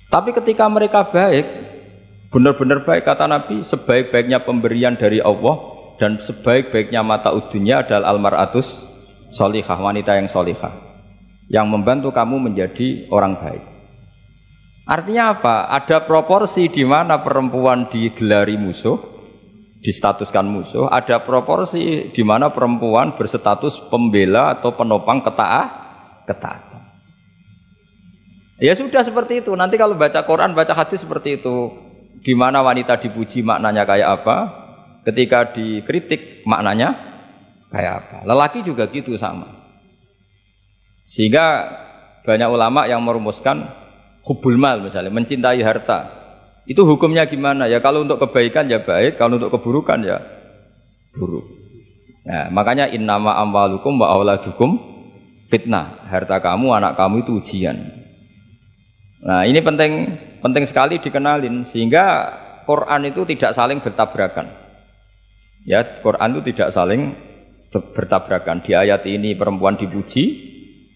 Tapi ketika mereka baik, benar-benar baik, kata Nabi, sebaik-baiknya pemberian dari Allah dan sebaik-baiknya mata udunya adalah almaratus solihah, wanita yang solihah, yang membantu kamu menjadi orang baik. Artinya apa? Ada proporsi di mana perempuan digelari musuh, distatuskan musuh. Ada proporsi di mana perempuan berstatus pembela atau penopang ketaatan. Ya sudah seperti itu. Nanti kalau baca Quran, baca hadis seperti itu. Di mana wanita dipuji maknanya kayak apa? Ketika dikritik maknanya kayak apa? Lelaki juga gitu sama. Sehingga banyak ulama yang merumuskan hubbul mal misalnya, mencintai harta. Itu hukumnya gimana? Ya kalau untuk kebaikan ya baik, kalau untuk keburukan ya buruk. Nah, makanya innama amwalukum wa auladukum fitnah. Harta kamu, anak kamu itu ujian. Nah, ini penting sekali dikenalin sehingga Quran itu tidak saling bertabrakan. Ya, Quran itu tidak saling bertabrakan. Di ayat ini perempuan dipuji,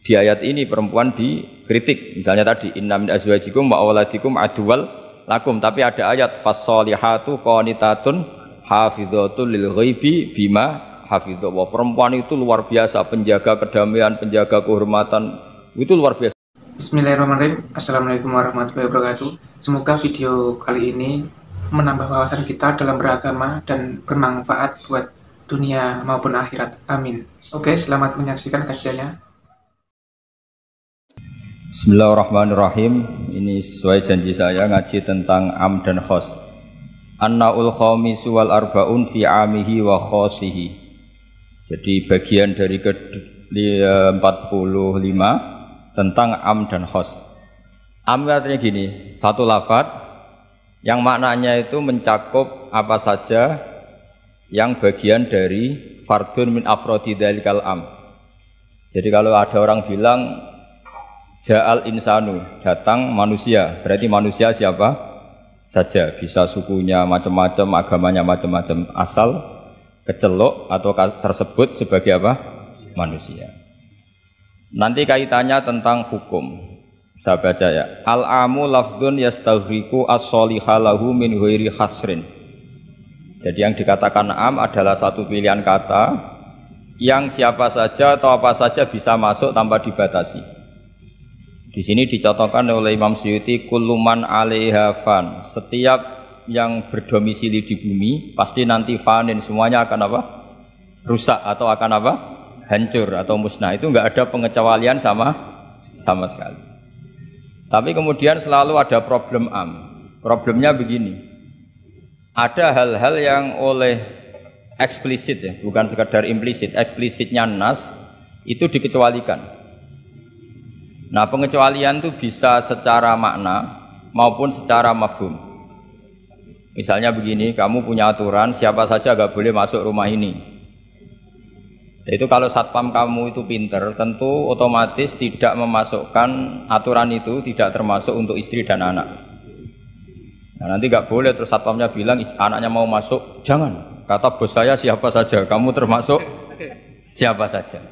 di ayat ini perempuan dikritik. Misalnya tadi inna min azwajikum wa auladikum aduwal lakum, tapi ada ayat fassolihatu qanitatun hafidhatun lil ghaibi bima hafidhallah. Perempuan itu luar biasa, penjaga kedamaian, penjaga kehormatan, itu luar biasa. Bismillahirrahmanirrahim. Assalamualaikum warahmatullahi wabarakatuh. Semoga video kali ini menambah wawasan kita dalam beragama dan bermanfaat buat dunia maupun akhirat. Amin. Oke, selamat menyaksikan kajiannya. Bismillahirrahmanirrahim. Ini sesuai janji saya ngaji tentang am dan khos. Annaul khamisu wal arbaun fi amihi wa khosihi. Jadi bagian dari ke-45 tentang am dan khos. Am artinya gini, satu lafadz yang maknanya itu mencakup apa saja yang bagian dari fardun min afrodi dzalikal am. Jadi kalau ada orang bilang Ja'al insanu, datang manusia, berarti manusia siapa saja, bisa sukunya macam-macam, agamanya macam-macam, asal kecelok atau tersebut sebagai apa? Manusia. Nanti kaitannya tentang hukum. Saya baca ya. Al-amu lafdun yastaghriqu as-soliha lahu min ghairi hasrin. Jadi yang dikatakan am adalah satu pilihan kata yang siapa saja atau apa saja bisa masuk tanpa dibatasi. Di sini dicontohkan oleh Imam Suyuti kulluman 'alaiha fan. Setiap yang berdomisili di bumi pasti nanti fanin, semuanya akan apa? Rusak atau akan apa? Hancur atau musnah. Itu enggak ada pengecualian sama sekali. Tapi kemudian selalu ada problem am. Problemnya begini. Ada hal-hal yang oleh eksplisit ya, bukan sekedar implisit. Eksplisitnya nas itu dikecualikan. Nah, pengecualian itu bisa secara makna maupun secara mafhum. Misalnya begini, kamu punya aturan siapa saja enggak boleh masuk rumah ini. Itu kalau satpam kamu itu pinter, tentu otomatis tidak memasukkan aturan itu tidak termasuk untuk istri dan anak. Nah, nanti enggak boleh terus satpamnya bilang anaknya mau masuk, jangan. Kata bos saya siapa saja, kamu termasuk siapa saja.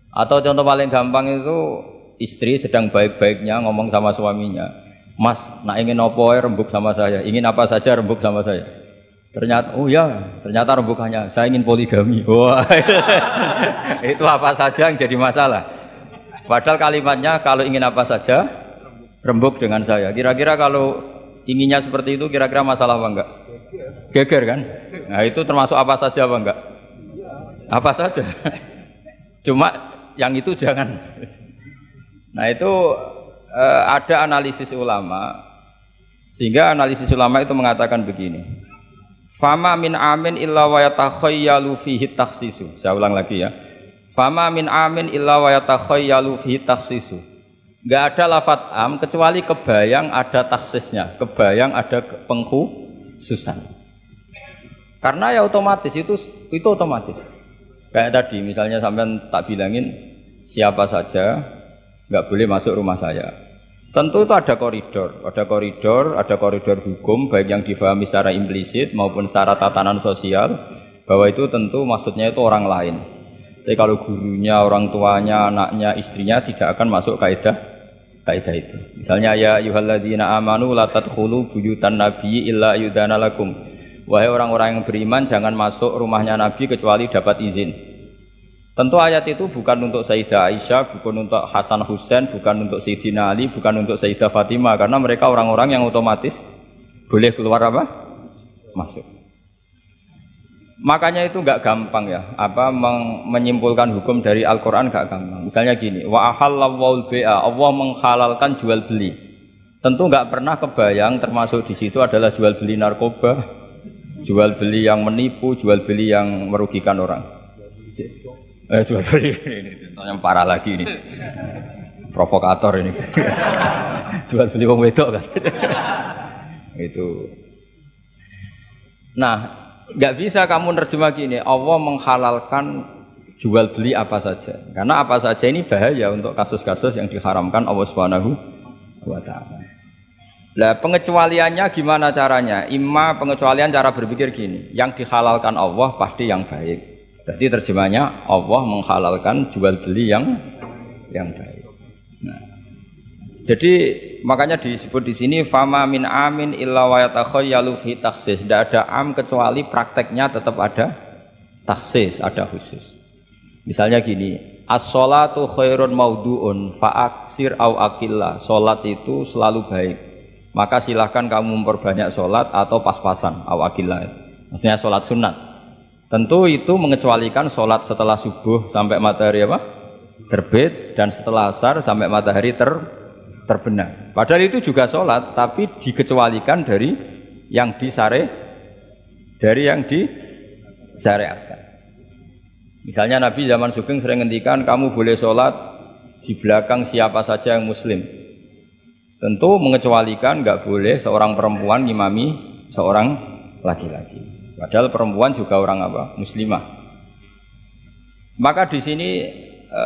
Atau contoh paling gampang itu istri sedang baik-baiknya ngomong sama suaminya, Mas, nak ingin apa rembuk sama saya, ingin apa saja rembuk sama saya. Ternyata, oh ya, ternyata rembukannya, saya ingin poligami. Wah, itu apa saja yang jadi masalah. Padahal kalimatnya kalau ingin apa saja rembuk dengan saya. Kira-kira kalau inginnya seperti itu, kira-kira masalah apa enggak? Geger kan? Nah itu termasuk apa saja apa enggak? Apa saja. Cuma yang itu jangan. Nah itu ada analisis ulama, sehingga analisis ulama itu mengatakan begini. Fama min amin illa wa yatakhayyalu fihi takhsisu. Saya ulang lagi ya. Fama min amin illa wa yatakhayyalu fihi takhsisu. Enggak ada lafadz am kecuali kebayang ada takhsisnya, kebayang ada pengkhususan. Karena ya otomatis itu otomatis. Kayak tadi misalnya sampean tak bilangin siapa saja nggak boleh masuk rumah saya. Tentu itu ada koridor hukum baik yang difahami secara implisit maupun secara tatanan sosial bahwa itu tentu maksudnya itu orang lain. Tapi kalau gurunya, orang tuanya, anaknya, istrinya tidak akan masuk kaidah kaidah itu. Misalnya ya ayyuhalladzina amanu la tadkhulu buyutan nabiyyi illa ayyudana lakum. Wahai orang-orang yang beriman, jangan masuk rumahnya Nabi kecuali dapat izin. Tentu ayat itu bukan untuk Sayyidah Aisyah, bukan untuk Hasan Husain, bukan untuk Sayyidina Ali, bukan untuk Sayyidah Fatimah, karena mereka orang-orang yang otomatis boleh keluar apa? Masuk. Makanya itu enggak gampang ya, menyimpulkan hukum dari Al-Qur'an enggak gampang. Misalnya gini, wa ahallallahu bai'a, Allah menghalalkan jual beli. Tentu enggak pernah kebayang termasuk di situ adalah jual beli narkoba, jual beli yang menipu, jual beli yang merugikan orang. Jual beli ini yang parah lagi ini. Provokator ini. Jual beli wong wedok kan. Itu. Nah, enggak bisa kamu nerjemah gini, Allah menghalalkan jual beli apa saja. Karena apa saja ini bahaya untuk kasus-kasus yang diharamkan Allah Subhanahu wa taala. Lah pengecualiannya gimana caranya? Imma pengecualian cara berpikir gini, yang dihalalkan Allah pasti yang baik. Berarti terjemahnya Allah menghalalkan jual beli yang baik. Nah, jadi makanya disebut di sini fama min amin illa wa yatakhayyalu fi takhsis. Tidak ada am kecuali prakteknya tetap ada takhsis, ada khusus. Misalnya gini, as-sholatu khairun maudu'un fa'aksir au aqillah. Salat itu selalu baik. Maka silahkan kamu memperbanyak salat atau pas-pasan au aqillah. Maksudnya salat sunat. Tentu itu mengecualikan sholat setelah subuh sampai matahari apa? Terbit dan setelah asar sampai matahari terbenam. Padahal itu juga sholat, tapi dikecualikan dari yang disyariatkan. Misalnya Nabi zaman Sugeng sering ngendikan kamu boleh sholat di belakang siapa saja yang muslim. Tentu mengecualikan nggak boleh seorang perempuan ngimami seorang laki-laki. Padahal perempuan juga orang apa? Muslimah. Maka di sini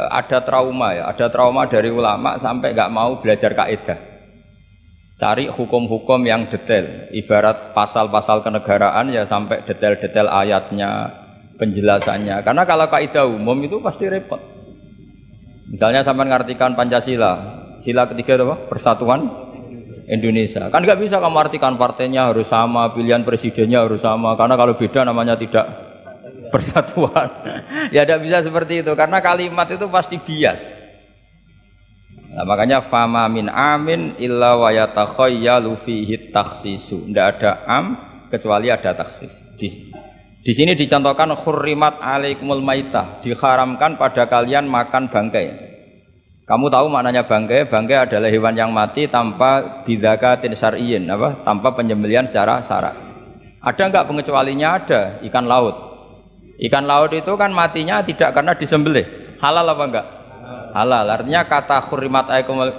ada trauma ya, ada trauma dari ulama sampai nggak mau belajar kaidah. Cari hukum-hukum yang detail, ibarat pasal-pasal kenegaraan ya sampai detail-detail ayatnya, penjelasannya. Karena kalau kaidah umum itu pasti repot. Misalnya sampai mengartikan Pancasila, sila ketiga itu apa? Persatuan Indonesia. Kan nggak bisa kamu artikan partainya harus sama, pilihan presidennya harus sama, karena kalau beda namanya tidak persatuan. Ya tidak bisa seperti itu, karena kalimat itu pasti bias. Nah, makanya fama min amin illa wa yatakhayyalu fihi takhsisu. Tidak ada am kecuali ada taksis. Di sini dicontohkan hurrimat alaikumul maitah, diharamkan pada kalian makan bangkai. Kamu tahu maknanya bangkai? Bangkai adalah hewan yang mati tanpa bidzakatin syar'iyyin, tanpa penyembelihan secara syarak. Ada enggak pengecualinya? Ada. Ikan laut. Ikan laut itu kan matinya tidak karena disembelih. Halal apa enggak? Halal. Artinya kata hurrimat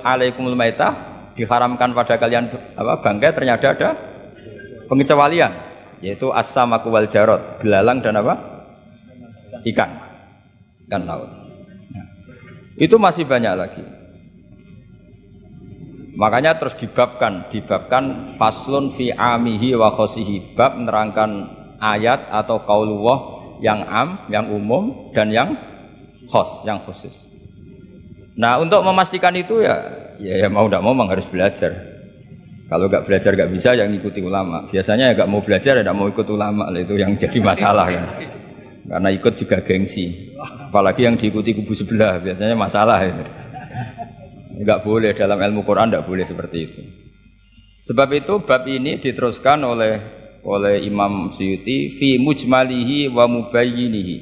alaikumul maitah, diharamkan pada kalian bangkai, ternyata ada pengecualian, yaitu as-samaku wal jarad, belalang dan ikan laut. Itu masih banyak lagi. Makanya terus dibabkan faslun fi amihi wa khosihi, bab menerangkan ayat atau qaulullah yang am, yang umum dan yang khos, yang khusus. Nah, untuk memastikan itu ya mau tidak mau memang harus belajar. Kalau nggak belajar nggak bisa yang ikuti ulama. Biasanya nggak mau belajar nggak mau ikut ulama, itu yang jadi masalah kan. Karena ikut juga gengsi. Apalagi yang diikuti kubu sebelah biasanya masalah itu. Enggak boleh dalam ilmu Quran, enggak boleh seperti itu. Sebab itu bab ini diteruskan oleh Imam Suyuti fi mujmalihi wa mubayyinihi.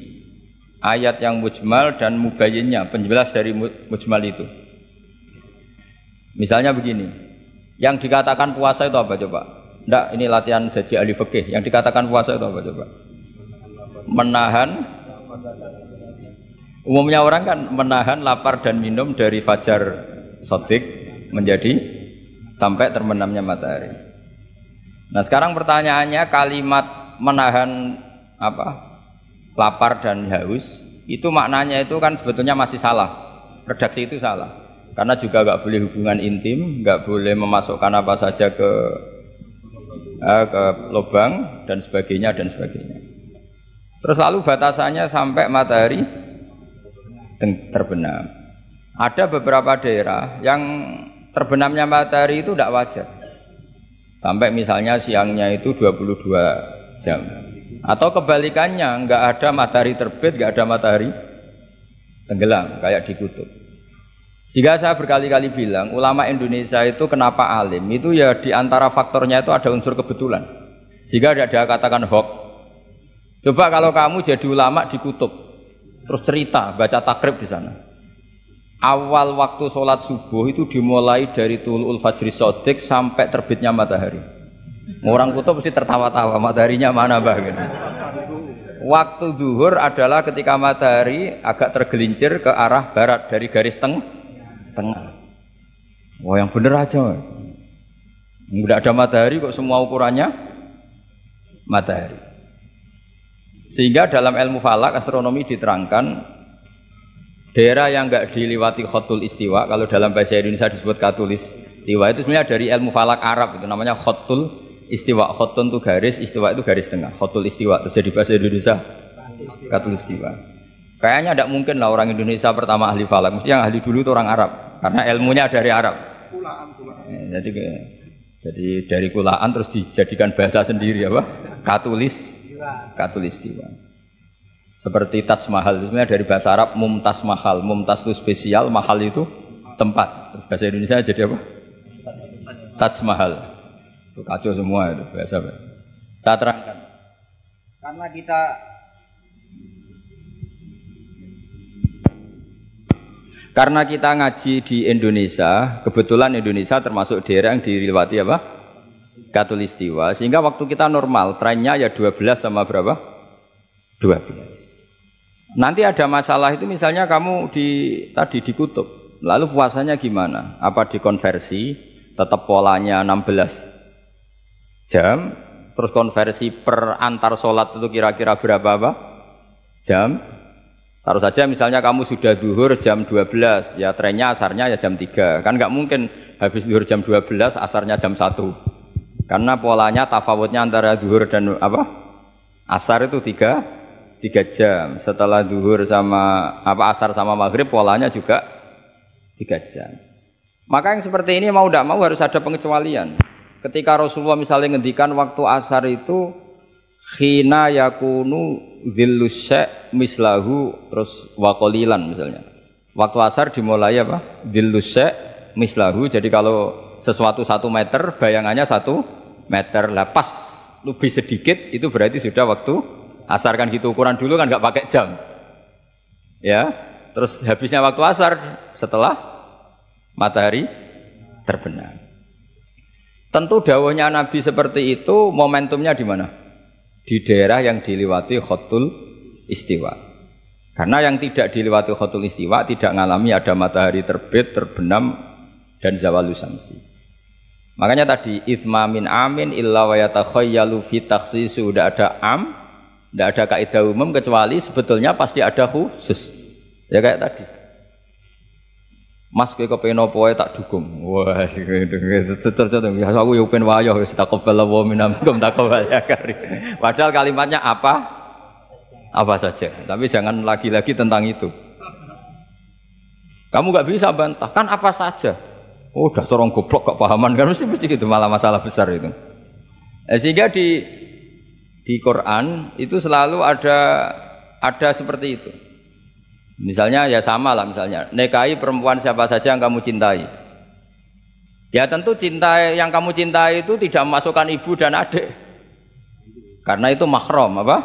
Ayat yang mujmal dan mubayyinnya, penjelas dari mujmal itu. Misalnya begini, yang dikatakan puasa itu apa coba? Enggak, ini latihan jadi ahli fikih. Yang dikatakan puasa itu apa coba? Menahan. Umumnya orang kan menahan lapar dan minum dari fajar shadiq menjadi sampai terbenamnya matahari. Nah, sekarang pertanyaannya, kalimat menahan lapar dan haus itu maknanya itu kan sebetulnya masih salah. Redaksi itu salah. Karena juga nggak boleh hubungan intim, nggak boleh memasukkan apa saja ke lubang dan sebagainya. Terus lalu batasannya sampai matahari terbenam. Ada beberapa daerah yang terbenamnya matahari itu tidak wajar. Sampai misalnya siangnya itu 22 jam. Atau kebalikannya, nggak ada matahari terbit, nggak ada matahari tenggelam, kayak di kutub. Sehingga saya berkali-kali bilang, ulama Indonesia itu kenapa alim? Itu ya di antara faktornya itu ada unsur kebetulan. Sehingga tidak ada katakan hoax. Coba kalau kamu jadi ulama di kutub, terus cerita, baca takrib di sana. Awal waktu sholat subuh itu dimulai dari Tulu'ul Fajri Shadiq sampai terbitnya matahari. Orang kutub mesti tertawa-tawa, mataharinya mana bah gitu. Waktu zuhur adalah ketika matahari agak tergelincir ke arah barat dari garis tengah. Wah yang bener aja. Nggak ada matahari kok semua ukurannya matahari. Sehingga dalam ilmu falak astronomi diterangkan daerah yang enggak diliwati khotul istiwa, kalau dalam bahasa Indonesia disebut katulis istiwa, itu sebenarnya dari ilmu falak Arab, itu namanya khotul istiwa. Khotun itu garis, istiwa itu garis tengah. Khotul istiwa terus jadi bahasa Indonesia katulis istiwa. Kayaknya tidak mungkin lah orang Indonesia pertama ahli falak, mesti yang ahli dulu itu orang Arab, karena ilmunya dari Arab. Jadi dari kulaan terus dijadikan bahasa sendiri apa? Katulis istiwa. Seperti Taj Mahal itu sebenarnya dari bahasa Arab Mumtaz Mahal. Mumtaz itu spesial, mahal itu tempat. Terus bahasa Indonesia jadi apa? Taj Mahal. Itu kacau semua itu bahasa. Saya terangkan. Karena kita ngaji di Indonesia, kebetulan Indonesia termasuk daerah yang dilewati apa? Katulistiwa. Sehingga waktu kita normal, trennya ya 12 sama berapa? 12. Nanti ada masalah itu misalnya kamu tadi di kutub, lalu puasanya gimana? Apa dikonversi, tetap polanya 16 jam, terus konversi per antar sholat itu kira-kira berapa jam? Taruh saja misalnya kamu sudah zuhur jam 12, ya trennya asarnya ya jam 3. Kan nggak mungkin habis zuhur jam 12, asarnya jam 1. Karena polanya tafawutnya antara zuhur dan asar itu 3 jam. Setelah zuhur sama asar sama maghrib polanya juga 3 jam. Maka yang seperti ini mau tidak mau harus ada pengecualian. Ketika Rasulullah misalnya ngendikan waktu asar itu khina yakunu dhillus syai' mislahu terus waqalilan misalnya. Waktu asar dimulai apa? Dhillus syai' mislahu. Jadi kalau sesuatu 1 meter bayangannya 1 meter. Lah pas lebih sedikit itu berarti sudah waktu asar. Kan gitu ukuran dulu kan nggak pakai jam ya. Terus habisnya waktu asar setelah matahari terbenam. Tentu dawuhnya Nabi seperti itu momentumnya di mana? Di daerah yang dilewati khotul istiwa. Karena yang tidak dilewati khotul istiwa tidak mengalami ada matahari terbit, terbenam dan zawalus samsi. Makanya tadi itsma min amin illa wa yatakhayyalu fi takhsis, sudah ada am, tidak ada kaidah umum kecuali sebetulnya pasti ada khusus. Ya kayak tadi. Mas kowe kepen opo wae tak dukung. Wah, ya aku yo pengen wayo wis taqabbal wa minkum taqabbal ya kari. Padahal kalimatnya apa saja. Tapi jangan lagi-lagi tentang itu. Kamu enggak bisa bantah, kan apa saja. Oh, dasar orang goblok kok pahaman kan mesti gitu, malah masalah besar itu. Sehingga di Quran itu selalu ada seperti itu. Misalnya ya sama lah, misalnya nikahi perempuan siapa saja yang kamu cintai. Ya tentu cinta yang kamu cintai itu tidak memasukkan ibu dan adik. Karena itu mahram apa?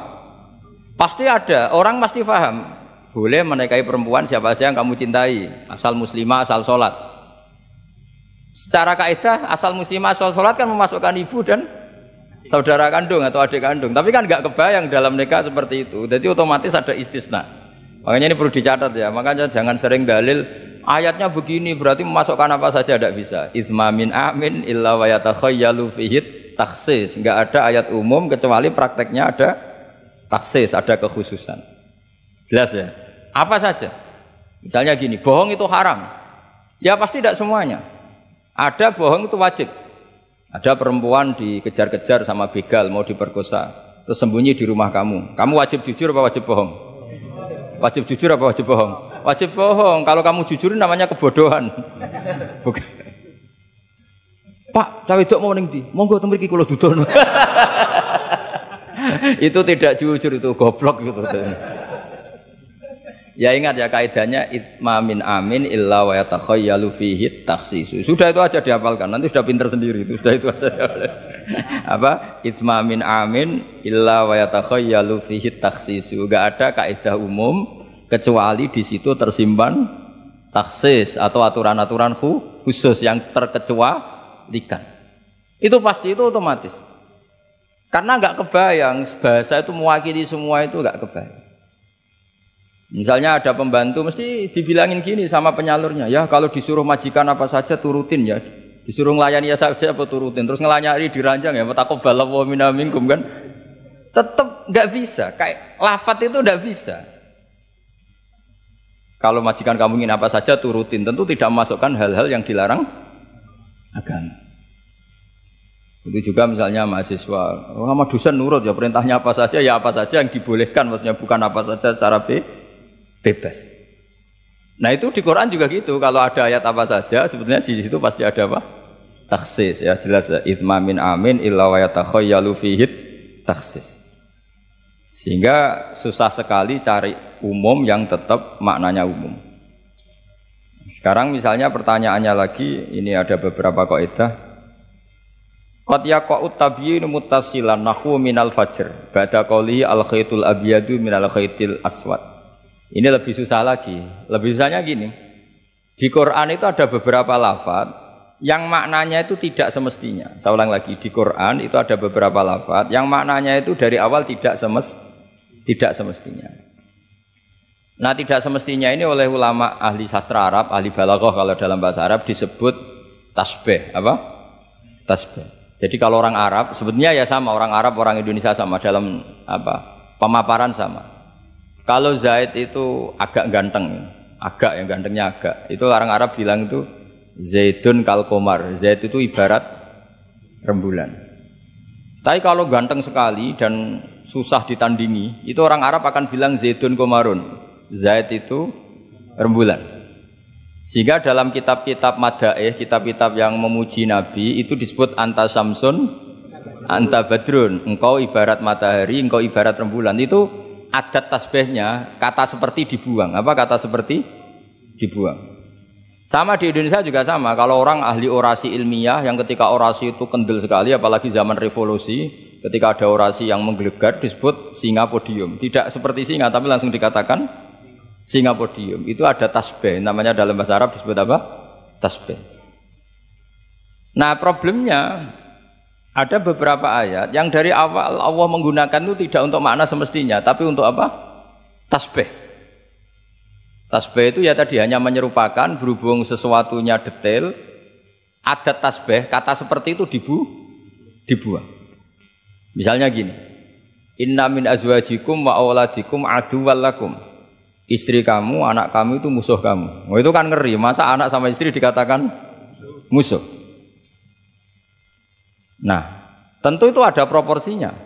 Pasti ada, orang pasti paham. Boleh menikahi perempuan siapa saja yang kamu cintai, asal muslimah, asal sholat. Secara kaidah asal muslimah, asal sholat kan memasukkan ibu dan saudara kandung atau adik kandung. Tapi kan nggak kebayang dalam nikah seperti itu. Jadi otomatis ada istisna. Makanya ini perlu dicatat ya. Makanya jangan sering dalil ayatnya begini berarti memasukkan apa saja, tidak bisa. Itsma min amin illa wa yatakhayyalu fihi takhsis. Enggak ada ayat umum kecuali prakteknya ada takhsis, ada kekhususan. Jelas ya? Apa saja? Misalnya gini, bohong itu haram. Ya pasti tidak semuanya. Ada bohong itu wajib. Ada perempuan dikejar-kejar sama begal mau diperkosa, terus sembunyi di rumah kamu. Kamu wajib jujur apa wajib bohong? Wajib jujur apa wajib bohong? Wajib bohong. Kalau kamu jujur namanya kebodohan. Bukan. Pak, cawe wedok mau ning ndi? Monggo teng mriki kula dudono. Itu tidak jujur, itu goblok gitu. Ya ingat ya kaidahnya itsma min amin illa wa yatakhayyalu fihi takhsis. Sudah itu aja dihafalkan, nanti sudah pinter sendiri itu. Sudah itu aja. Apa? Itsma min amin illa wa yatakhayyalu fihi takhsis. Enggak ada kaidah umum kecuali di situ tersimpan takhsis atau aturan-aturan khusus yang terkecualikan. Itu pasti, itu otomatis. Karena enggak kebayang bahasa itu mewakili semua, itu enggak kebayang. Misalnya ada pembantu mesti dibilangin gini sama penyalurnya, ya kalau disuruh majikan apa saja turutin ya, disuruh ngelayani ya saja apa turutin, terus ngelanyari diranjang ya, taqabbalallahu minna minkum kan, tetap nggak bisa, kayak lafadz itu nggak bisa. Kalau majikan kamu ingin apa saja turutin, tentu tidak memasukkan hal-hal yang dilarang agama. Itu juga misalnya mahasiswa, sama dosen nurut ya perintahnya apa saja ya apa saja yang dibolehkan, maksudnya bukan apa saja secara bebas. Nah itu di Quran juga gitu. Kalau ada ayat apa saja, sebetulnya di situ pasti ada apa? Takhsis ya, jelas ya. Itsma min amin illa wa yatakhayyalu fihi takhsis. Sehingga susah sekali cari umum yang tetap maknanya umum. Sekarang misalnya pertanyaannya lagi, ini ada beberapa kaidah. Qad yaqa'u tabyinu muttasilan nahu minal fajr ba'da qawli al khaitul abyadu minal khaitil aswad. Ini lebih susah lagi. Lebih susahnya gini. Di Quran itu ada beberapa lafaz yang maknanya itu tidak semestinya. Saya ulang lagi, di Quran itu ada beberapa lafaz yang maknanya itu dari awal tidak semestinya. Nah, tidak semestinya ini oleh ulama ahli sastra Arab, ahli balaghah kalau dalam bahasa Arab disebut tasbih. Apa? Tasbih. Jadi kalau orang Arab sebetulnya ya sama, orang Arab, orang Indonesia sama dalam apa? Pemaparan sama. Kalau Zaid itu agak ganteng, agak yang gantengnya agak. Itu orang Arab bilang itu Zaidun kal qamar. Zaid itu ibarat rembulan. Tapi kalau ganteng sekali dan susah ditandingi, itu orang Arab akan bilang Zaidun qamarun. Zaid itu rembulan. Sehingga dalam kitab-kitab madaih, kitab-kitab yang memuji Nabi itu disebut anta samsun, anta badrun. Engkau ibarat matahari, engkau ibarat rembulan. Itu adat tasbihnya, kata seperti dibuang. Apa kata seperti? Dibuang. Sama di Indonesia juga sama. Kalau orang ahli orasi ilmiah yang ketika orasi itu kendel sekali, apalagi zaman revolusi, ketika ada orasi yang menggelegar disebut singa podium. Tidak seperti singa, tapi langsung dikatakan singa podium. Itu ada tasbih, namanya dalam bahasa Arab disebut apa? Tasbih. Nah problemnya, ada beberapa ayat yang dari awal Allah menggunakan itu tidak untuk makna semestinya, tapi untuk apa? Tasbih. Tasbih itu ya tadi hanya menyerupakan, berhubung sesuatunya detail, adat tasbih, kata seperti itu dibuang. Misalnya gini, inna min azwajikum wa auladikum aduwwal lakum. Istri kamu, anak kamu itu musuh kamu. Oh, itu kan ngeri, masa anak sama istri dikatakan musuh? Nah, tentu itu ada proporsinya.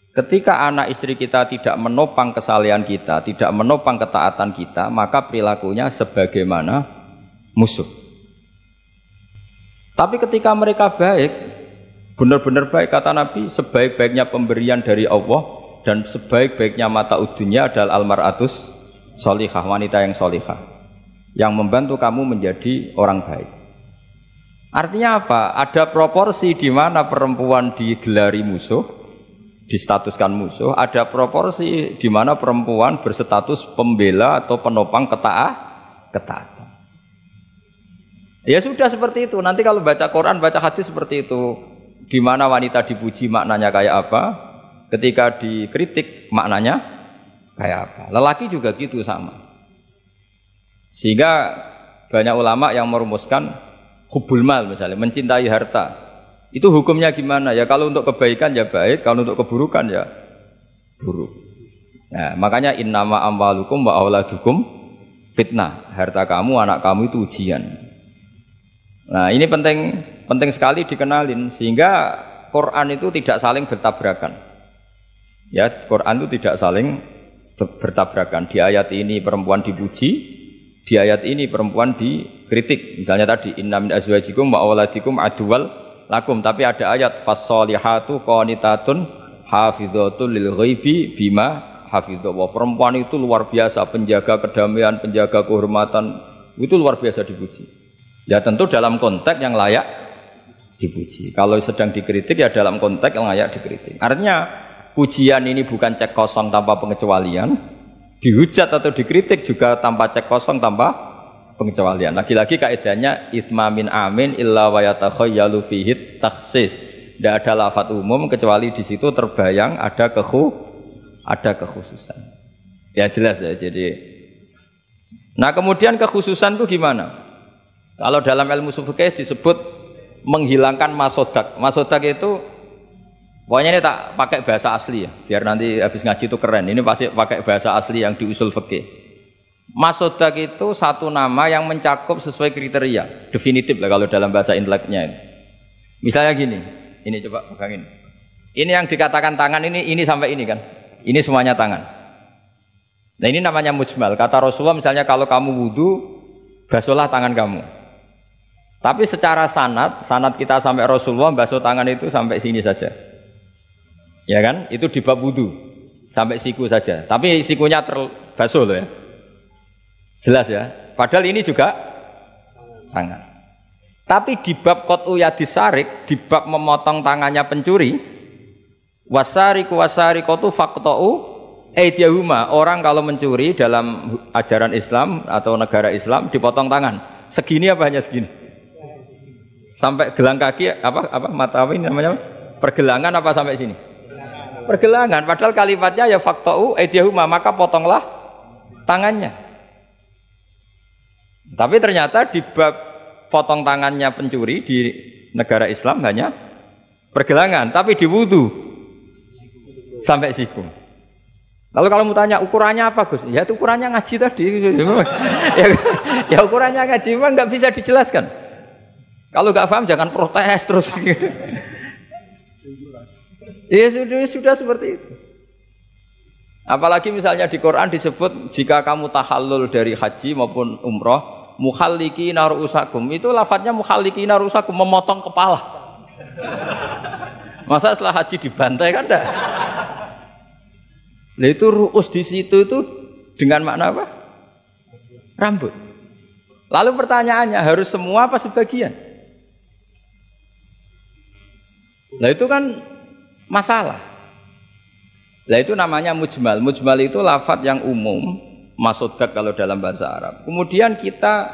Ketika anak istri kita tidak menopang kesalehan kita, tidak menopang ketaatan kita, maka perilakunya sebagaimana musuh. Tapi ketika mereka baik, benar-benar baik, kata Nabi, sebaik-baiknya pemberian dari Allah dan sebaik-baiknya mata udunya adalah almaratus solihah, wanita yang solihah, yang membantu kamu menjadi orang baik. Artinya apa? Ada proporsi di mana perempuan digelari musuh, distatuskan musuh. Ada proporsi di mana perempuan berstatus pembela atau penopang ketaatan. Ya sudah seperti itu. Nanti kalau baca Quran, baca hadis seperti itu. Di mana wanita dipuji maknanya kayak apa? Ketika dikritik maknanya kayak apa? Lelaki juga gitu sama. Sehingga banyak ulama yang merumuskan hubbul mal misalnya, mencintai harta. Itu hukumnya gimana? Ya kalau untuk kebaikan ya baik, kalau untuk keburukan ya buruk. Nah, makanya innama amwalukum wa auladukum fitnah. Harta kamu, anak kamu itu ujian. Nah, ini penting sekali dikenalin sehingga Quran itu tidak saling bertabrakan. Ya, Quran itu tidak saling bertabrakan. Di ayat ini perempuan dipuji, Di ayat ini perempuan dikritik. Misalnya tadi inna min azwajikum wa auladikum aduwal lakum, tapi ada ayat fassolihatu qanitatun hafidzatul lil ghaibi bima hafidza. Perempuan itu luar biasa, penjaga kedamaian, penjaga kehormatan, itu luar biasa dipuji. Ya tentu dalam konteks yang layak dipuji. Kalau sedang dikritik ya dalam konteks yang layak dikritik. Artinya pujian ini bukan cek kosong tanpa pengecualian. Dihujat atau dikritik juga tanpa cek kosong, tanpa pengecualian. Lagi-lagi kaidahnya itsma min amin illa wa yatakhayyalu fihi takhsis. Tidak ada lafadz umum kecuali di situ terbayang ada kekhususan. Ya jelas ya. Jadi, nah kemudian kekhususan itu gimana? Kalau dalam ilmu fikih disebut menghilangkan masodak. Masodak itu pokoknya ini tak pakai bahasa asli ya, biar nanti habis ngaji itu keren. Ini pasti pakai bahasa asli yang di usul fikih. Masodak itu satu nama yang mencakup sesuai kriteria, definitif lah kalau dalam bahasa inteleknya. Misalnya gini, ini coba pegangin. Ini yang dikatakan tangan ini sampai ini kan, ini semuanya tangan. Nah ini namanya mujmal. Kata Rasulullah misalnya kalau kamu wudu, basuhlah tangan kamu. Tapi secara sanad kita sampai Rasulullah basuh tangan itu sampai sini saja. Ya kan, itu di bab wudu sampai siku saja. Tapi sikunya terbasuh loh ya. Jelas ya. Padahal ini juga tangan. Tapi di bab qat'u yadis sarik, di bab memotong tangannya pencuri, wasariqu wasariqatu faqta'u aydiyahuma. Orang kalau mencuri dalam ajaran Islam atau negara Islam dipotong tangan. Segini apa hanya segini? Sampai gelang kaki apa mata ini namanya? Pergelangan apa sampai sini? Pergelangan, padahal kalimatnya ya faqta'u aydiyahuma, maka potonglah tangannya. Tapi ternyata di bab potong tangannya pencuri di negara Islam hanya pergelangan, tapi di wudu sampai siku. Lalu kalau mau tanya ukurannya apa Gus? Ya itu ukurannya ngaji tadi. ya ukurannya ngaji memang nggak bisa dijelaskan. Kalau nggak paham jangan protes terus. Ya sudah seperti itu. Apalagi misalnya di Quran disebut jika kamu tahallul dari haji maupun umroh, mukhallikina ru'usakum, itu lafadznya mukhallikina ru'usakum, memotong kepala. Masa setelah haji dibantai kan enggak? Nah itu ru'us di situ itu dengan makna apa? Rambut. Lalu pertanyaannya harus semua apa sebagian? Nah itu kan masalah. Lah itu namanya mujmal. Mujmal itu lafadz yang umum, masodak kalau dalam bahasa Arab. Kemudian kita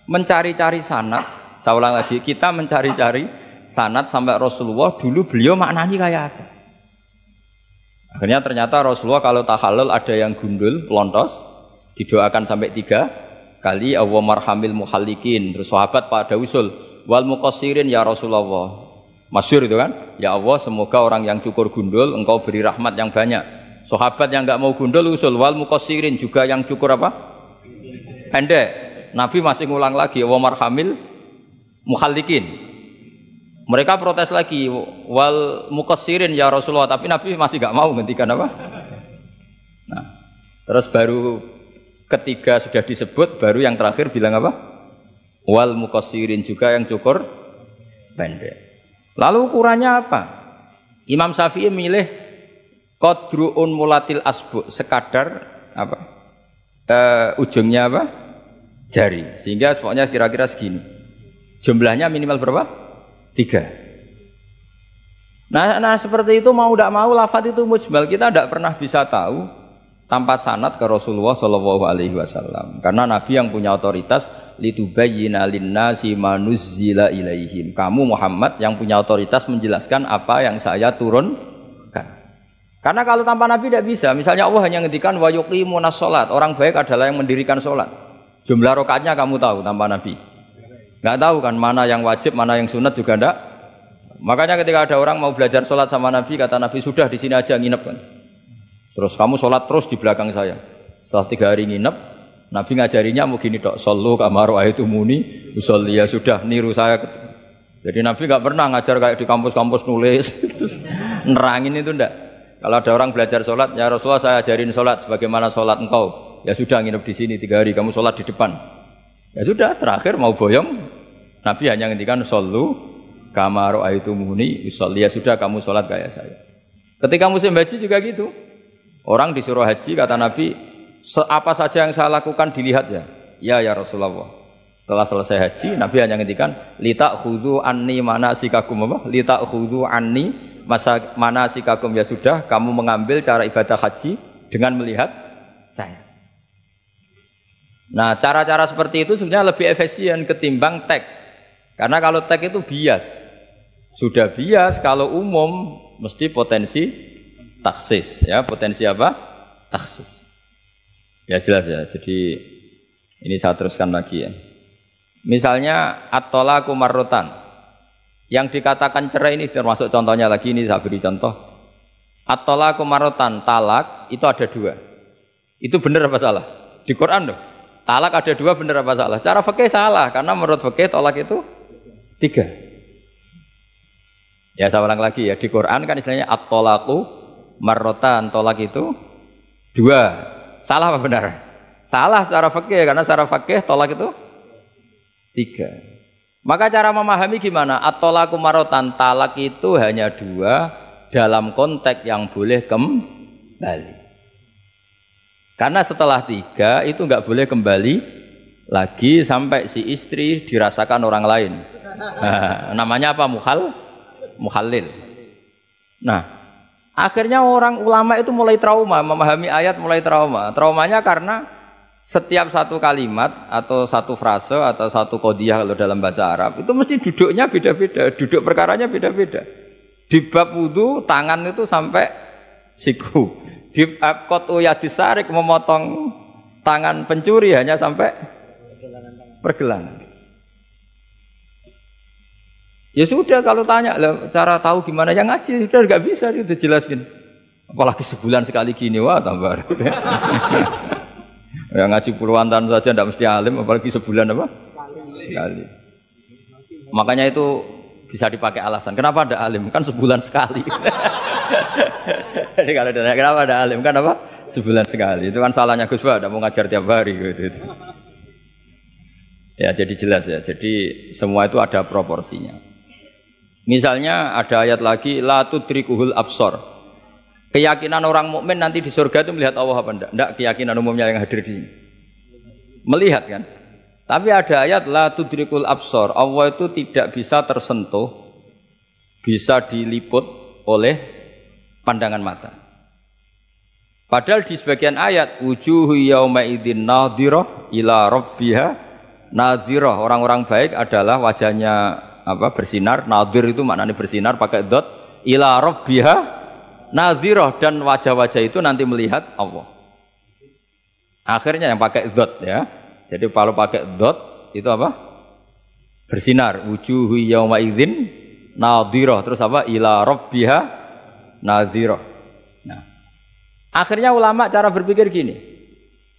mencari-cari sanad. Saya ulang lagi, kita mencari-cari sanad sampai Rasulullah dulu beliau maknanya kayak apa. Akhirnya ternyata Rasulullah kalau tahallul ada yang gundul, lontos, didoakan sampai 3 kali, Allahumma marhamil muhallikin. Terus sahabat pada usul, wal muqassirin ya Rasulullah. Masyhur itu kan, ya Allah semoga orang yang cukur gundul engkau beri rahmat yang banyak. Sahabat yang enggak mau gundul usul wal muqassirin, juga yang cukur apa? Pendek. Nabi masih ngulang lagi wa marhamil muhallikin. Mereka protes lagi wal muqassirin ya Rasulullah, tapi Nabi masih enggak mau ngendikan apa? Nah, terus baru ketiga sudah disebut, baru yang terakhir bilang apa? Wal muqassirin, juga yang cukur pendek. Lalu ukurannya apa? Imam Syafi'i milih qadru'un mulatil asbu, sekadar apa? Ujungnya apa? Jari. Sehingga pokoknya kira-kira segini. Jumlahnya minimal berapa? 3. Nah seperti itu mau tidak mau lafadz itu mujmal. Kita tidak pernah bisa tahu tanpa sanad ke Rasulullah Shallallahu Alaihi Wasallam. Karena Nabi yang punya otoritas litubayyina linnasi ma nuzzila ilaihim. Kamu Muhammad yang punya otoritas menjelaskan apa yang saya turunkan. Karena kalau tanpa Nabi tidak bisa. Misalnya Allah hanya ngendikan wa yuqimunas shalat. Orang baik adalah yang mendirikan sholat. Jumlah rakaatnya kamu tahu tanpa Nabi? Enggak tahu kan, mana yang wajib, mana yang sunat juga enggak. Makanya ketika ada orang mau belajar sholat sama Nabi, kata Nabi sudah di sini aja nginep kan. Terus kamu sholat terus di belakang saya. Setelah 3 hari nginep, Nabi ngajarinya mau gini dok, sallu kama ra'aitumuni usolli, ya sudah niru saya. Jadi Nabi nggak pernah ngajar kayak di kampus-kampus nulis, terus nerangin itu ndak. Kalau ada orang belajar sholat, ya Rasulullah saya ajarin sholat sebagaimana sholat engkau. Ya sudah nginep di sini 3 hari, kamu sholat di depan. Ya sudah, terakhir mau boyong, Nabi hanya ngendikan shollu kama ra'aitumuni usolli. Ya sudah, kamu sholat kayak saya. Ketika musim haji juga gitu. Orang disuruh haji, kata Nabi, apa saja yang saya lakukan dilihat ya. Ya Rasulullah. Setelah selesai haji, Nabi hanya ngendikan litakhudhu anni manasikakum apa? Litakhudhu anni manasikakum. Ya sudah, kamu mengambil cara ibadah haji dengan melihat saya. Nah, cara-cara seperti itu sebenarnya lebih efisien ketimbang tag. Karena kalau tag itu bias. Sudah bias, kalau umum mesti potensi taksis, ya, potensi apa? Taksis. Ya jelas ya. Jadi ini saya teruskan lagi ya. Misalnya at-talaqu marratan. Yang dikatakan cerai ini termasuk contohnya lagi, ini saya beri contoh. At-talaqu marratan, talak itu ada 2. Itu benar apa salah? Di Quran loh. Talak ada 2, benar apa salah? Cara fikih salah, karena menurut fikih talak itu 3. Ya saya ulang lagi ya, di Quran kan istilahnya at-talaqu marratan, talak itu 2. Salah apa benar? Salah secara fikih, karena secara fikih talak itu 3. Maka cara memahami gimana? At-talaqu marratan, talak itu hanya 2 dalam konteks yang boleh kembali. Karena setelah 3 itu nggak boleh kembali lagi sampai si istri dirasakan orang lain. Nah, namanya apa? Mukhallil. Nah, akhirnya orang ulama itu mulai trauma, memahami ayat mulai trauma. Traumanya karena setiap satu kalimat atau satu frase atau satu qodiyah kalau dalam bahasa Arab itu mesti duduknya beda-beda, duduk perkaranya beda-beda. Di bab wudu tangan itu sampai siku. Di qat'u yadis sarik memotong tangan pencuri hanya sampai pergelangan. Ya sudah, kalau tanya cara tahu gimana yang ngaji sudah nggak bisa itu jelaskan. Apalagi sebulan sekali gini, wah tambah. Ya ngaji puluhan tahun saja tidak mesti alim, apalagi sebulan apa? Sekali. Makanya itu bisa dipakai alasan. Kenapa ada alim? Kan sebulan sekali. Jadi kalau ditanya kenapa ada alim, kan apa? Sebulan sekali. Itu kan salahnya Gus Ba, tidak mau ngajar tiap hari gitu. Ya jadi jelas ya. Jadi semua itu ada proporsinya. Misalnya ada ayat lagi la tudrikuhul absar. Keyakinan orang mukmin nanti di surga itu melihat Allah apa enggak? Enggak, keyakinan umumnya yang hadir di sini. Melihat kan? Tapi ada ayat la tudrikul absar. Allah itu tidak bisa tersentuh, bisa diliput oleh pandangan mata. Padahal di sebagian ayat wujuhu yauma idzin nadhirah ila rabbiha nadhirah. Orang-orang baik adalah wajahnya apa? Bersinar. Nadhir itu maknanya bersinar pakai dot. Ila rabbiha nadhirah, dan wajah-wajah itu nanti melihat Allah. Akhirnya yang pakai dot ya. Jadi kalau pakai dot itu apa? Bersinar. Wujuhu yauma idzin nadhirah. Terus apa? Ila rabbiha nadhirah. Nah, akhirnya ulama cara berpikir gini.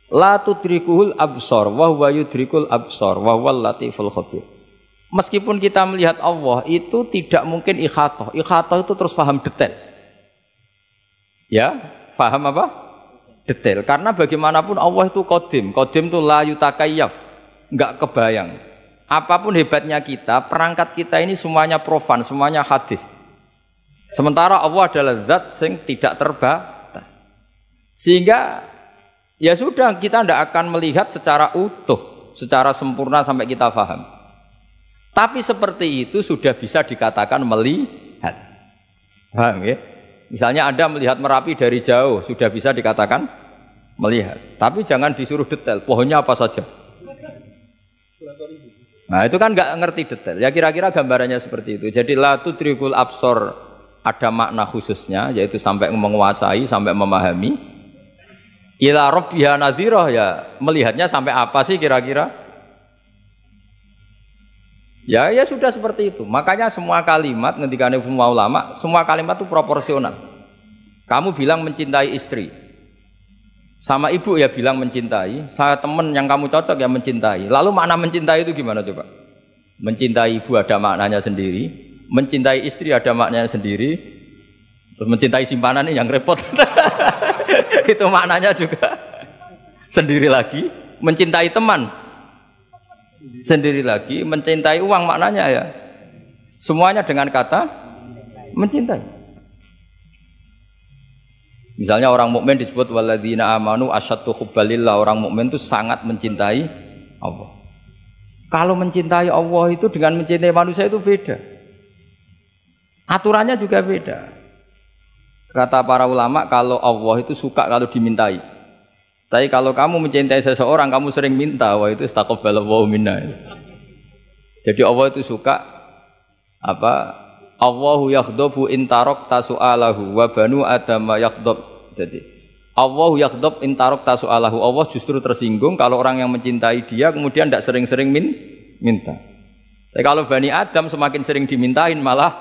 La tudrikuhul absar wa huwa yudrikul absar wa huwal latiful khabir. Meskipun kita melihat Allah itu tidak mungkin ikhatah. Ikhatah itu terus paham detail. Ya, paham apa? Detail. Karena bagaimanapun Allah itu qadim. Qadim itu la yutakayyaf. Enggak kebayang. Apapun hebatnya kita, perangkat kita ini semuanya profan, semuanya hadis. Sementara Allah adalah zat yang tidak terbatas. Sehingga ya sudah, kita tidak akan melihat secara utuh, secara sempurna sampai kita paham. Tapi seperti itu sudah bisa dikatakan melihat. Paham ya? Misalnya Anda melihat Merapi dari jauh, sudah bisa dikatakan melihat. Tapi jangan disuruh detail, pohonnya apa saja. Nah itu kan nggak ngerti detail. Ya kira-kira gambarannya seperti itu. Jadi la tudrikul absar ada makna khususnya, yaitu sampai menguasai, sampai memahami. Ila rabbiha nadhirah, ya melihatnya sampai apa sih kira-kira? Ya sudah seperti itu. Makanya semua kalimat ketika semua ulama, semua kalimat itu proporsional. Kamu bilang mencintai istri, sama ibu ya bilang mencintai. Saya teman yang kamu cocok ya mencintai. Lalu makna mencintai itu gimana coba? Mencintai ibu ada maknanya sendiri, mencintai istri ada maknanya sendiri, terus mencintai simpanan ini yang repot. Itu maknanya juga sendiri lagi. Mencintai teman sendiri lagi. Mencintai uang maknanya ya semuanya dengan kata mencintai. Misalnya orang mukmin disebut walladzina amanu asyaddu hubbalillah, orang mukmin itu sangat mencintai Allah. Kalau mencintai Allah itu dengan mencintai manusia itu beda. Aturannya juga beda. Kata para ulama, kalau Allah itu suka kalau dimintai. Tapi kalau kamu mencintai seseorang, kamu sering minta, wah itu istaqabbalallahu minna. Jadi Allah itu suka apa? Allahu yaghdabu in tarakta su'alahu wa banu adama yaghdab. Jadi Allahu yaghdabu in tarakta su'alahu. Allah justru tersinggung kalau orang yang mencintai dia kemudian tidak sering-sering minta. Tapi kalau Bani Adam semakin sering dimintain malah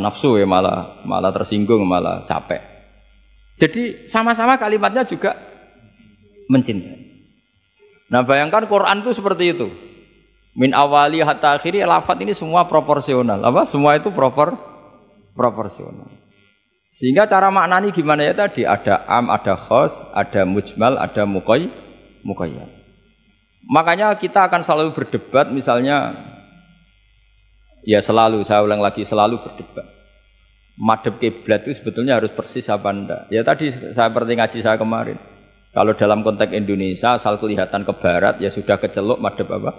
nafsu ya, malah tersinggung, malah capek. Jadi sama-sama kalimatnya juga mencintai. Nah bayangkan Quran itu seperti itu. Min awali hatta akhiri, lafaz ini semua proporsional. Apa? Semua itu proporsional. Sehingga cara maknani gimana ya tadi? Ada am, ada khos, ada mujmal, ada muqayyad. Makanya kita akan selalu berdebat misalnya. Ya selalu, saya ulang lagi, selalu berdebat. Madhab kiblat itu sebetulnya harus persis apa enggak? Ya tadi saya seperti ngaji saya kemarin. Kalau dalam konteks Indonesia asal kelihatan ke barat ya sudah keceluk madhab apa?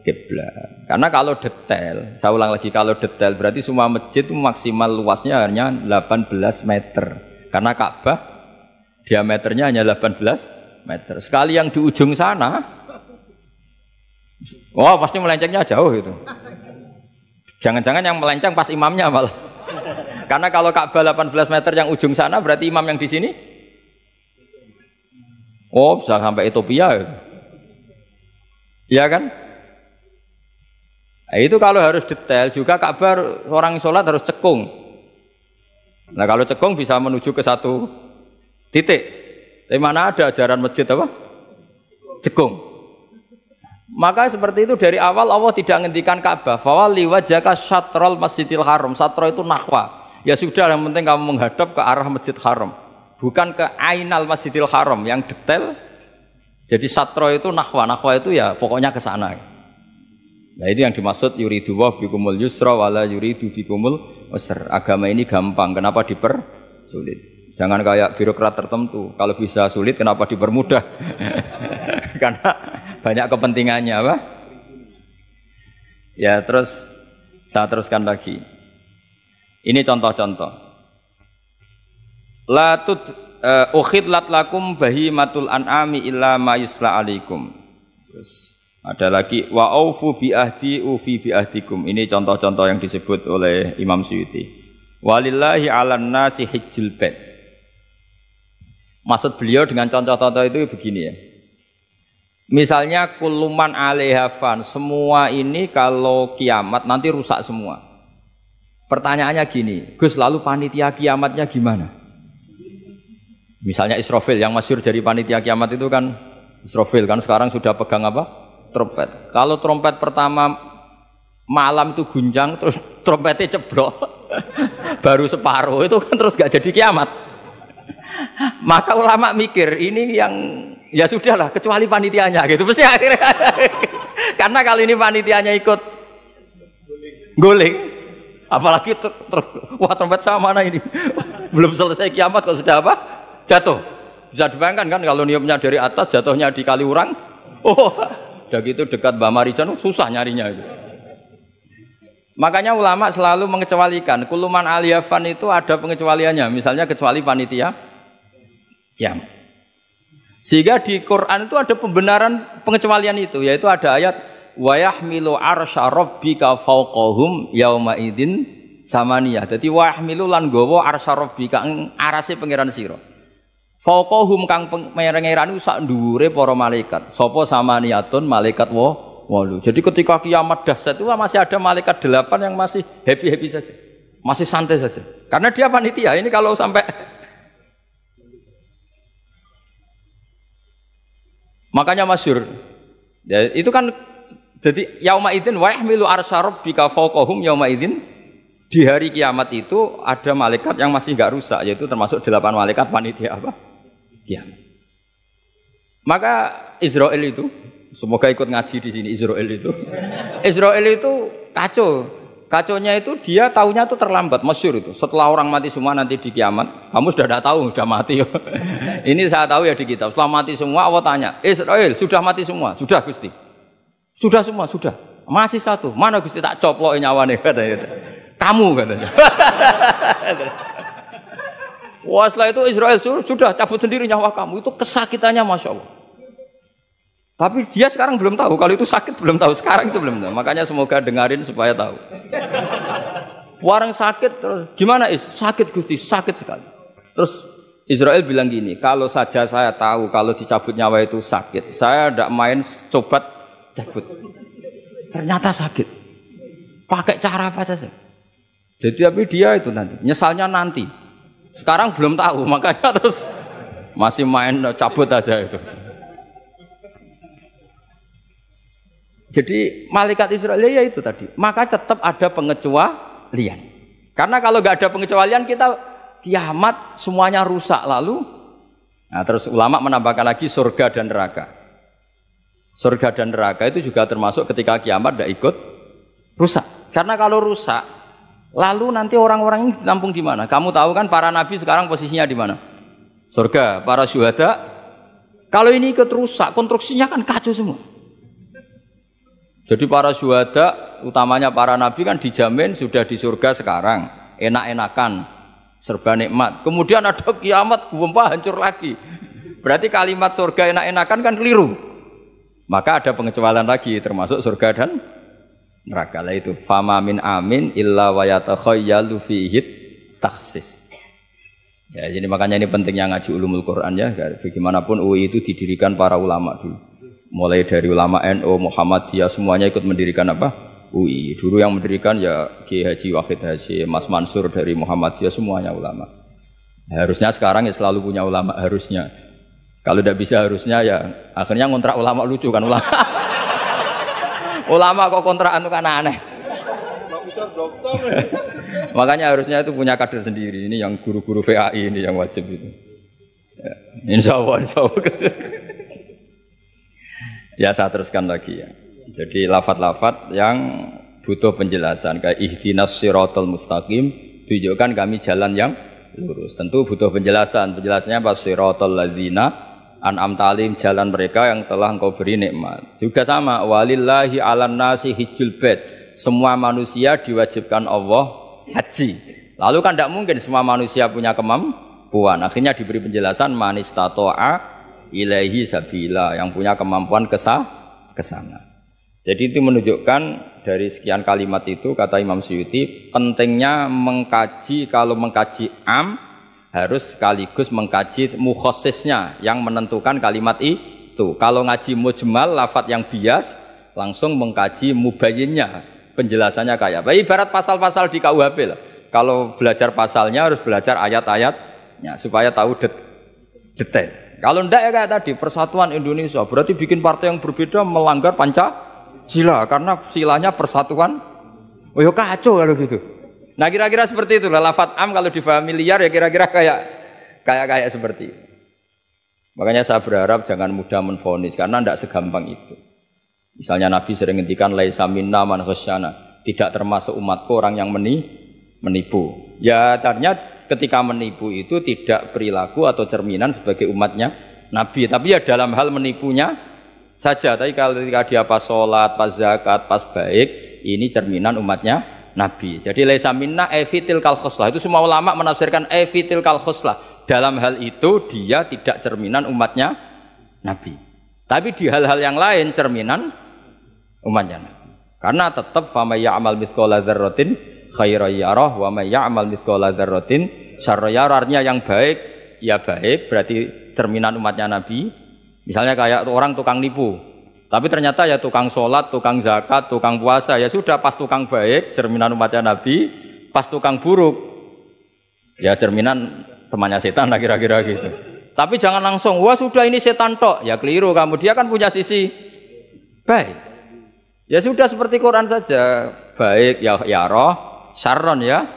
Kiblat. Karena kalau detail, saya ulang lagi, kalau detail berarti semua masjid itu maksimal luasnya hanya 18 meter. Karena Ka'bah diameternya hanya 18 meter. Sekali yang di ujung sana, wah pasti melencengnya jauh itu. Jangan-jangan yang melenceng pas imamnya malah. Karena kalau Ka'bah 18 meter yang ujung sana berarti imam yang di sini bisa sampai Ethiopia. Iya kan? Nah, itu kalau harus detail juga Ka'bah orang sholat harus cekung. Nah kalau cekung bisa menuju ke satu titik. Tapi mana ada ajaran masjid apa? Cekung. Maka seperti itu dari awal Allah tidak menghentikan Ka'bah. Fawalli wajhaka syatrul Masjidil Haram. Satro itu nahwa. Ya sudah, yang penting kamu menghadap ke arah Masjid Haram, bukan ke ainal Masjidil Haram yang detail. Jadi satro itu nahwa. Nahwa itu ya pokoknya ke sana. Nah itu yang dimaksud yuridu wa bikumul yusra wala yuridu bikumul usra. Agama ini gampang, kenapa dipersulit? Jangan kayak birokrat tertentu. Kalau bisa sulit kenapa dipermudah? Karena banyak kepentingannya apa? Ya terus saya teruskan lagi. Ini contoh-contoh. La tud ukhidlat lakum bahimatul an'ami illa ma yusla alaikum. Terus ada lagi wa aufu bi ahdi ufi bi ahdikum. Ini contoh-contoh yang disebut oleh Imam Suyuti. Walillahi 'alan nasi hijjul bait. Maksud beliau dengan contoh-contoh itu begini ya. Misalnya kuluman alehafan, semua ini kalau kiamat nanti rusak semua. Pertanyaannya gini, Gus lalu panitia kiamatnya gimana? Misalnya Israfil yang masyhur dari panitia kiamat itu kan Israfil kan sekarang sudah pegang apa? Trompet. Kalau trompet pertama malam itu gunjang terus trompetnya ceblok baru separuh itu kan terus gak jadi kiamat. Maka ulama mikir ini yang ya sudahlah kecuali panitianya gitu mesti akhirnya karena kalau ini panitianya ikut guling apalagi wah trompet sama mana ini belum selesai kiamat kalau sudah apa jatuh bisa dibayangkan kan kalau niupnya dari atas jatuhnya di Kaliurang udah gitu dekat Mbak Marijan susah nyarinya itu. Makanya ulama selalu mengecualikan kuluman aliyafan itu ada pengecualiannya misalnya kecuali panitia kiamat. Sehingga di Quran itu ada pembenaran pengecualian itu, yaitu ada ayat wa yahmilu arsya rabbika fawqahum yauma idzin samaniyah. Dadi wa yahmilu lan gawa arsya rabbika arase pangeran sira. Fawqahum kang pangeran iku sak dhuwure para malaikat. Sapa samaniyatun malaikat 8. Jadi ketika kiamat dahsyat itu masih ada malaikat 8 yang masih happy-happy saja. Masih santai saja. Karena dia panitia. Ini kalau sampai makanya masyhur. Ya, itu kan jadi yauma idzin wa yahmilu arsya rabbika fawqahum yauma idzin. Di hari kiamat itu ada malaikat yang masih enggak rusak yaitu termasuk 8 malaikat panitia apa? Kiamat. Maka Israel itu Semoga ikut ngaji di sini Israel itu. Israel itu kacau. Kacaunya itu dia tahunya tuh terlambat, masyhur itu. Setelah orang mati semua nanti di kiamat, kamu sudah tidak tahu, sudah mati. Ini saya tahu ya di kitab. Setelah mati semua, Allah tanya, Israel sudah mati semua? Sudah Gusti. Sudah semua, sudah. Masih satu. Mana Gusti tak coplok nyawane katanya. Kamu katanya. Wah setelah itu Israel sudah cabut sendiri nyawa kamu. Itu kesakitannya Masya Allah. Tapi dia sekarang belum tahu, kalau itu sakit belum tahu, sekarang itu belum tahu. Makanya semoga dengarin supaya tahu. Orang sakit terus, gimana Is? Sakit Gusti, sakit sekali. Terus Israel bilang gini, kalau saja saya tahu kalau dicabut nyawa itu sakit, saya tidak main coba cabut. Ternyata sakit. Pakai cara apa saja. Jadi tapi dia itu nanti, nyesalnya nanti. Sekarang belum tahu, makanya terus masih main cabut aja itu. Jadi malaikat Israel ya itu tadi. Maka tetap ada pengecualian. Karena kalau nggak ada pengecualian kita kiamat semuanya rusak lalu. Nah terus ulama menambahkan lagi surga dan neraka. Surga dan neraka itu juga termasuk ketika kiamat tidak ikut rusak. Karena kalau rusak, lalu nanti orang-orang ini ditampung di mana? Kamu tahu kan para nabi sekarang posisinya di mana? Surga. Para syuhada. Kalau ini ikut rusak, konstruksinya kan kacau semua. Jadi para syuhada, utamanya para nabi kan dijamin sudah di surga sekarang, enak-enakan, serba nikmat. Kemudian ada kiamat, gempa hancur lagi. Berarti kalimat surga enak-enakan kan keliru. Maka ada pengecualian lagi, termasuk surga dan neraka. Lah itu fama min amin illa wa yatakhayyalu fihi taksis. Ya, jadi makanya ini pentingnya ngaji ulumul Quran ya. Bagaimanapun UI itu didirikan para ulama dulu. Mulai dari ulama NU, Muhammadiyah semuanya ikut mendirikan apa? UI. Dulu yang mendirikan ya Ki Haji Wahid Hasyim, Mas Mansur dari Muhammadiyah semuanya ulama. Harusnya sekarang ya selalu punya ulama harusnya. Kalau tidak bisa harusnya ya akhirnya ngontrak ulama lucu kan ulama. Ulama kok kontrakan itu kan aneh. Makanya harusnya itu punya kader sendiri. Ini yang guru-guru VAI ini yang wajib itu. Ya, insya Allah gitu. Ya saya teruskan lagi ya. Jadi lafaz-lafaz yang butuh penjelasan kayak ihdinas siratal mustaqim, tunjukkan kami jalan yang lurus. Tentu butuh penjelasan. Penjelasannya apa? Siratal ladzina an'amta 'alaihim, jalan mereka yang telah Engkau beri nikmat. Juga sama walillahi 'alan nasi hijjul bait. Semua manusia diwajibkan Allah haji. Lalu kan tidak mungkin semua manusia punya kemampuan. Akhirnya diberi penjelasan man istata'a ilaihi sabila, yang punya kemampuan ke sana. Jadi itu menunjukkan dari sekian kalimat itu kata Imam Suyuti pentingnya mengkaji, kalau mengkaji am harus sekaligus mengkaji mukhassisnya yang menentukan kalimat itu. Kalau ngaji mujmal lafadz yang bias langsung mengkaji mubayyinnya, penjelasannya kayak apa. Ibarat pasal-pasal di KUHP lah. Kalau belajar pasalnya harus belajar ayat-ayatnya supaya tahu detail. Kalau ndak ya kayak tadi persatuan Indonesia berarti bikin partai yang berbeda melanggar Pancasila karena silanya persatuan. Oh ya kacau kalau gitu. Nah kira-kira seperti itu lah lafadz am kalau difahami liar ya kira-kira kayak seperti itu. Makanya saya berharap jangan mudah menvonis karena ndak segampang itu. Misalnya Nabi sering ngendikan laisa minna man khasyana, tidak termasuk umatku orang yang menipu. Ya ternyata ketika menipu itu tidak perilaku atau cerminan sebagai umatnya Nabi, tapi ya dalam hal menipunya saja. Tapi kalau ketika dia pas sholat, pas zakat, pas baik, ini cerminan umatnya Nabi. Jadi laisa minna efitil kal khoslah, itu semua ulama menafsirkan efitil kal khoslah. Dalam hal itu dia tidak cerminan umatnya Nabi. Tapi di hal-hal yang lain cerminan umatnya Nabi. Karena tetap famay ya'mal mithqala dzarratin khairan yarah wa may ya'mal mithqala dzarratin syarran yarah. Artinya yang baik ya baik, berarti cerminan umatnya Nabi. Misalnya kayak orang tukang nipu, tapi ternyata ya tukang sholat, tukang zakat, tukang puasa, ya sudah pas tukang baik cerminan umatnya Nabi, pas tukang buruk ya cerminan temannya setan lah kira-kira gitu. Tapi jangan langsung wah sudah ini setan tok, ya keliru kamu, dia kan punya sisi baik. Ya sudah seperti Quran saja, baik ya roh, syarron ya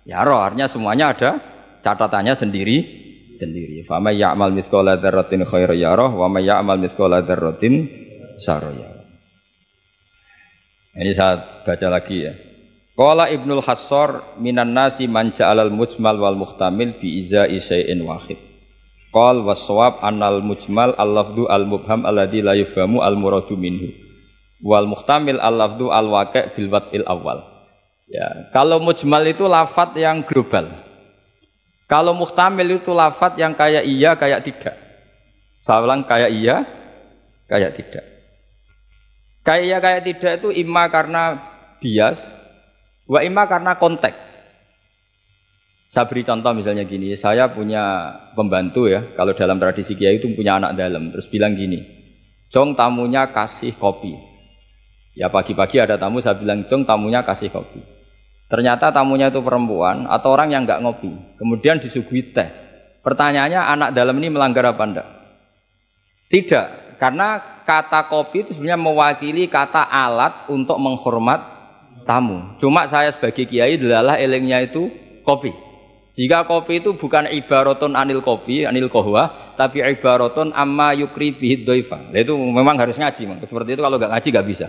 roh, artinya semuanya ada catatannya sendiri. Fa may ya'mal mithqala dzarratin khairan yarah wa may ya'mal mithqala dzarratin saroya. Ini saya baca lagi ya. Qala Ibnul Hassar minan nasi man ja'alal mujmal wal muhtamil bi izai syai'in wahid. Qal was-shawab annal mujmal al-lafdu al-mubham alladzi la yufhamu al-muradu minhu. Wal muhtamil al-lafdu al-waqi' bil wad'il awal. Ya, kalau mujmal itu lafaz yang global. Kalau muhtamil itu lafaz yang kayak iya kayak tidak. Saya ulang, kayak iya kayak tidak. Kayak iya kayak tidak itu imma karena bias, wa imma karena konteks. Saya beri contoh misalnya gini, saya punya pembantu ya, kalau dalam tradisi kiai itu punya anak dalam, terus bilang gini, Jong tamunya kasih kopi. Ya pagi-pagi ada tamu, saya bilang Jong tamunya kasih kopi. Ternyata tamunya itu perempuan atau orang yang enggak ngopi, kemudian disuguhi teh. Pertanyaannya, anak dalam ini melanggar apa enggak? Tidak, karena kata kopi itu sebenarnya mewakili kata alat untuk menghormat tamu. Cuma saya sebagai kiai adalah elengnya itu kopi. Jika kopi itu bukan ibaratun anil kopi, anil kohwa, tapi ibaratun amma yukri bihid doifa. Itu memang harus ngaji. Seperti itu kalau nggak ngaji nggak bisa.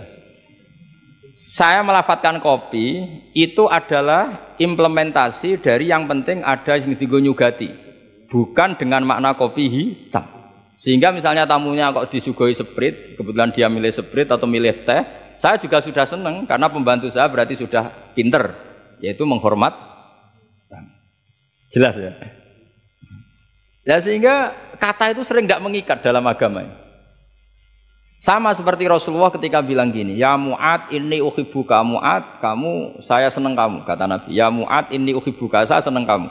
Saya melafatkan kopi itu adalah implementasi dari yang penting ada yang nyugati, bukan dengan makna kopi hitam. Sehingga misalnya tamunya kok disuguhi sprit, kebetulan dia milih sprit atau milih teh, saya juga sudah senang karena pembantu saya berarti sudah pinter, yaitu menghormat. Jelas ya? Ya sehingga kata itu sering tidak mengikat dalam agama. Sama seperti Rasulullah ketika bilang gini, ya Mu'ad inni uhibbuka, Mu'ad kamu, saya senang kamu, kata Nabi. Ya Mu'ad inni uhibbuka, saya senang kamu.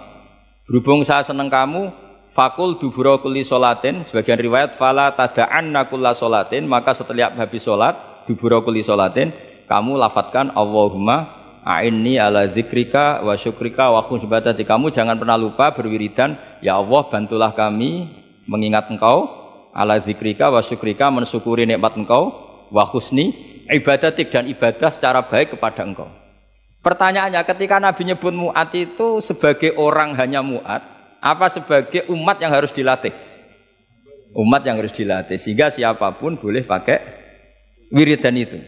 Berhubung saya senang kamu, fakul dubura kulli sholatin, sebagian riwayat fala tada'anna kulla sholatin, maka setiap habis sholat dubura kulli sholatin, kamu lafadzkan Allahumma a'inni ala zikrika wa syukrika wa khusni ibadati. Kamu jangan pernah lupa berwiridan, ya Allah bantulah kami mengingat engkau, ala zikrika wa syukrika, mensyukuri nikmat engkau, wa khusni ibadatik, dan ibadah secara baik kepada engkau. Pertanyaannya, ketika Nabi nyebut Mu'ad itu sebagai orang hanya Mu'ad, apa sebagai umat yang harus dilatih? Umat yang harus dilatih, sehingga siapapun boleh pakai wiridan itu.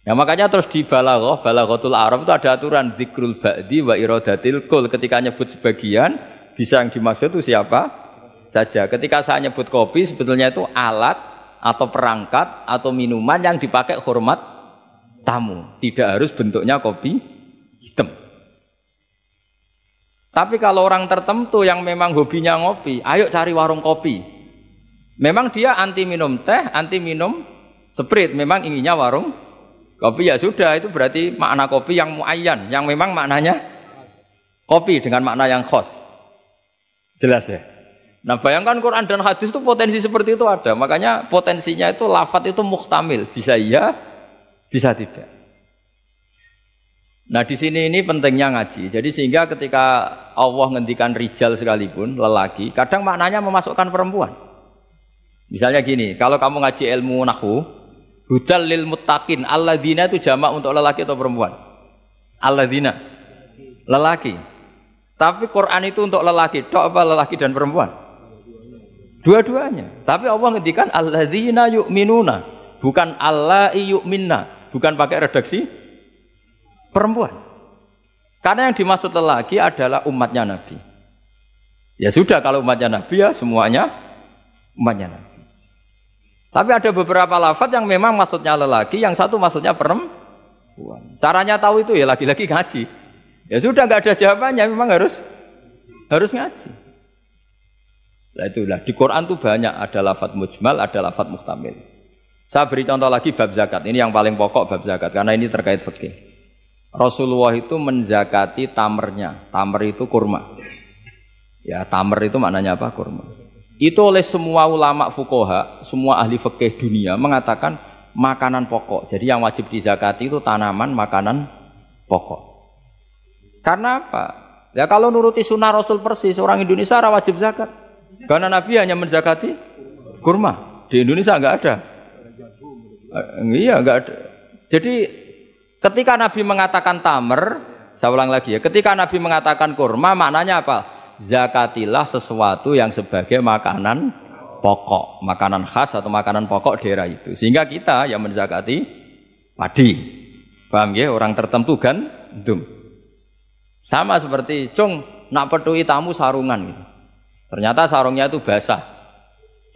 Ya makanya terus di balaghatul Arab itu ada aturan zikrul ba'di wa iradatil kul. Ketika nyebut sebagian, bisa yang dimaksud itu siapa saja. Ketika saya nyebut kopi, sebetulnya itu alat atau perangkat atau minuman yang dipakai hormat tamu. Tidak harus bentuknya kopi hitam. Tapi kalau orang tertentu yang memang hobinya ngopi, ayo cari warung kopi. Memang dia anti minum teh, anti minum sprit, memang inginnya warung kopi, ya sudah, itu berarti makna kopi yang muayyan, yang memang maknanya kopi dengan makna yang khos. Jelas ya? Nah bayangkan Quran dan hadis itu potensi seperti itu ada. Makanya potensinya itu lafadz itu muhtamil, bisa iya, bisa tidak. Nah di sini ini pentingnya ngaji. Jadi sehingga ketika Allah ngendikan rijal sekalipun, lelaki, kadang maknanya memasukkan perempuan. Misalnya gini, kalau kamu ngaji ilmu nahwu, hudal lil muttaqin, alladzina itu jamak untuk lelaki atau perempuan? Alladzina, lelaki. Tapi Quran itu untuk lelaki, tok apa lelaki dan perempuan? Dua-duanya. Tapi Allah ngendikan alladzina yu'minuna, bukan allai yu'minna, bukan pakai redaksi perempuan. Karena yang dimaksud lelaki adalah umatnya Nabi. Ya sudah, kalau umatnya Nabi ya semuanya umatnya Nabi. Tapi ada beberapa lafaz yang memang maksudnya lelaki, yang satu maksudnya perempuan. Caranya tahu itu ya lagi-lagi ngaji. Ya sudah, nggak ada jawabannya, memang harus ngaji. Nah itulah di Quran tuh banyak ada lafaz mujmal, ada lafaz muhtamil. Saya beri contoh lagi bab zakat. Ini yang paling pokok bab zakat karena ini terkait fikih. Rasulullah itu menzakati tamernya. Tamer itu kurma. Ya, tamer itu maknanya apa? Kurma. Itu oleh semua ulama fuqaha, semua ahli fikih dunia mengatakan makanan pokok. Jadi yang wajib dizakati itu tanaman, makanan pokok. Karena apa? Ya kalau nuruti sunnah Rasul persis, orang Indonesia wajib zakat. Karena Nabi hanya menzakati kurma. Di Indonesia enggak ada. Iya, enggak ada. Jadi ketika Nabi mengatakan tamer, saya ulang lagi ya, ketika Nabi mengatakan kurma, maknanya apa? Zakatilah sesuatu yang sebagai makanan pokok, makanan khas atau makanan pokok daerah itu. Sehingga kita yang menzakati padi. Paham ya? Orang tertentu gandum. Sama seperti cung nak petui tamu sarungan gitu. Ternyata sarungnya itu basah.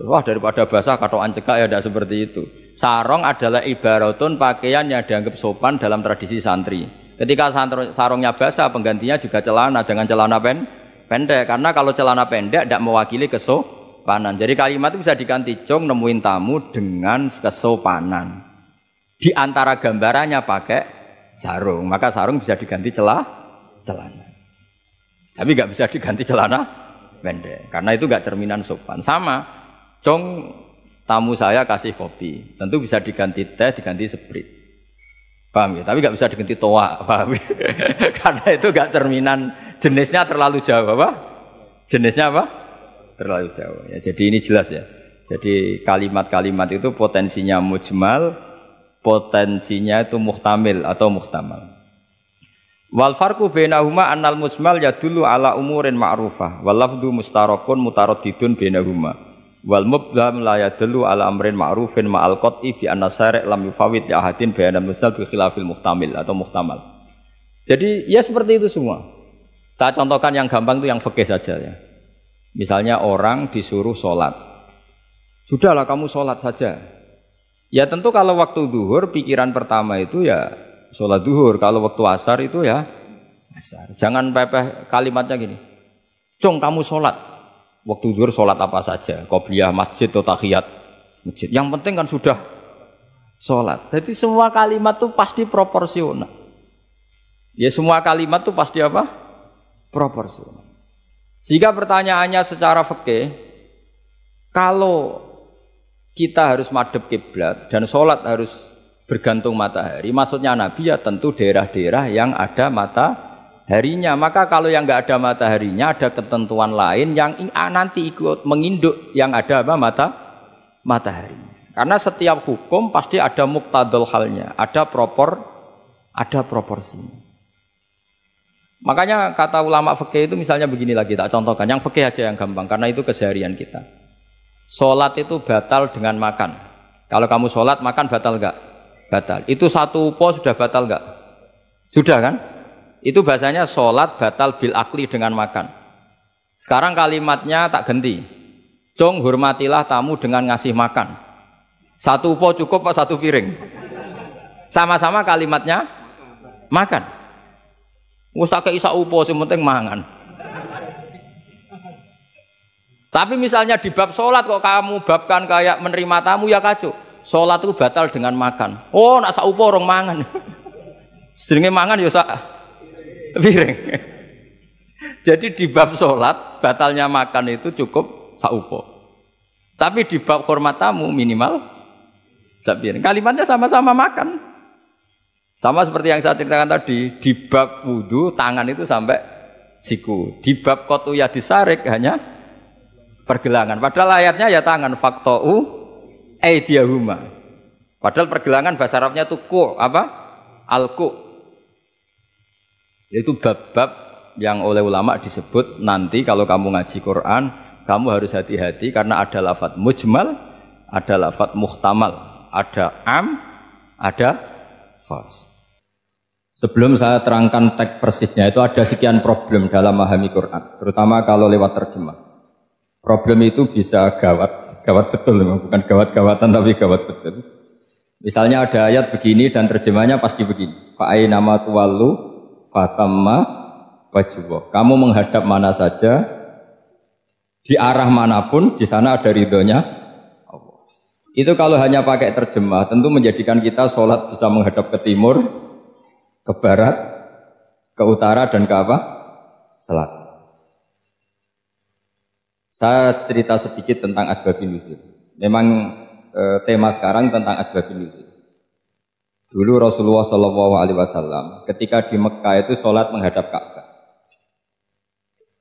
Wah, daripada basah katokan cekak ya tidak seperti itu. Sarung adalah ibaratun pakaian yang dianggap sopan dalam tradisi santri. Ketika sarungnya basah, penggantinya juga celana, jangan celana pendek. Karena kalau celana pendek tidak mewakili kesopanan. Jadi kalimat itu bisa diganti cung nemuin tamu dengan kesopanan. Di antara gambarannya pakai sarung, maka sarung bisa diganti celana. Tapi nggak bisa diganti celana pendek, karena itu nggak cerminan sopan. Sama, cung tamu saya kasih kopi, tentu bisa diganti teh, diganti sprit. Paham ya? Tapi nggak bisa diganti toa, paham ya? Karena itu nggak cerminan, jenisnya terlalu jauh, apa? Jenisnya apa? Terlalu jauh. Ya, jadi ini jelas ya. Jadi kalimat-kalimat itu potensinya mujmal, potensinya itu muhtamil atau muhtamal. Wal farqu bainahuma annal mujmal yadullu ala umurin ma'rufah wal lafdhu mustarakun mutaraddidun bainahuma. Wal mubham la yadullu ala amrin ma'rufin ma'al qat'i bi anna syari' lam yufawwid li ahadin bainal musnad bi khilafil muhtamil atau muhtamal. Jadi ya seperti itu semua. Saya contohkan yang gampang itu yang fikih saja ya. Misalnya orang disuruh sholat. Sudahlah kamu sholat saja. Ya tentu kalau waktu zuhur pikiran pertama itu ya sholat zuhur. Kalau waktu asar itu ya asar. Jangan pepeh kalimatnya gini. Cung kamu sholat. Waktu zuhur sholat apa saja, qobliyah masjid atau tahiyat masjid. Yang penting kan sudah sholat. Jadi semua kalimat itu pasti proporsional. Ya semua kalimat itu pasti apa? Proporsional. Sehingga pertanyaannya secara fikih, kalau kita harus madhep kiblat dan sholat harus bergantung matahari, maksudnya Nabi ya tentu daerah-daerah yang ada mataharinya. Maka kalau yang nggak ada mataharinya, ada ketentuan lain yang nanti ikut menginduk yang ada apa matahari. Karena setiap hukum pasti ada muqtadul halnya, ada proporsinya. Makanya kata ulama fikih itu misalnya begini lagi, tak contohkan. Yang fikih aja yang gampang, karena itu keseharian kita. Sholat itu batal dengan makan. Kalau kamu sholat, makan batal enggak? Batal. Itu satu upo sudah batal enggak? Sudah kan? Itu bahasanya sholat batal bil akli dengan makan. Sekarang kalimatnya tak ganti. Cung hormatilah tamu dengan ngasih makan. Satu upo cukup apa satu piring? Sama-sama kalimatnya makan. Mustake isa upo sing penting mangan. Tapi misalnya di bab sholat kok kamu babkan kayak menerima tamu ya kacau. Sholat itu batal dengan makan. Oh nak sak upo orang mangan. Sedenge mangan ya sak piring. Jadi di bab sholat batalnya makan itu cukup sak upo. Tapi di bab hormat tamu minimal sak piring. Kalimatnya sama-sama makan. Sama seperti yang saya ceritakan tadi, di bab wudu tangan itu sampai siku. Di bab kotu ya disarik hanya pergelangan. Padahal ayatnya ya tangan faktou aidiyahuma. Padahal pergelangan bahasa Arabnya itu ku apa? Alku. Itu bab-bab yang oleh ulama disebut nanti kalau kamu ngaji Quran, kamu harus hati-hati karena ada lafadz mujmal, ada lafadz muhtamal, ada am, ada khas. Sebelum saya terangkan teks persisnya itu ada sekian problem dalam memahami Quran, terutama kalau lewat terjemah. Problem itu bisa gawat betul, bukan gawat-gawatan tapi gawat betul. Misalnya ada ayat begini dan terjemahnya pasti begini. Fa'ai nama tuwallu fatamma wajibah. Kamu menghadap mana saja, di arah manapun, di sana ada ridhonya Allah. Itu kalau hanya pakai terjemah, tentu menjadikan kita sholat bisa menghadap ke timur, ke barat, ke utara, dan ke apa? Selatan. Saya cerita sedikit tentang asbabun nuzul. Memang tema sekarang tentang asbabun nuzul. Dulu Rasulullah SAW ketika di Mekah itu sholat menghadap Ka'bah.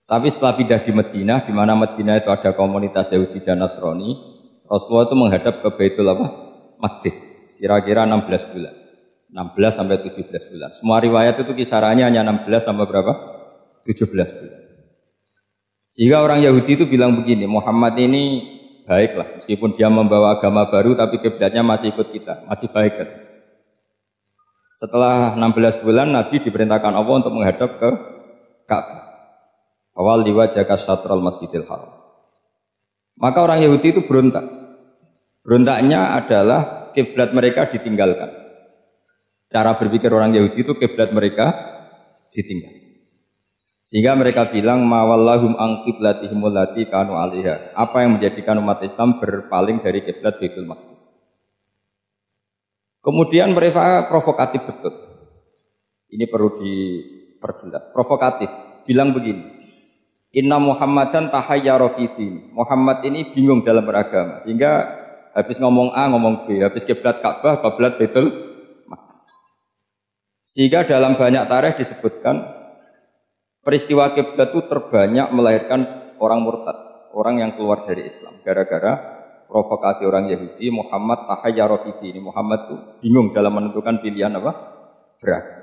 Tapi setelah pindah di Madinah, di mana Madinah itu ada komunitas Yahudi dan Nasrani, Rasulullah itu menghadap ke Baitul Maqdis, kira-kira 16 bulan. 16 sampai 17 bulan. Semua riwayat itu kisarannya hanya 16 sampai berapa? 17 bulan. Sehingga orang Yahudi itu bilang begini, Muhammad ini baik lah. Meskipun dia membawa agama baru tapi kiblatnya masih ikut kita, masih baik kan. Setelah 16 bulan Nabi diperintahkan Allah untuk menghadap ke Ka'bah. Awal liwajhaka syatral masjidil haram. Maka orang Yahudi itu berontak. Berontaknya adalah kiblat mereka ditinggalkan. Cara berpikir orang Yahudi itu kiblat mereka ditinggal. Sehingga mereka bilang mawallahum an qiblatihim allati kanu 'alaiha. Apa yang menjadikan umat Islam berpaling dari kiblat Baitul Maqdis. Kemudian mereka provokatif betul. Ini perlu diperjelas. Provokatif. Bilang begini. Inna Muhammadan tahayyara fi din. Muhammad ini bingung dalam beragama. Sehingga habis ngomong A ngomong B, habis kiblat Ka'bah, kiblat Baitul Maqdis. Sehingga dalam banyak tarikh disebutkan peristiwa kiblat itu terbanyak melahirkan orang murtad, orang yang keluar dari Islam gara-gara provokasi orang Yahudi. Muhammad tahayyara fi din. Muhammad itu bingung dalam menentukan pilihan apa? Beragama.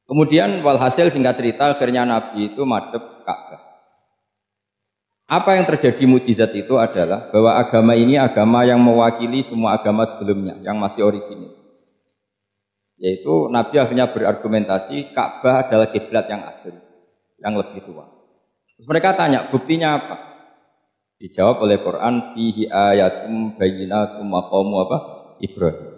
Kemudian walhasil singkat cerita akhirnya Nabi itu madhep Ka'bah. Apa yang terjadi mukjizat itu adalah bahwa agama ini agama yang mewakili semua agama sebelumnya yang masih orisinil. Yaitu Nabi akhirnya berargumentasi Ka'bah adalah kiblat yang asli, yang lebih tua. Terus mereka tanya, buktinya apa? Dijawab oleh Quran, fihi ayatum bayyinatum maqamu apa? Ibrahim.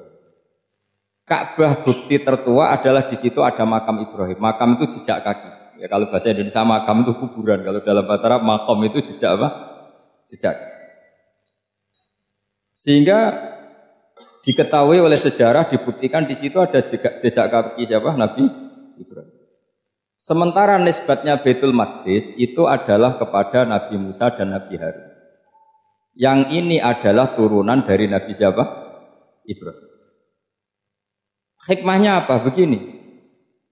Ka'bah bukti tertua adalah di situ ada makam Ibrahim. Makam itu jejak kaki. Ya kalau bahasa Indonesia makam itu kuburan. Kalau dalam bahasa Arab makam itu jejak apa? Jejak. Sehingga diketahui oleh sejarah dibuktikan di situ ada jejak kaki siapa? Nabi Ibrahim. Sementara nisbatnya Baitul Maqdis itu adalah kepada Nabi Musa dan Nabi Harun. Yang ini adalah turunan dari Nabi siapa? Ibrahim. Hikmahnya apa? Begini,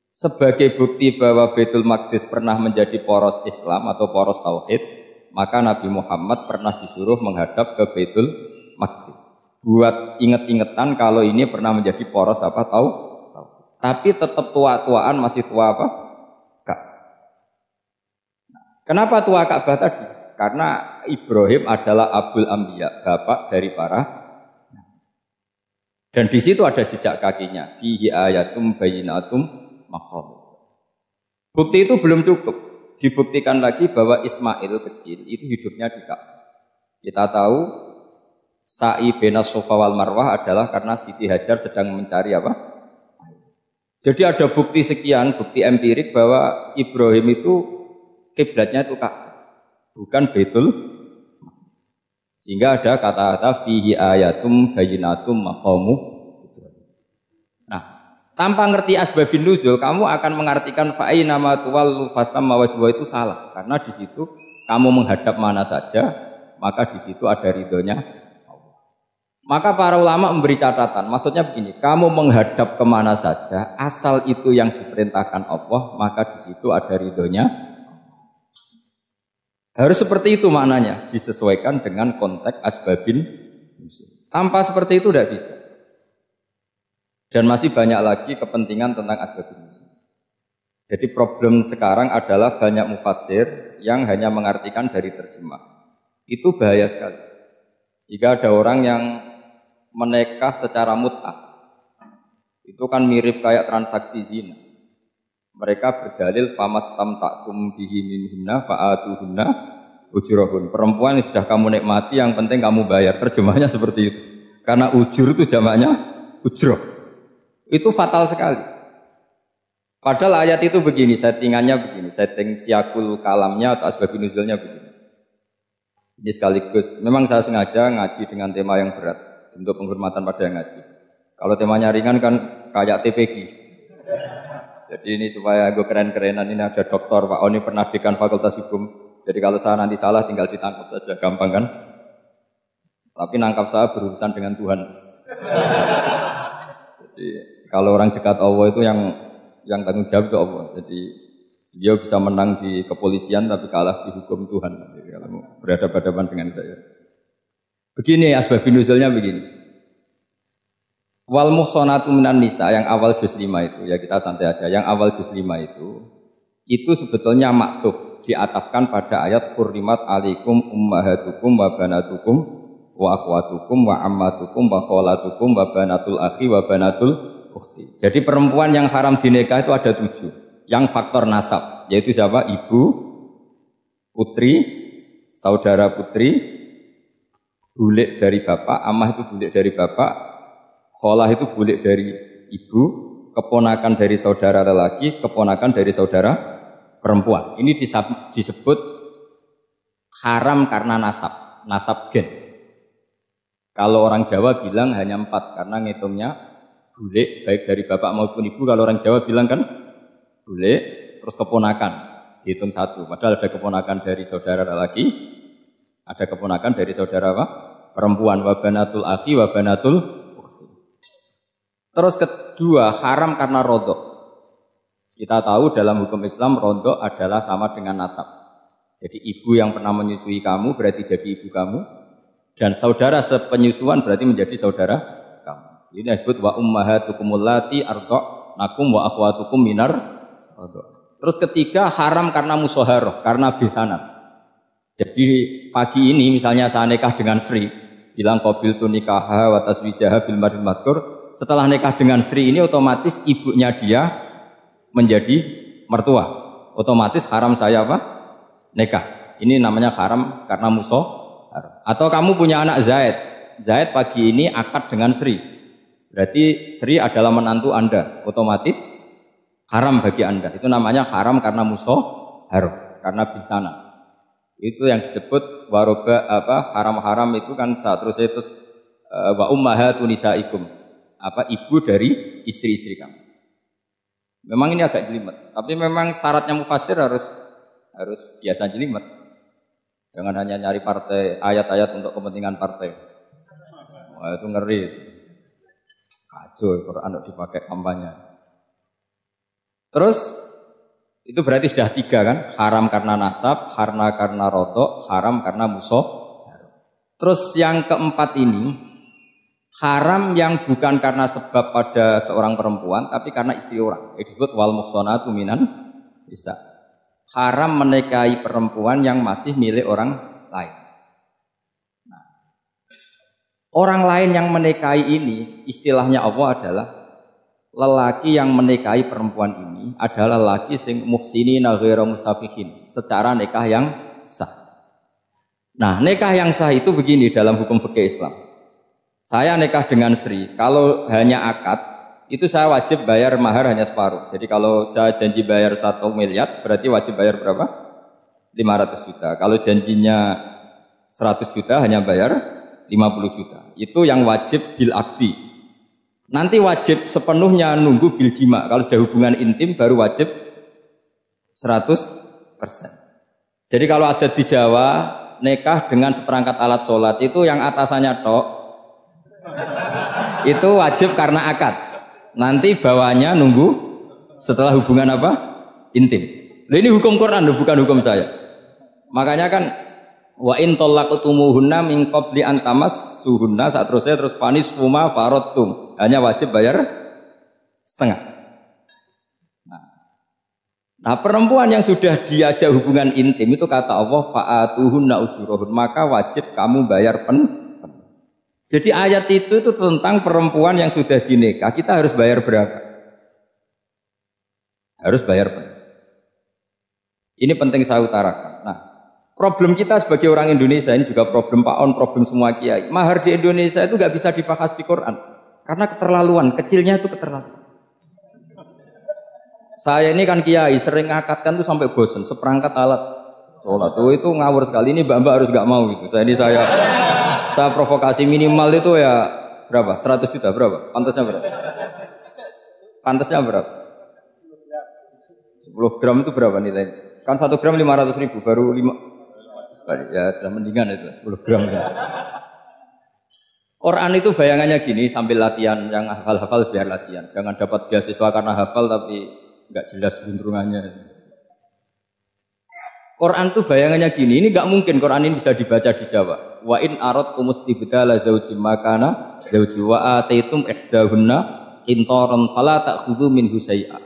sebagai bukti bahwa Baitul Maqdis pernah menjadi poros Islam atau poros Tauhid, maka Nabi Muhammad pernah disuruh menghadap ke Baitul Maqdis. Buat inget-ingetan kalau ini pernah menjadi poros apa? Tauhid. Tapi tetap tua-tuaan masih tua apa? Ka'bah. Kenapa tua Ka'bah tadi? Karena Ibrahim adalah Abul Anbiya, bapak dari para. Dan di situ ada jejak kakinya. Fihi ayatum bayyinatum maqam. Bukti itu belum cukup. Dibuktikan lagi bahwa Ismail kecil itu hidupnya di Ka'bah. Kita tahu sa'i baina Safa wal Marwah adalah karena Siti Hajar sedang mencari apa? Jadi ada bukti sekian, bukti empirik bahwa Ibrahim itu kiblatnya itu Ka'bah, bukan Baitul. Sehingga ada kata-kata fihi ayatum bayyinatum maqamu. Nah, tanpa ngerti asbabun nuzul, kamu akan mengartikan fa'ina ma tuwallu fatamma wajhu itu salah. Karena di situ kamu menghadap mana saja, maka di situ ada ridhonya Allah. Maka para ulama memberi catatan, maksudnya begini, kamu menghadap kemana saja, asal itu yang diperintahkan Allah, maka di situ ada ridhonya. Harus seperti itu maknanya, disesuaikan dengan konteks asbabin nuzul. Tanpa seperti itu tidak bisa. Dan masih banyak lagi kepentingan tentang asbabin nuzul. Jadi problem sekarang adalah banyak mufassir yang hanya mengartikan dari terjemah. Itu bahaya sekali. Jika ada orang yang menikah secara mut'ah, itu kan mirip kayak transaksi zina. Mereka berdalil famastamta'tum bihi minhunna fa'atuhunna ujurahun. Perempuan yang sudah kamu nikmati yang penting kamu bayar. Terjemahnya seperti itu. Karena ujur itu jamaknya ujroh. Itu fatal sekali. Padahal ayat itu begini, settingannya begini, setting siakul kalamnya atau asbabun nuzulnya begini. Ini sekaligus, memang saya sengaja ngaji dengan tema yang berat untuk penghormatan pada yang ngaji. Kalau temanya ringan kan kayak TPG. Jadi ini supaya gue keren-kerenan, ini ada doktor Pak Oni pernah dekan Fakultas Hukum. Jadi kalau saya nanti salah tinggal ditangkap saja, gampang kan? Tapi nangkap saya berurusan dengan Tuhan. Jadi kalau orang dekat Allah itu yang tanggung jawab itu Allah. Jadi dia bisa menang di kepolisian tapi kalah di hukum Tuhan. Jadi kalau berhadapan-hadapan dengan saya. Begini asbabun nuzulnya begini. Wal muhsanatu minan nisa yang awal juz 5 itu, ya kita santai aja. Yang awal juz 5 itu sebetulnya maktuf. diatafkan pada ayat hurrimat alaikum ummahatukum wa banatukum wa akhwatukum wa ammatukum wa kholatukum wa banatul akhi wa banatul ukhti. Jadi perempuan yang haram dinikah itu ada 7. Yang faktor nasab, yaitu siapa? Ibu, putri, saudara putri, bulik dari bapak, amah itu bulik dari bapak, kholah itu bulik dari ibu, keponakan dari saudara lelaki, keponakan dari saudara perempuan. Ini disebut haram karena nasab gen. Kalau orang Jawa bilang hanya 4 karena ngitungnya bulik baik dari bapak maupun ibu. Kalau orang Jawa bilang kan bulik terus keponakan dihitung 1. Padahal ada keponakan dari saudara lelaki, ada keponakan dari saudara apa? Perempuan. Wa banatul akhi wa banatul ukhti. Terus kedua, haram karena rodok. Kita tahu dalam hukum Islam rodok adalah sama dengan nasab. Jadi ibu yang pernah menyusui kamu berarti jadi ibu kamu. Dan saudara sepenyusuan berarti menjadi saudara kamu. Ini disebut wa ummahatukumul lati arda'nakum wa akhwatukum minar rodok. Terus ketiga, haram karena musoharoh, karena besanan. Jadi pagi ini misalnya saya nikah dengan Sri, bilang qabil tu nikaha wa taswijaha bil mar'il madkur. Setelah nikah dengan Sri ini otomatis ibunya dia menjadi mertua. Otomatis haram saya apa? Nikah. Ini namanya haram karena musoharoh. Atau kamu punya anak Zaid. Zaid pagi ini akad dengan Sri. Berarti Sri adalah menantu Anda. Otomatis haram bagi Anda. Itu namanya haram karena musoharoh, karena bisanan. Itu yang disebut waroba haram-haram itu kan terus wa ummahatu nisaikum. Ibu dari istri-istri kamu. Memang ini agak jelimet, tapi memang syaratnya mufassir harus biasa jelimet. Jangan hanya nyari partai, ayat-ayat untuk kepentingan partai. Wah, itu ngeri. Kacau, Quran dipakai kampanye. Terus, itu berarti sudah 3 kan? Haram karena nasab, karena rodok, haram karena musuh. Terus yang keempat ini, haram yang bukan karena sebab pada seorang perempuan, tapi karena istri orang. Itu disebut wal muhsanatu minan nisa. Haram menikahi perempuan yang masih milik orang lain. Nah, orang lain yang menikahi ini, istilahnya Allah adalah lelaki yang menikahi perempuan ini adalah lelaki sing muhsinina ghairu musafihin, secara nikah yang sah. Nah, nikah yang sah itu begini dalam hukum fikih Islam. Saya nikah dengan Sri, kalau hanya akad itu saya wajib bayar mahar hanya separuh. Jadi kalau saya janji bayar 1 miliar, berarti wajib bayar berapa? 500 juta. Kalau janjinya 100 juta hanya bayar 50 juta. Itu yang wajib bil akdi. Nanti wajib sepenuhnya nunggu bil jima. Kalau sudah hubungan intim baru wajib 100%. Jadi kalau ada di Jawa nikah dengan seperangkat alat sholat itu yang atasannya tok itu wajib karena akad. Nanti bawahnya nunggu setelah hubungan apa? Intim. Nah, ini hukum Quran, bukan hukum saya. Makanya kan wa in talaqtumuhunna min qabli an tamassuhunna, terus panis fuma faradtum. Hanya wajib bayar setengah. Nah, perempuan yang sudah diajak hubungan intim itu kata Allah fa'atuhunna ujurahun, maka wajib kamu bayar Jadi ayat itu tentang perempuan yang sudah dinikah, kita harus bayar berapa? Harus bayar berapa? Ini penting saya utarakan. Nah, problem kita sebagai orang Indonesia ini juga problem Pak On, problem semua kiai. Mahar di Indonesia itu nggak bisa dibahas di Quran karena keterlaluan, kecilnya itu keterlaluan. Saya ini kan kiai, sering ngakatkan tuh sampai bosan, seperangkat alat sholat itu ngawur sekali. Ini mbak-mbak harus nggak mau gitu. Saya provokasi minimal itu ya berapa? 100 juta berapa? Pantasnya berapa? Pantasnya berapa? 10 gram itu berapa nilainya? Kan 1 gram 500.000 baru 5. Ya sudah mendingan itu 10 gram. Ya. Quran itu bayangannya gini sambil latihan, yang hafal-hafal biar latihan. Jangan dapat beasiswa karena hafal tapi nggak jelas juntrungannya. Quran tuh bayangannya gini, ini nggak mungkin Quran ini bisa dibaca di Jawa. Wa in aradtum istibdala zaujin makana zauji wa ataitum ihdahunna qintaran fala ta'khudhu minhu syai'a.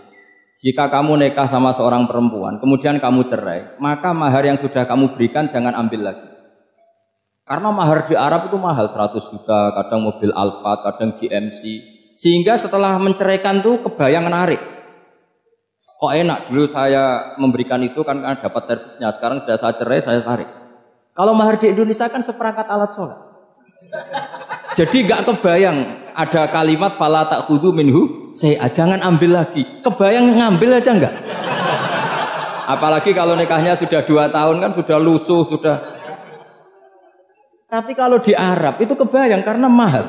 Jika kamu nikah sama seorang perempuan, kemudian kamu cerai, maka mahar yang sudah kamu berikan jangan ambil lagi. Karena mahar di Arab itu mahal, 100 juta, kadang mobil Alphard, kadang GMC. Sehingga setelah menceraikan tuh kebayang menarik. Kok enak, dulu saya memberikan itu kan karena dapat servisnya, sekarang sudah saya cerai, saya tarik. Kalau mahar di Indonesia kan seperangkat alat sholat. Jadi gak kebayang ada kalimat fala ta'khudhu minhu saya jangan ambil lagi. Kebayang ngambil aja enggak? Apalagi kalau nikahnya sudah 2 tahun kan sudah lusuh, sudah. Tapi kalau di Arab itu kebayang karena mahal.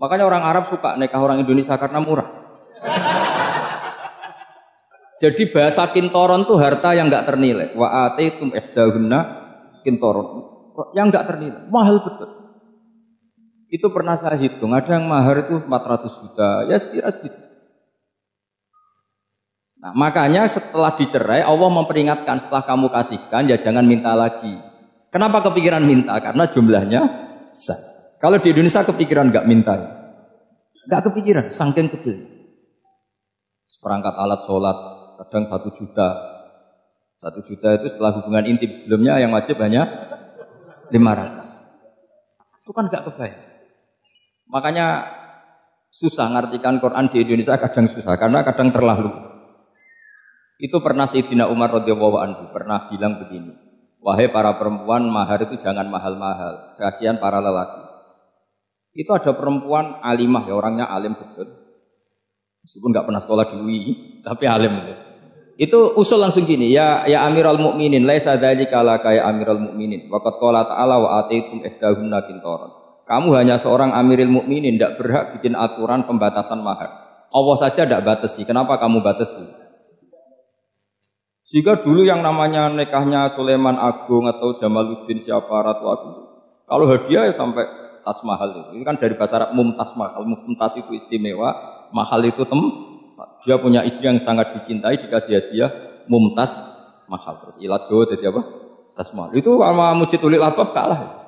Makanya orang Arab suka nikah orang Indonesia karena murah. Jadi bahasa kintoron itu harta yang enggak ternilai. Wa ataitum ihdahunna kintoron. Yang enggak ternilai, mahal betul. Itu pernah saya hitung, ada yang mahar itu 400 juta, ya sekira segitu. Nah, makanya setelah dicerai, Allah memperingatkan setelah kamu kasihkan, ya jangan minta lagi. Kenapa kepikiran minta? Karena jumlahnya besar. Kalau di Indonesia kepikiran nggak minta, nggak kepikiran, saking kecil. Seperangkat alat sholat, kadang 1 juta. 1 juta itu setelah hubungan intim sebelumnya yang wajib hanya 500. Itu kan nggak kebayang. Makanya susah ngartikan Quran di Indonesia, kadang susah karena kadang terlalu. Itu pernah Sayyidina Umar radhiyallahu anhu pernah bilang begini, wahai para perempuan, mahar itu jangan mahal-mahal, kasihan para lelaki. Itu ada perempuan alimah, ya orangnya alim betul, meskipun nggak pernah sekolah di UI, tapi alim betul. Itu usul langsung gini, ya Amirul Mukminin, laisa dzalika laka ya Amirul Mukminin, wa qad qala ta'ala wa ataitum ihdahunna qintaran. Kamu hanya seorang Amirul Mukminin, tidak berhak bikin aturan pembatasan mahar. Allah saja tidak batasi, kenapa kamu batasi? Jika dulu yang namanya nikahnya Sulaiman Agung atau Jamaluddin siapa Ratu Agung, kalau hadiah ya sampai tas mahal itu. Ini kan dari bahasa Arab mumtaz mahal. Mumtaz itu istimewa, mahal itu dia punya istri yang sangat dicintai, dikasih hadiah mumtaz mahal. Terus ilat Jawa jadi apa? Tas mahal. Itu sama Mujid Ulil Albab kalah.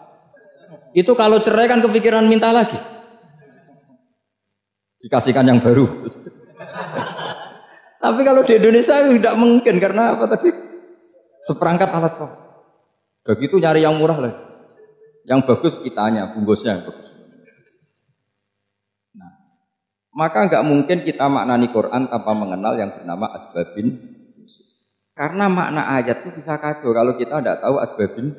Itu kalau cerai kan kepikiran minta lagi. Dikasihkan yang baru. Tapi kalau di Indonesia tidak mungkin karena apa tadi? Seperangkat alat sholat. Begitu nyari yang murah lagi. Yang bagus kitanya, bungkusnya yang bagus. Nah, maka nggak mungkin kita maknani Quran tanpa mengenal yang bernama asbabin. Karena makna ayat itu bisa kacau kalau kita tidak tahu asbabin.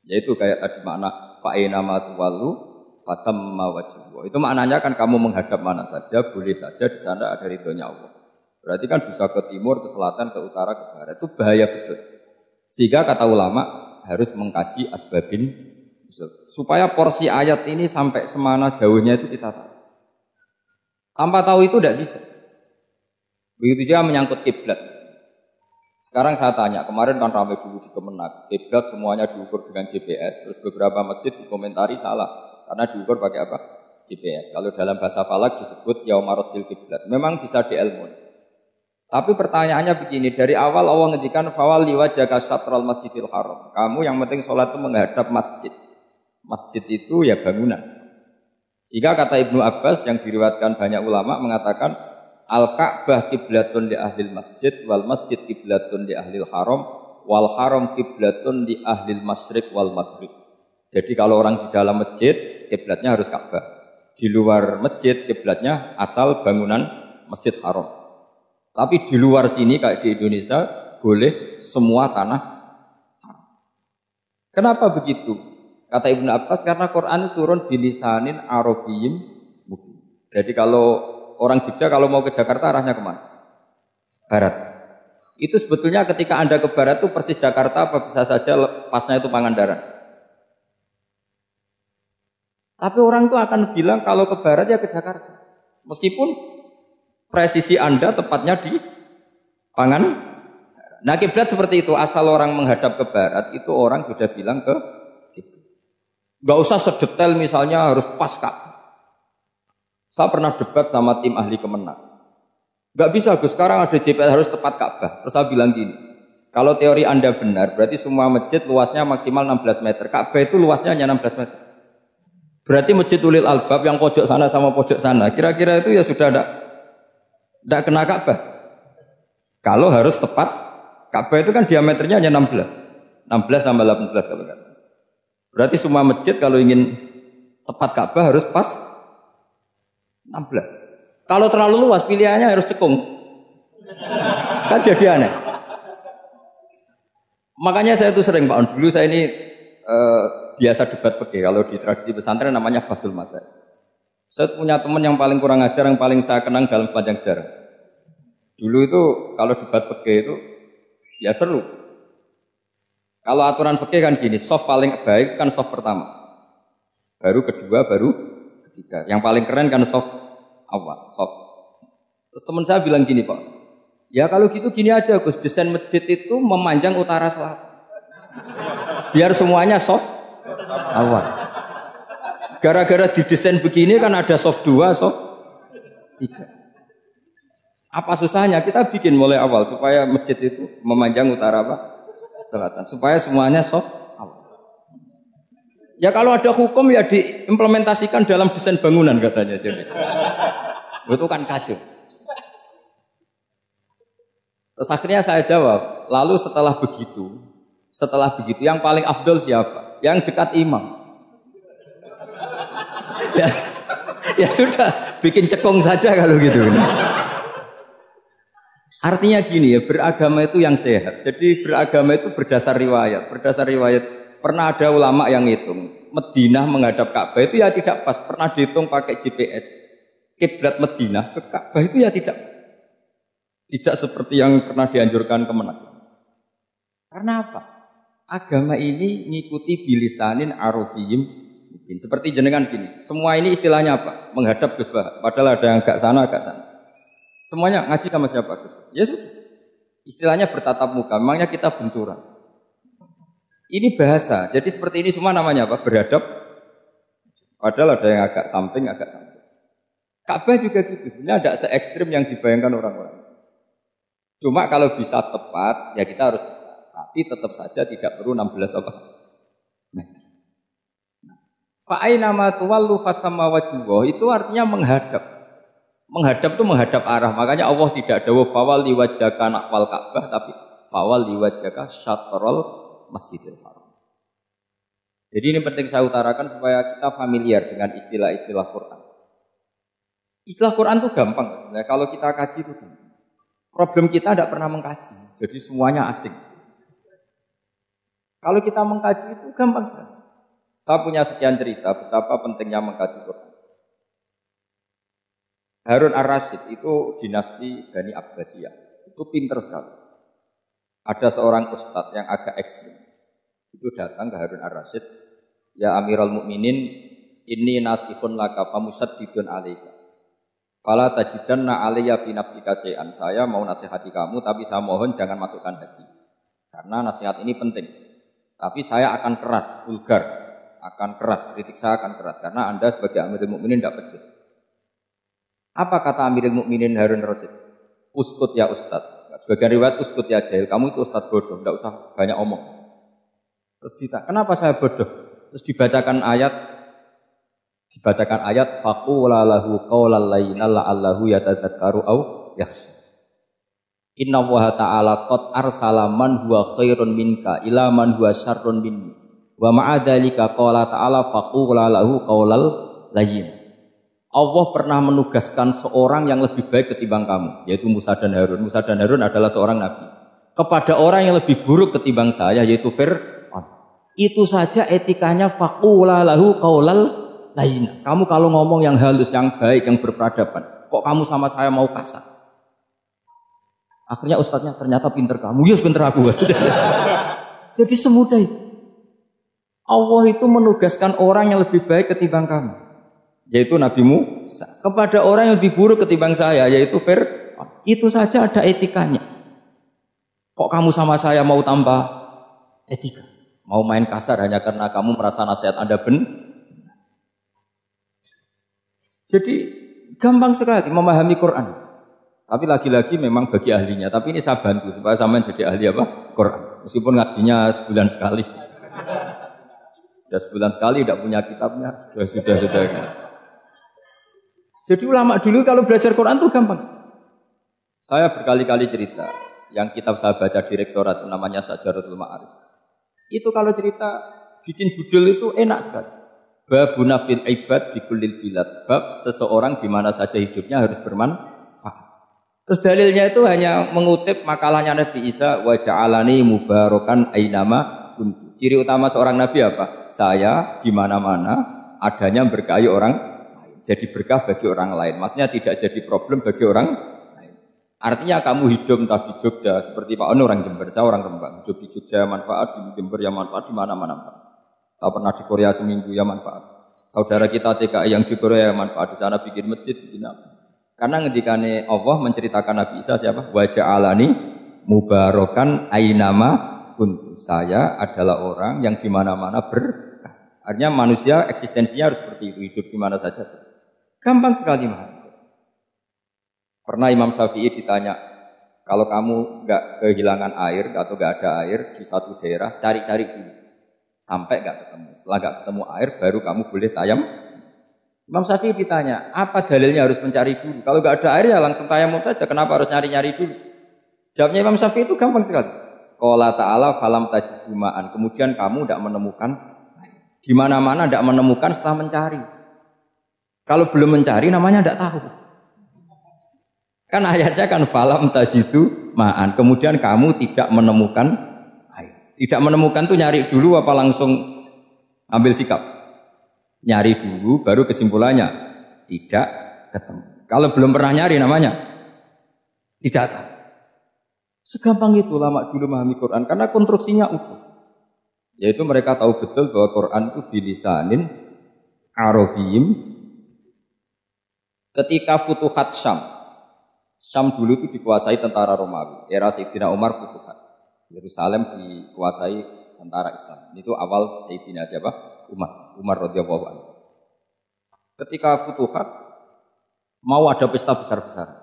Yaitu kayak tadi makna fa'ina ma tuwallu fatamma wajhu. Itu maknanya kan kamu menghadap mana saja, boleh saja di sana ada ridhonya Allah. Berarti kan bisa ke timur, ke selatan, ke utara, ke barat. Itu bahaya betul. Sehingga kata ulama harus mengkaji asbabin supaya porsi ayat ini sampai semana jauhnya itu kita tahu. Tanpa tahu itu tidak bisa. Begitu juga menyangkut kiblat. Sekarang saya tanya, kemarin kan ramai dulu di Kemenak, kiblat semuanya diukur dengan GPS, terus beberapa masjid dikomentari salah, karena diukur pakai apa? GPS. Kalau dalam bahasa falak disebut yaumarostil kiblat, memang bisa diilmu. Tapi pertanyaannya begini, dari awal Allah ngendikan fawal liwajhaka syatral masjidil haram. Kamu yang penting sholat itu menghadap masjid. Masjid itu ya bangunan. Sehingga kata Ibnu Abbas yang diriwayatkan banyak ulama mengatakan Al-Ka'bah kiblatun li ahlil masjid wal masjid kiblatun li ahlil haram wal haram kiblatun li ahlil masyriq wal maghrib. Jadi kalau orang di dalam masjid kiblatnya harus Ka'bah. Di luar masjid kiblatnya asal bangunan Masjid Haram. Tapi di luar sini kayak di Indonesia boleh semua tanah. Kenapa begitu? Kata Ibnu Abbas karena Quran turun bilisanin Arabiyyin mubin. Jadi kalau orang Jogja kalau mau ke Jakarta arahnya kemana? Barat. Itu sebetulnya ketika Anda ke barat itu persis Jakarta apa bisa saja lepasnya itu Pangandaran. Tapi orang itu akan bilang kalau ke barat ya ke Jakarta. Meskipun presisi Anda tepatnya di Pangandaran. Nah kiblat seperti itu, asal orang menghadap ke barat itu orang sudah bilang ke kiblat. Gak usah sedetail misalnya harus pas Ka'bah. Saya pernah debat sama tim ahli Kemenak. Gak bisa Gus, sekarang ada GPS harus tepat Ka'bah. Terus saya bilang gini, kalau teori Anda benar, berarti semua masjid luasnya maksimal 16 meter. Ka'bah itu luasnya hanya 16 meter. Berarti Masjid Ulil Albab yang pojok sana sama pojok sana, kira-kira itu ya sudah Tidak kena Ka'bah. Kalau harus tepat, Ka'bah itu kan diameternya hanya 16. 16 sama 18 kalau nggak salah. Berarti semua masjid kalau ingin tepat Ka'bah harus pas 16. Kalau terlalu luas pilihannya harus cekung. Kan jadi aneh. Makanya saya itu sering Pak, dulu saya ini biasa debat fikih. Kalau di tradisi pesantren namanya Basul Masail. Saya punya teman yang paling kurang ajar, yang paling saya kenang dalam panjang sejarah. Dulu itu kalau debat fikih itu ya seru. Kalau aturan fikih kan gini, soft paling baik kan soft pertama. Baru kedua, baru ketiga. Yang paling keren kan soft awal, soft. Terus teman saya bilang gini Pak, ya kalau gitu gini aja Gus, desain masjid itu memanjang utara selatan. Biar semuanya soft awal. Gara-gara didesain begini kan ada soft 2, soft 3. Apa susahnya? Kita bikin mulai awal supaya masjid itu memanjang utara apa? Selatan. Supaya semuanya soft awal. Ya kalau ada hukum ya diimplementasikan dalam desain bangunan katanya. Itu kan kacau. Terus akhirnya saya jawab, lalu setelah begitu yang paling afdol siapa? Yang dekat imam. Ya sudah, bikin cekung saja kalau gitu. Artinya gini ya, beragama itu yang sehat. Jadi beragama itu berdasar riwayat. Berdasar riwayat, pernah ada ulama yang ngitung, Madinah menghadap Ka'bah itu ya tidak pas. Pernah dihitung pakai GPS. Kiblat Madinah ke Ka'bah itu ya tidak pas. Tidak seperti yang pernah dianjurkan kemenak. Karena apa? Agama ini ngikuti bilisanin arabiyyin mungkin. Seperti jenengan gini. Semua ini istilahnya apa? Menghadap Gus Bah. Padahal ada yang agak sana, agak sana. Semuanya ngaji sama siapa Gus? Ya sudah. Istilahnya bertatap muka. Memangnya kita benturan. Ini bahasa. Jadi seperti ini semua namanya apa? Berhadap. Padahal ada yang agak samping, agak samping. Ka'bah juga gitu. Sebenarnya tidak se-ekstrim yang dibayangkan orang-orang. Cuma kalau bisa tepat, ya kita harus tepat. Tapi tetap saja tidak perlu 16 apa? Fa'aina ma tuwallu fatamma wajhullah itu artinya menghadap. Menghadap itu menghadap arah. Makanya Allah tidak dawuh fawalli wajhaka nahwal Ka'bah, tapi fawalli wajhaka syatrul Masjidil Haram. Jadi ini penting saya utarakan supaya kita familiar dengan istilah-istilah Quran. Istilah Quran itu gampang sebenarnya. Kalau kita kaji itu gampang. Problem kita tidak pernah mengkaji, jadi semuanya asing. Kalau kita mengkaji itu gampang sekali. Saya punya sekian cerita betapa pentingnya mengkaji Quran. Harun ar-Rasyid itu dinasti Bani Abbasiyah. Itu pinter sekali. Ada seorang ustadz yang agak ekstrim. Itu datang ke Harun ar-Rasyid. Ya Amirul Mukminin, inni nasihun laka famusaddidun alaika. Fala tajidanna alayya fi nafsika syai'an. Saya mau nasihati kamu tapi saya mohon jangan masukkan hati. Karena nasihat ini penting. Tapi saya akan keras, vulgar, akan keras, kritik saya akan keras karena Anda sebagai Amirul Mukminin tidak becus. Apa kata Amirul Mukminin Harun ar-Rasyid? Uskut ya Ustaz. Sebagian riwayat uskut ya jahil. Kamu itu Ustaz bodoh, tidak usah banyak omong. Terus ditanya, kenapa saya bodoh? Terus dibacakan ayat faqula lahu qaulal layyina la'allahu yatadzakkaru aw yakhsha. Inna Allaha ta'ala qad arsala man huwa khairun minka ila man huwa syarrun minni. Wa ma'a dzalika qala ta'ala faqula lahu qaulal layyin. Allah pernah menugaskan seorang yang lebih baik ketimbang kamu, yaitu Musa dan Harun. Musa dan Harun adalah seorang nabi. Kepada orang yang lebih buruk ketimbang saya, yaitu Fir'aun. Itu saja etikanya faqula lahu qaulal lain. Kamu kalau ngomong yang halus, yang baik, yang berperadaban, kok kamu sama saya mau kasar? Akhirnya ustadznya ternyata pinter kamu, yes pinter aku. Jadi semudah itu. Allah itu menugaskan orang yang lebih baik ketimbang kamu, yaitu Nabi Musa, kepada orang yang lebih buruk ketimbang saya, yaitu Fir'aun. Itu saja ada etikanya. Kok kamu sama saya mau tambah etika? Mau main kasar hanya karena kamu merasa nasihat Anda benar? Jadi gampang sekali memahami Quran. Tapi lagi-lagi memang bagi ahlinya. Tapi ini saya bantu supaya sampean jadi ahli apa? Quran. Meskipun ngajinya sebulan sekali. Sudah sebulan sekali tidak punya kitabnya. Sudah. Jadi ulama dulu kalau belajar Quran itu gampang. Saya berkali-kali cerita, yang kitab saya baca direktorat namanya Sajaratul Ma'arif. Itu kalau cerita bikin judul itu enak sekali. Babuna fil ibad di kulil bilad. Bab seseorang di mana saja hidupnya harus bermanfaat. Terus dalilnya itu hanya mengutip makalahnya Nabi Isa, wa ja'alani mubarakan ainama kuntu. Ciri utama seorang nabi apa? Saya di mana-mana adanya berkahi orang lain. Jadi berkah bagi orang lain. Maksudnya tidak jadi problem bagi orang lain. Artinya kamu hidup entah di Jogja seperti Pak Ono orang Jember, saya orang Rembang. Hidup di Jogja manfaat, di Jember ya manfaat, di mana-mana. Saya pernah di Korea seminggu ya manfaat. Saudara kita TKI yang di Korea ya manfaat, di sana bikin masjid, bikin apa. Karena ketikane Allah menceritakan Nabi Isa siapa? Wa ja'alani mubarakan ainama kuntu. Saya adalah orang yang di mana-mana berkah. Artinya manusia eksistensinya harus seperti itu, hidup di mana saja. Gampang sekali mah. Pernah Imam Syafi'i ditanya, kalau kamu enggak kehilangan air atau enggak ada air di satu daerah, cari-cari dulu. Sampai enggak ketemu. Setelah enggak ketemu air, baru kamu boleh tayam. Imam Syafi'i ditanya, apa dalilnya harus mencari dulu? Kalau enggak ada air ya langsung tayamum saja, kenapa harus nyari-nyari dulu? Jawabnya Imam Syafi'i itu gampang sekali. Qala ta'ala falam tajidu ma'an. Kemudian kamu tidak menemukan air. Di mana-mana tidak menemukan setelah mencari. Kalau belum mencari namanya tidak tahu. Kan ayatnya kan falam tajidu ma'an. Kemudian kamu tidak menemukan air. Tidak menemukan tuh nyari dulu apa langsung ambil sikap? Nyari dulu, baru kesimpulannya tidak ketemu. Kalau belum pernah nyari namanya tidak tahu. Segampang itu ulama dulu memahami Quran karena konstruksinya utuh. Yaitu mereka tahu betul bahwa Quran itu bilisanin Arabiyim. Ketika Futuhat Syam, Syam dulu itu dikuasai tentara Romawi. Era Sayyidina Umar Futuhat. Yerusalem dikuasai tentara Islam. Itu awal Sayyidina siapa? Umar radhiyallahu anhu. Ketika Futuhat mau ada pesta besar-besaran.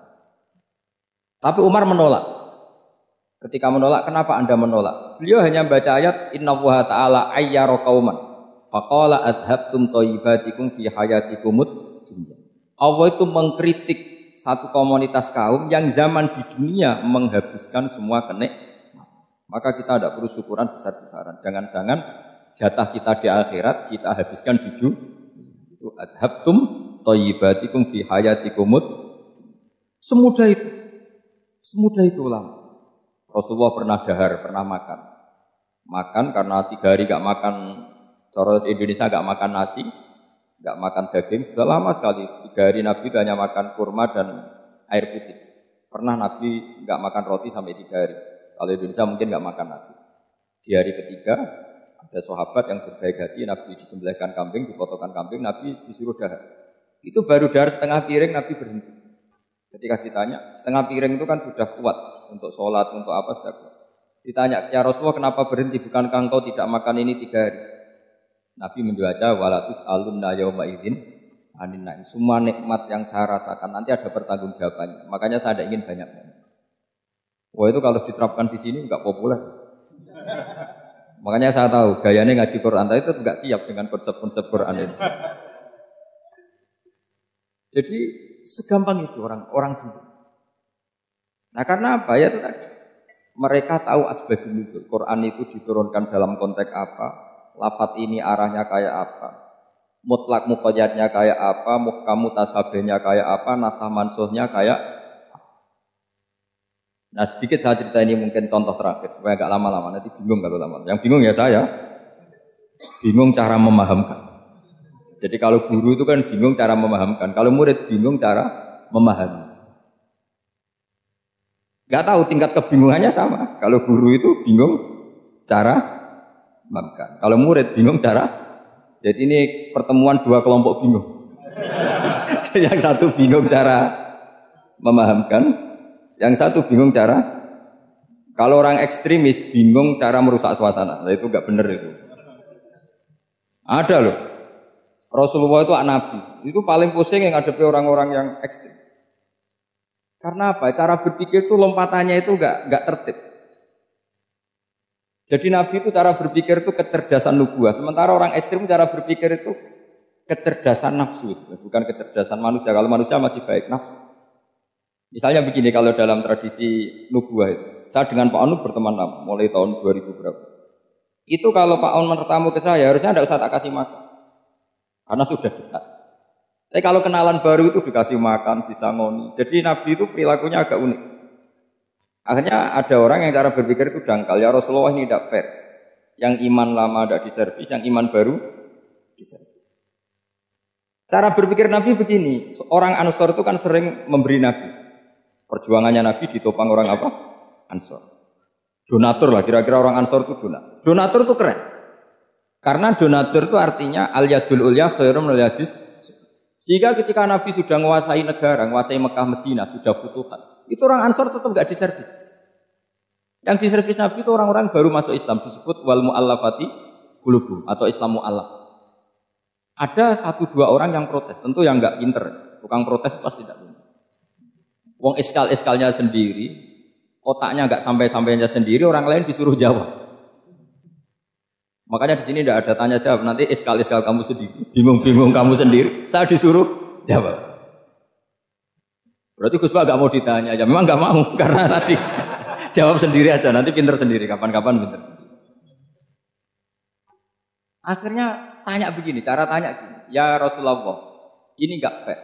Tapi Umar menolak. Ketika menolak, kenapa Anda menolak? Beliau hanya baca ayat innallaha ta'ala ayyara qauman faqala adhabtum thayyibatikum fi hayatikumud dunya. Allah itu mengkritik satu komunitas kaum yang zaman di dunia menghabiskan semua kenikmatan. Maka kita tidak perlu syukuran besar-besaran. Jangan-jangan jatah kita di akhirat kita habiskan di dunia. Itu adhabtum thayyibatikum fi hayatikumud. Semudah itu ulama. Rasulullah pernah dahar, pernah makan. Makan karena 3 hari gak makan, cara Indonesia gak makan nasi, gak makan daging, sudah lama sekali. 3 hari Nabi hanya makan kurma dan air putih. Pernah Nabi gak makan roti sampai 3 hari. Kalau Indonesia mungkin gak makan nasi. Di hari ketiga, ada sahabat yang berbaik hati, Nabi disembelihkan kambing, dipotongkan kambing, Nabi disuruh dahar. Itu baru dahar setengah piring, Nabi berhenti. Ketika ditanya, setengah piring itu kan sudah kuat untuk sholat, untuk apa sudah kuat. Ditanya, ya Rasulullah kenapa berhenti? Bukankah engkau tidak makan ini 3 hari? Nabi menjawab, walatus alunna yawma idzin anin na'im. Semua nikmat yang saya rasakan nanti ada pertanggungjawabannya. Makanya saya tidak ingin banyak-banyak. Wah itu kalau diterapkan di sini enggak populer. Makanya saya tahu gayanya ngaji Quran itu enggak siap dengan konsep-konsep Quran ini. Jadi segampang itu orang dulu. Nah karena apa ya itu tadi? Mereka tahu asbabun nuzul. Quran itu diturunkan dalam konteks apa? Lafaz ini arahnya kayak apa? Mutlak muqayyadnya kayak apa? Muhkam mutasabihnya kayak apa? Nasah mansuhnya kayak apa? Nah sedikit saya cerita ini mungkin contoh terakhir supaya agak lama-lama nanti bingung kalau lama. Yang bingung ya saya. Bingung cara memahamkan. Jadi kalau guru itu kan bingung cara memahamkan. Kalau murid bingung cara memahami. Gak tahu tingkat kebingungannya sama. Kalau guru itu bingung cara memahamkan. Kalau murid bingung cara. Jadi ini pertemuan 2 kelompok bingung. Yang satu bingung cara memahamkan. Yang satu bingung cara. Kalau orang ekstremis bingung cara merusak suasana. Nah, itu gak benar itu. Ada loh. Rasulullah itu anak Nabi. Itu paling pusing yang ngadepi orang-orang yang ekstrem. Karena apa? Cara berpikir itu lompatannya itu enggak tertib. Jadi Nabi itu cara berpikir itu kecerdasan nubuah. Sementara orang ekstrem cara berpikir itu kecerdasan nafsu. Bukan kecerdasan manusia. Kalau manusia masih baik nafsu. Misalnya begini, kalau dalam tradisi nubuah itu, saya dengan Pak Anu berteman lama, mulai tahun 2000 berapa. Itu kalau Pak Anu bertamu ke saya, harusnya tidak usah tak kasih makan. Karena sudah dekat. Tapi kalau kenalan baru itu dikasih makan, disangoni. Jadi Nabi itu perilakunya agak unik. Akhirnya ada orang yang cara berpikir itu dangkal. Ya Rasulullah ini tidak fair. Yang iman lama tidak diservis, yang iman baru diservis. Cara berpikir Nabi begini, orang Ansor itu kan sering memberi Nabi. Perjuangannya Nabi ditopang orang apa? Ansor. Donatur lah, kira-kira orang Ansor itu donatur. Donatur itu keren. Karena donatur itu artinya al-yadul ulya khairum minal yadis. Sehingga ketika Nabi sudah menguasai negara, menguasai Mekah Madinah, sudah futuhat, itu orang Ansor tetap enggak diservis. Yang diservis Nabi itu orang-orang baru masuk Islam, disebut wal mu'allafati qulubuhum atau Islam mu'allaf. Ada 1-2 orang yang protes, tentu yang enggak pinter. Tukang protes pasti tidak pinter. Wong iskal-iskalnya sendiri, otaknya enggak sampai-sampainya sendiri, orang lain disuruh jawab. Makanya di sini tidak ada tanya jawab, nanti iskal-iskal kamu sendiri, bingung-bingung kamu sendiri, saya disuruh jawab. Berarti Gus Pak enggak mau ditanya aja, memang enggak mau karena tadi jawab sendiri aja, nanti pinter sendiri, kapan-kapan pinter sendiri. Akhirnya tanya begini, cara tanya gini, ya Rasulullah, ini enggak fair.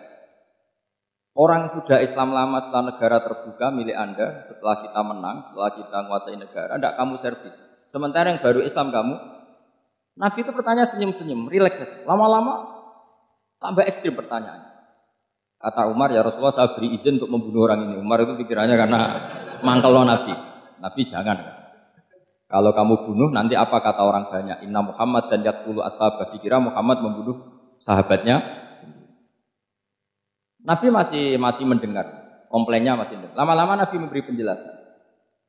Orang sudah Islam lama setelah negara terbuka milik Anda, setelah kita menang, setelah kita menguasai negara, tidak kamu servis. Sementara yang baru Islam kamu, Nabi itu bertanya senyum-senyum, rileks saja. Lama-lama tambah ekstrim pertanyaannya. Kata Umar, ya Rasulullah saya beri izin untuk membunuh orang ini. Umar itu pikirannya karena mangkel Nabi. Nabi jangan. Kalau kamu bunuh nanti apa kata orang banyak? Inna Muhammad dan yaqtulu ashabah. Dikira Muhammad membunuh sahabatnya sendiri. Nabi masih mendengar, komplainnya masih mendengar. Lama-lama Nabi memberi penjelasan.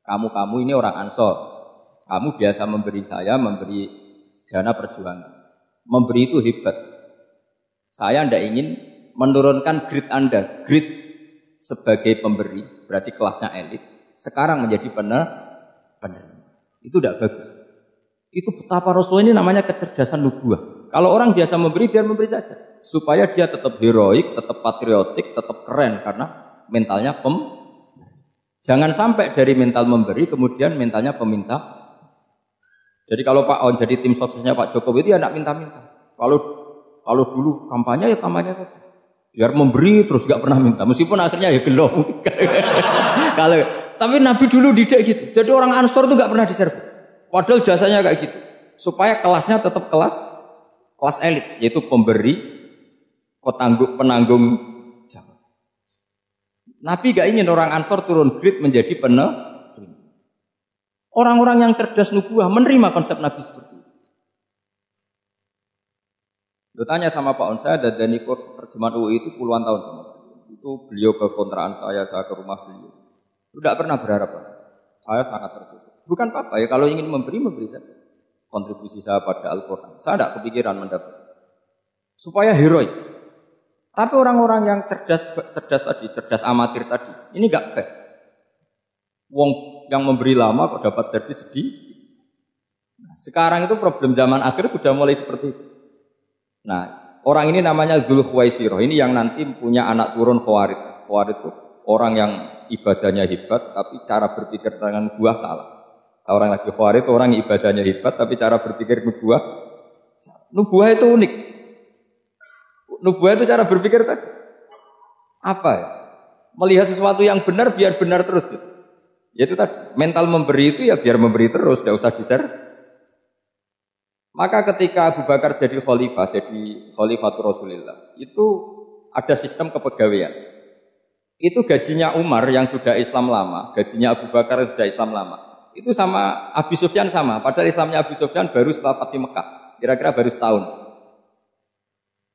Kamu ini orang Ansor. Kamu biasa memberi saya, memberi dana perjuangan. Memberi itu hebat. Saya tidak ingin menurunkan grade Anda. Grade sebagai pemberi, berarti kelasnya elit. Sekarang menjadi penerima. Itu tidak bagus. Itu betapa Rasul ini namanya kecerdasan nubuah. Kalau orang biasa memberi, biar memberi saja. Supaya dia tetap heroik, tetap patriotik, tetap keren. Karena mentalnya Jangan sampai dari mental memberi, kemudian mentalnya peminta. Jadi kalau Pak On jadi tim suksesnya Pak Jokowi itu ya tidak minta-minta. Kalau dulu kampanye ya kampanye saja. Biar memberi terus gak pernah minta. Meskipun akhirnya ya gelong. Tapi Nabi dulu didik gitu. Jadi orang Ansor itu gak pernah diservis. Padahal jasanya kayak gitu. Supaya kelasnya tetap kelas elit. Yaitu pemberi, penanggung jawab. Nabi gak ingin orang Ansor turun grade menjadi penerima. Orang-orang yang cerdas nubuah menerima konsep Nabi seperti itu. Lu tanya sama Pak On, saya dan ikut terjemahan UI itu puluhan tahun sama. Itu beliau ke kontrakan saya ke rumah beliau. Itu tidak pernah berharap. Saya sangat tertutup. Bukan apa-apa ya, kalau ingin memberi saja. Kontribusi saya pada Al-Quran. Saya tidak kepikiran mendapat. Supaya heroik. Tapi orang-orang yang cerdas tadi, cerdas amatir tadi, ini enggak fair. Wong yang memberi lama kok dapat servis sedih. Nah, sekarang itu problem zaman akhir sudah mulai seperti itu. Nah, orang ini namanya Dzul Khuwaisirah. Ini yang nanti punya anak turun Khawarij. Khawarij itu orang yang ibadahnya hebat, tapi cara berpikir dengan buah salah. Orang lagi Khawarij itu orang yang ibadahnya hebat, tapi cara berpikir nubuah salah. Nubuah itu unik. Nubuah itu cara berpikir tadi. Apa ya? Melihat sesuatu yang benar biar benar terus. Gitu. Yaitu tadi, mental memberi itu ya biar memberi terus, tidak usah di-share. Maka ketika Abu Bakar jadi khalifatul Rasulullah, itu ada sistem kepegawaian. Itu gajinya Umar yang sudah Islam lama, gajinya Abu Bakar yang sudah Islam lama. Itu sama Abu Sufyan sama, padahal Islamnya Abu Sufyan baru setelah Fatih Mekah, kira-kira baru setahun.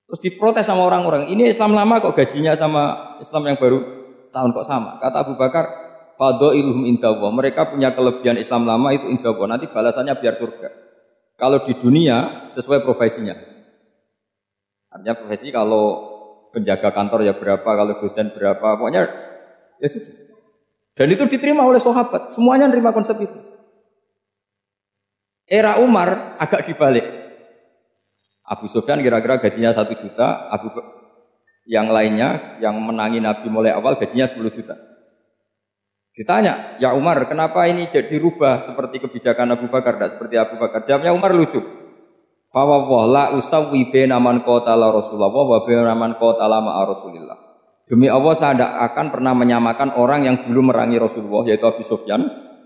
Terus diprotes sama orang-orang, ini Islam lama kok gajinya sama Islam yang baru setahun kok sama. Kata Abu Bakar, fadailuhum indallah. Mereka punya kelebihan Islam lama itu indallah. Nanti balasannya biar surga. Kalau di dunia sesuai profesinya. Artinya profesi kalau penjaga kantor ya berapa, kalau dosen berapa, pokoknya ya sudah. Dan itu diterima oleh sahabat. Semuanya menerima konsep itu. Era Umar agak dibalik. Abu Sufyan kira-kira gajinya 1 juta, yang lainnya yang menangi Nabi mulai awal gajinya 10 juta. Ditanya, ya Umar, kenapa ini jadi rubah seperti kebijakan Abu Bakar, tidak seperti Abu Bakar? Jawabnya Umar lucu. Fa la usawwi baina man qatala Rasulullah wa baina man qatala ma'a Rasulillah. Demi Allah saya tidak akan pernah menyamakan orang yang dulu merangi Rasulullah yaitu Abu Sufyan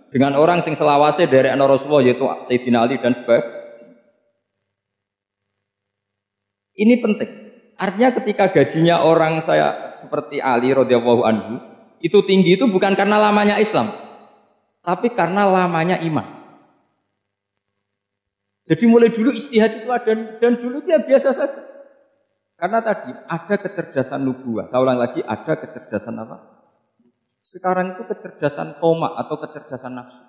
dengan orang sing selawase dari anak Rasulullah yaitu Sayyidina Ali dan sebagainya. Ini penting. Artinya ketika gajinya orang saya seperti Ali radhiyallahu anhu itu tinggi itu bukan karena lamanya Islam, tapi karena lamanya iman. Jadi mulai dulu ijtihad itu ada dan dulu dia biasa saja. Karena tadi ada kecerdasan nubuwah. Saya ulang lagi, ada kecerdasan apa? Sekarang itu kecerdasan toma atau kecerdasan nafsu.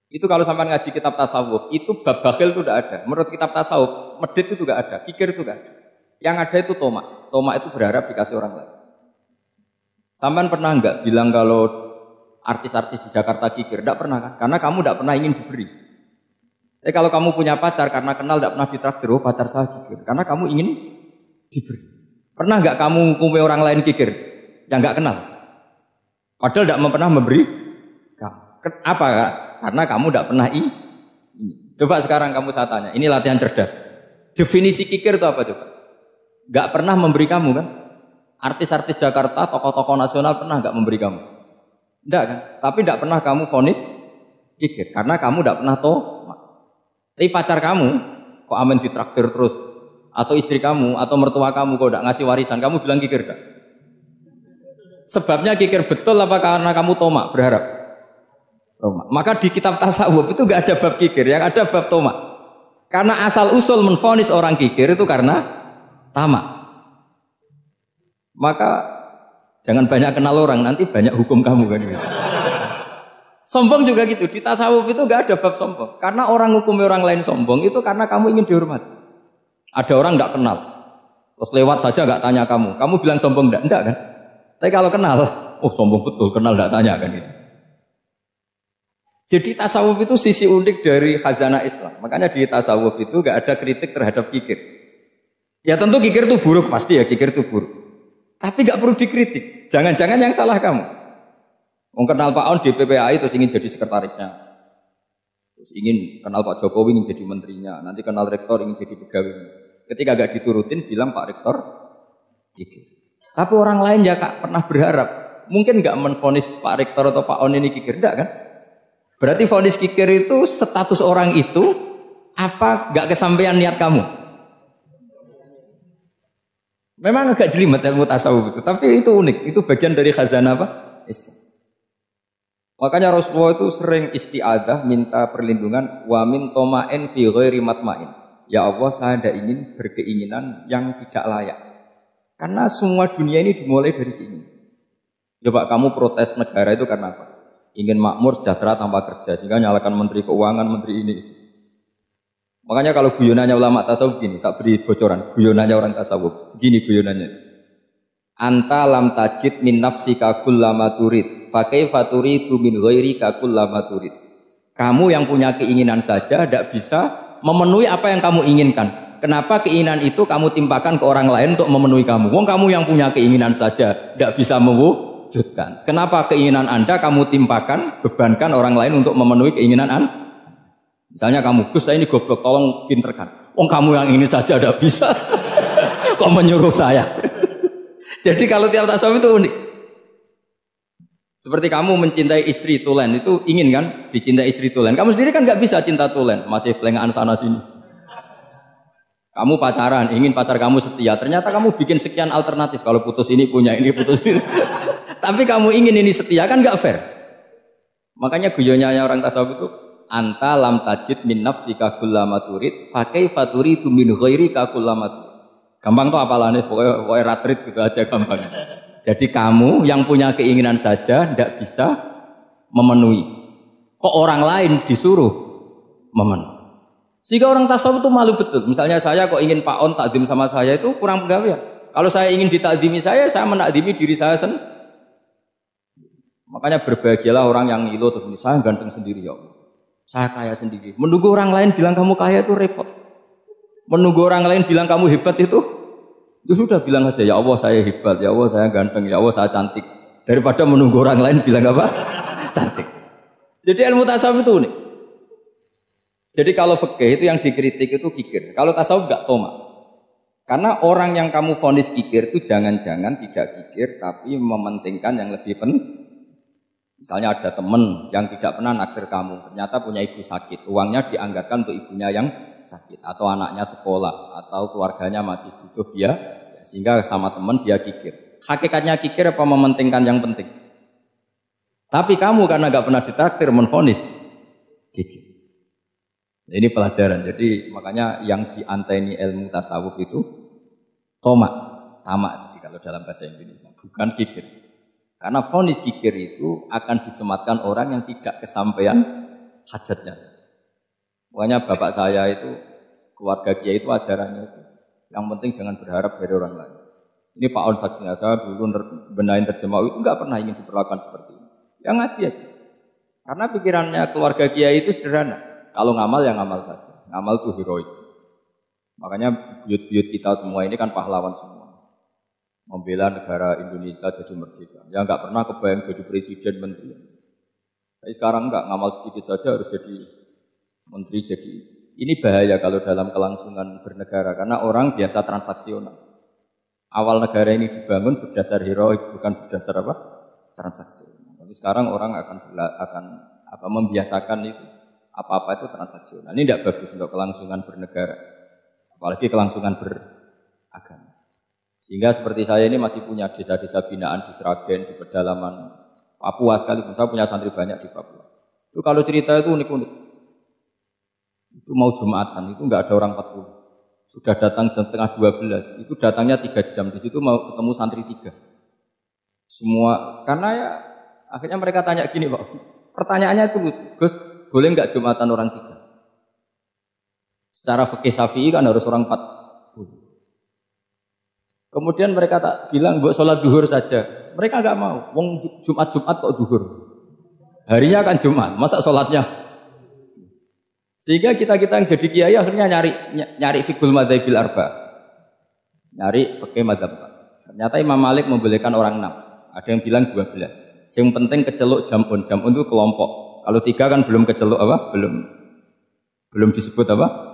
Itu kalau sampai ngaji kitab tasawuf, itu bab bakhil itu tidak ada. Menurut kitab tasawuf, medit itu tidak ada, kikir itu tidak ada. Yang ada itu toma. Toma itu berharap dikasih orang lain. Sampai pernah enggak bilang kalau artis-artis di Jakarta kikir? Tidak pernah kan? Karena kamu tidak pernah ingin diberi. Tapi kalau kamu punya pacar karena kenal tidak pernah ditraktir, oh pacar saya kikir. Karena kamu ingin diberi. Pernah enggak kamu hukumi orang lain kikir yang enggak kenal? Padahal tidak pernah memberi kamu. Apa kak? Karena kamu tidak pernah ini. Coba sekarang kamu saya tanya, ini latihan cerdas. Definisi kikir itu apa coba? Enggak pernah memberi kamu kan? Artis-artis Jakarta, tokoh-tokoh nasional pernah enggak memberi kamu? Enggak kan? Tapi enggak pernah kamu vonis kikir karena kamu enggak pernah tahu. Tapi pacar kamu kok aman ditraktir terus, atau istri kamu atau mertua kamu kok enggak ngasih warisan, kamu bilang kikir enggak? Sebabnya kikir betul apa karena kamu tomak berharap? Tomak. Maka di kitab tasawuf itu enggak ada bab kikir, yang ada bab tomak. Karena asal usul menvonis orang kikir itu karena tamak. Maka jangan banyak kenal orang, nanti banyak hukum kamu kan gitu. Sombong juga gitu, di tasawuf itu enggak ada bab sombong. Karena orang hukumi orang lain sombong itu karena kamu ingin dihormati. Ada orang enggak kenal, terus lewat saja enggak tanya kamu bilang sombong enggak kan? Tapi kalau kenal, oh sombong betul, kenal enggak tanya kan gitu. Jadi tasawuf itu sisi unik dari khazanah Islam. Makanya di tasawuf itu enggak ada kritik terhadap kikir. Ya tentu kikir itu buruk, pasti ya kikir itu buruk. Tapi enggak perlu dikritik. Jangan-jangan yang salah kamu. Kenal Pak On di PPAI terus ingin jadi sekretarisnya. Terus ingin kenal Pak Jokowi ingin jadi menterinya. Nanti kenal rektor ingin jadi pegawai. Ketika enggak diturutin bilang Pak Rektor kikir. Tapi orang lain ya Kak pernah berharap. Mungkin enggak menvonis Pak Rektor atau Pak On ini kikir, enggak kan? Berarti vonis kikir itu status orang itu apa enggak kesampaian niat kamu? Memang agak jelimet ilmu tasawuf itu, tapi itu unik. Itu bagian dari khazanah apa? Islam. Makanya Rasulullah itu sering isti'adzah minta perlindungan wa min toma'in fi ghairi matma'in. Ya Allah, saya tidak ingin berkeinginan yang tidak layak. Karena semua dunia ini dimulai dari keinginan. Coba kamu protes negara itu karena apa? Ingin makmur, sejahtera tanpa kerja, sehingga nyalakan menteri keuangan, menteri ini. Makanya kalau guyonannya ulama tasawuf gini, tak beri bocoran. Guyonannya orang tasawuf, begini guyonannya. Anta lam tajid min nafsika kullama turid, fa kaifa turidu min ghairika kullama turid. Kamu yang punya keinginan saja tidak bisa memenuhi apa yang kamu inginkan. Kenapa keinginan itu kamu timpakan ke orang lain untuk memenuhi kamu? Wong kamu yang punya keinginan saja tidak bisa mewujudkan. Kenapa keinginan Anda kamu timpakan, bebankan orang lain untuk memenuhi keinginan Anda? Misalnya kamu, Gus saya ini goblok, tolong pinterkan. Wong kamu yang ini saja tidak bisa. Kok menyuruh saya? Jadi kalau tiap tasawuf itu unik. Seperti kamu mencintai istri tulen itu ingin kan dicintai istri tulen. Kamu sendiri kan nggak bisa cinta tulen, masih pelengahan sana sini. Kamu pacaran, ingin pacar kamu setia. Ternyata kamu bikin sekian alternatif. Kalau putus ini punya ini, putus ini. Tapi kamu ingin ini setia kan nggak fair. Makanya guyonnya orang tasawuf itu anta lam tajid min nafsika kullama turid fa kaifa turidu min ghairika kullama turid. Gampang tuh apalane, pokoknya ratrit gitu aja gampang. Jadi kamu yang punya keinginan saja tidak bisa memenuhi. Kok orang lain disuruh memenuhi? Sehingga orang tasawuf itu malu betul. Misalnya saya kok ingin Pak On takdim sama saya itu kurang pegawai. Kalau saya ingin ditakdimi saya menakdimi diri saya sendiri. Makanya berbahagialah orang yang ilo terus saya ganteng sendiri ya Allah. Saya kaya sendiri. Menunggu orang lain bilang kamu kaya itu repot. Menunggu orang lain bilang kamu hebat itu, ya sudah bilang aja ya Allah saya hebat, ya Allah saya ganteng, ya Allah saya cantik. daripada menunggu orang lain bilang apa? Cantik. Jadi ilmu tasawuf itu unik. Jadi kalau fikih itu yang dikritik itu kikir. Kalau tasawuf enggak toma. Karena orang yang kamu vonis kikir itu jangan-jangan tidak kikir tapi mementingkan yang lebih penting. Misalnya ada teman yang tidak pernah naksir kamu, ternyata punya ibu sakit, uangnya dianggarkan untuk ibunya yang sakit, atau anaknya sekolah, atau keluarganya masih butuh dia, sehingga sama teman dia kikir. Hakikatnya kikir apa mementingkan yang penting? Tapi kamu karena nggak pernah ditraktir menvonis kikir. Ini pelajaran. Jadi makanya yang dianteni ilmu tasawuf itu tamak kalau dalam bahasa Indonesia, bukan kikir. Karena vonis kikir itu akan disematkan orang yang tidak kesampaian hajatnya. Makanya bapak saya itu, keluarga kiai itu ajarannya itu. Yang penting jangan berharap dari orang lain. Ini Pak On saksinya, saya dulu benahin terjemah itu enggak pernah ingin diperlakukan seperti ini. Yang ngaji aja. Karena pikirannya keluarga kiai itu sederhana. Kalau ngamal ya ngamal saja. Ngamal itu heroik. Makanya buyut-buyut kita semua ini kan pahlawan semua. Membela negara Indonesia jadi merdeka. Ya enggak pernah kebayang jadi presiden, menteri. Tapi sekarang enggak, ngamal sedikit saja harus jadi menteri. Jadi ini bahaya kalau dalam kelangsungan bernegara karena orang biasa transaksional. Awal negara ini dibangun berdasar heroik, bukan berdasar apa? Transaksional. Tapi sekarang orang akan membiasakan itu apa-apa itu transaksional. Ini tidak bagus untuk kelangsungan bernegara, apalagi kelangsungan beragama. Sehingga seperti saya ini masih punya desa-desa binaan di Sragen, di pedalaman Papua sekalipun. Saya punya santri banyak di Papua. Itu kalau cerita itu unik-unik. Itu mau Jumatan, itu enggak ada orang 40. Sudah datang setengah 12, itu datangnya 3 jam. Di situ mau ketemu santri 3. Semua, karena ya akhirnya mereka tanya gini Pak. Pertanyaannya itu, Gus, boleh enggak Jumatan orang 3? Secara fikih Syafi'i kan harus orang 40. Kemudian mereka tak bilang buat sholat duhur saja. Mereka enggak mau. Wong Jumat kok duhur. Harinya kan Jumat, masa sholatnya? Sehingga kita yang jadi kiai akhirnya nyari fikul madzhabil arba. Nyari fikih madzhab. Ternyata Imam Malik membolehkan orang 6. Ada yang bilang 12. Yang penting keceluk jamun. Jamun itu kelompok. Kalau 3 kan belum keceluk apa? Belum disebut apa?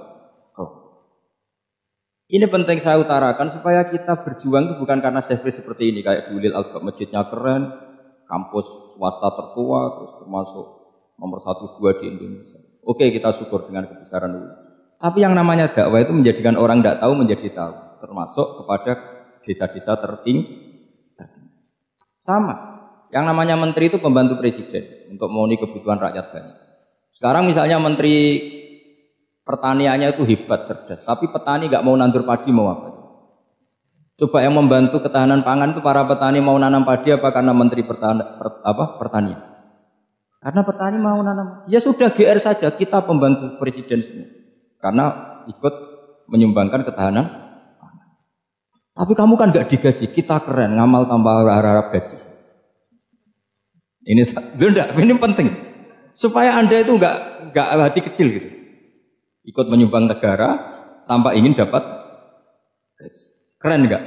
Ini penting saya utarakan supaya kita berjuang itu bukan karena sefri seperti ini kayak di Ulil Albab, masjidnya keren, kampus swasta tertua, terus termasuk nomor 1, 2 di Indonesia. Oke, kita syukur dengan kebesaran dulu. Tapi yang namanya dakwah itu menjadikan orang tidak tahu menjadi tahu, termasuk kepada desa-desa tertinggi. Sama, yang namanya menteri itu pembantu presiden untuk memenuhi kebutuhan rakyat banyak. Sekarang misalnya menteri pertaniannya itu hebat, cerdas. Tapi petani nggak mau nandur padi, mau apa? Coba yang membantu ketahanan pangan itu para petani mau nanam padi apa karena menteri pertanian? Karena petani mau nanam. Ya sudah GR saja, kita pembantu presiden semua. Karena ikut menyumbangkan ketahanan pangan. Tapi kamu kan nggak digaji, kita keren, ngamal tambah harap gaji. Ini penting. Supaya Anda itu nggak hati kecil gitu. Ikut menyumbang negara tanpa ingin dapat gaji. Keren enggak?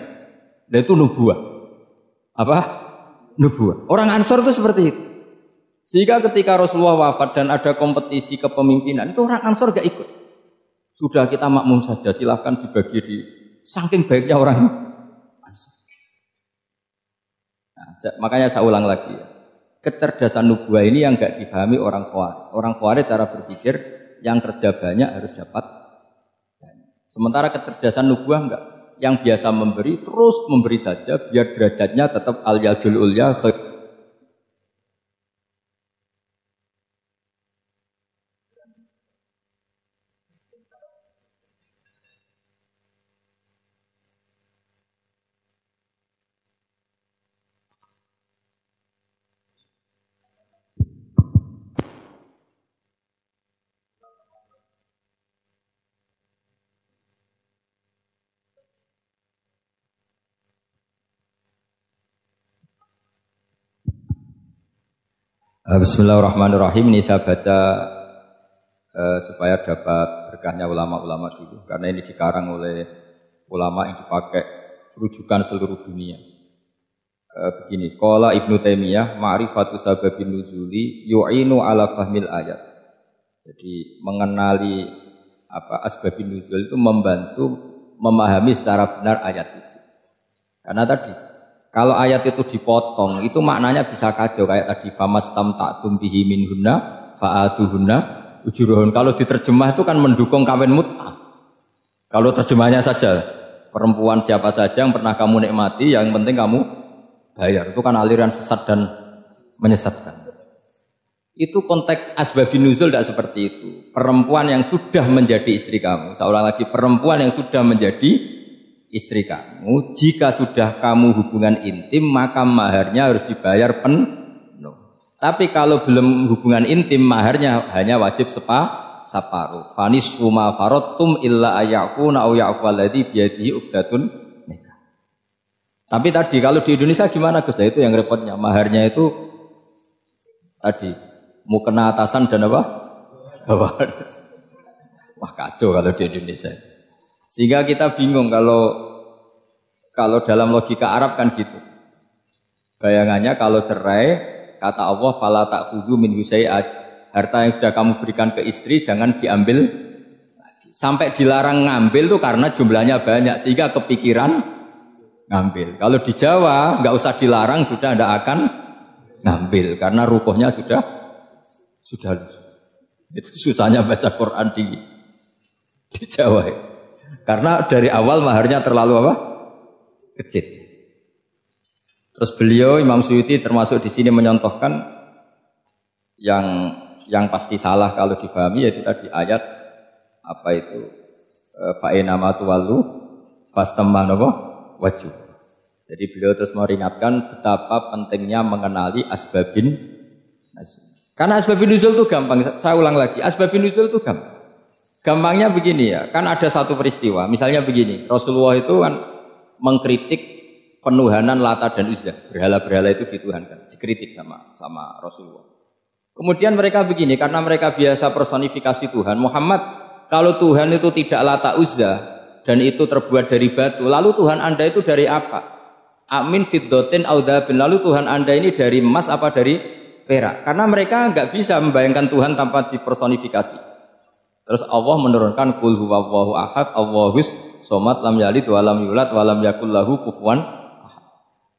Dan itu nubuah. Apa? Nubuah. Orang Ansor itu seperti itu. Sehingga ketika Rasulullah wafat dan ada kompetisi kepemimpinan, itu orang Ansor enggak ikut. Sudah kita makmum saja, silahkan dibagi di saking baiknya orang Ansor. Nah, makanya saya ulang lagi ya. Kecerdasan nubuah ini yang enggak difahami orang Khawarij. Orang Khawarij cara berpikir yang kerja banyak harus dapat banyak. Sementara kecerdasan nubuah enggak. Yang biasa memberi terus memberi saja biar derajatnya tetap al-yadul ulya. Bismillahirrahmanirrahim. Ini saya baca supaya dapat berkahnya ulama-ulama dulu. Karena ini dikarang oleh ulama yang dipakai rujukan seluruh dunia. begini, qala Ibnu Taimiyah ma'rifatu sababin nuzuli yu'inu ala fahmil ayat. Jadi mengenali asbabun nuzul itu membantu memahami secara benar ayat itu. Karena tadi kalau ayat itu dipotong itu maknanya bisa kacau kayak tadi famastamta'tum bihi minhunna fa'atuhunna ujurahun. Kalau diterjemah itu kan mendukung kawin mut'ah. Kalau terjemahnya saja perempuan siapa saja yang pernah kamu nikmati yang penting kamu bayar, itu kan aliran sesat dan menyesatkan. Itu konteks asbabun nuzul tidak seperti itu. Perempuan yang sudah menjadi istri kamu, seorang lagi perempuan yang sudah menjadi istri kamu, jika sudah kamu hubungan intim maka maharnya harus dibayar penuh. Tapi kalau belum hubungan intim maharnya hanya wajib separuh. Fanisfu ma faradtum illa ayafuna aw ya'fu alladhi biyadihi uqdatun nikah. Tapi tadi kalau di Indonesia gimana Gus? Nah, itu yang repotnya. Maharnya itu tadi mukena atasan dan apa? Bawahan. Wah kacau kalau di Indonesia. Sehingga kita bingung kalau dalam logika Arab kan gitu. Bayangannya kalau cerai kata Allah fala ta'khudhu minhu syai'an. Harta yang sudah kamu berikan ke istri jangan diambil lagi. Sampai dilarang ngambil tuh karena jumlahnya banyak sehingga kepikiran ngambil. Kalau di Jawa nggak usah dilarang sudah tidak akan ngambil karena rukuhnya sudah itu susahnya baca Quran di Jawa ya. Karena dari awal maharnya terlalu apa? Kecil. Terus beliau Imam Suyuti termasuk di sini menyontohkan yang pasti salah kalau difahami yaitu tadi ayat apa itu fa'inama tuwallu fastamma wajhu. Jadi beliau terus meringatkan betapa pentingnya mengenali asbabin nuzul. Karena asbabun nuzul itu gampang. Saya ulang lagi, asbabun nuzul itu gampang. Gampangnya begini ya, kan ada satu peristiwa. Misalnya begini, Rasulullah itu kan mengkritik penuhanan Lata dan Uzza. Berhala-berhala itu dituhankan, dikritik sama Rasulullah. Kemudian mereka begini, karena mereka biasa personifikasi Tuhan. Muhammad, kalau Tuhan itu tidak Lata Uzza dan itu terbuat dari batu, lalu Tuhan Anda itu dari apa? Amin fiddotin audabin. Lalu Tuhan Anda ini dari emas apa dari perak? Karena mereka nggak bisa membayangkan Tuhan tanpa dipersonifikasi. Terus Allah menurunkan qul huwallahu ahad, Allahus somad, lam yalid wa lam yulad wa lam yakul lahu kufuwan ahad.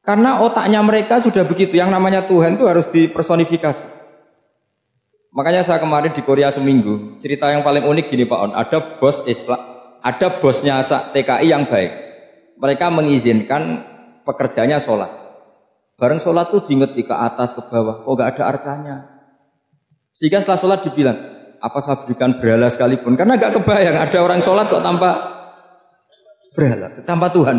Karena otaknya mereka sudah begitu, yang namanya Tuhan itu harus dipersonifikasi. Makanya saya kemarin di Korea seminggu, cerita yang paling unik gini Pak On, ada bos Islam, ada bosnya TKI yang baik. Mereka mengizinkan pekerjanya sholat. Bareng sholat tuh diingeti ke atas ke bawah, kok gak ada arcanya. Sehingga setelah sholat dibilang, apa saya berikan berhala sekalipun? Karena gak kebayang ada orang sholat kok tanpa berhala, tanpa Tuhan.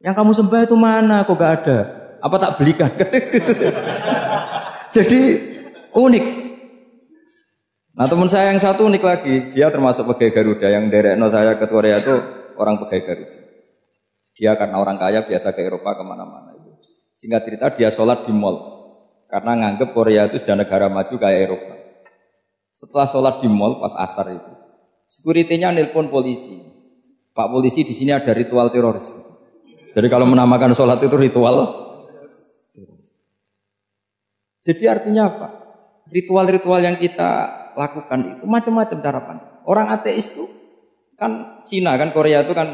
Yang kamu sembah itu mana? Kok gak ada? Apa tak belikan? Jadi unik. Nah teman saya yang satu unik lagi, dia termasuk pegawai Garuda yang derekno saya ke Korea itu orang pegawai Garuda. Dia karena orang kaya biasa ke Eropa kemana-mana. Singkat cerita dia sholat di mall karena nganggep Korea itu sudah negara maju kayak Eropa. Setelah sholat di mall pas asar itu, security-nya nelpon polisi. Pak polisi di sini ada ritual teroris. Jadi kalau menamakan sholat itu ritual. Jadi artinya apa? Ritual-ritual yang kita lakukan itu macam-macam cara pandang. Orang ateis itu kan Cina kan Korea itu kan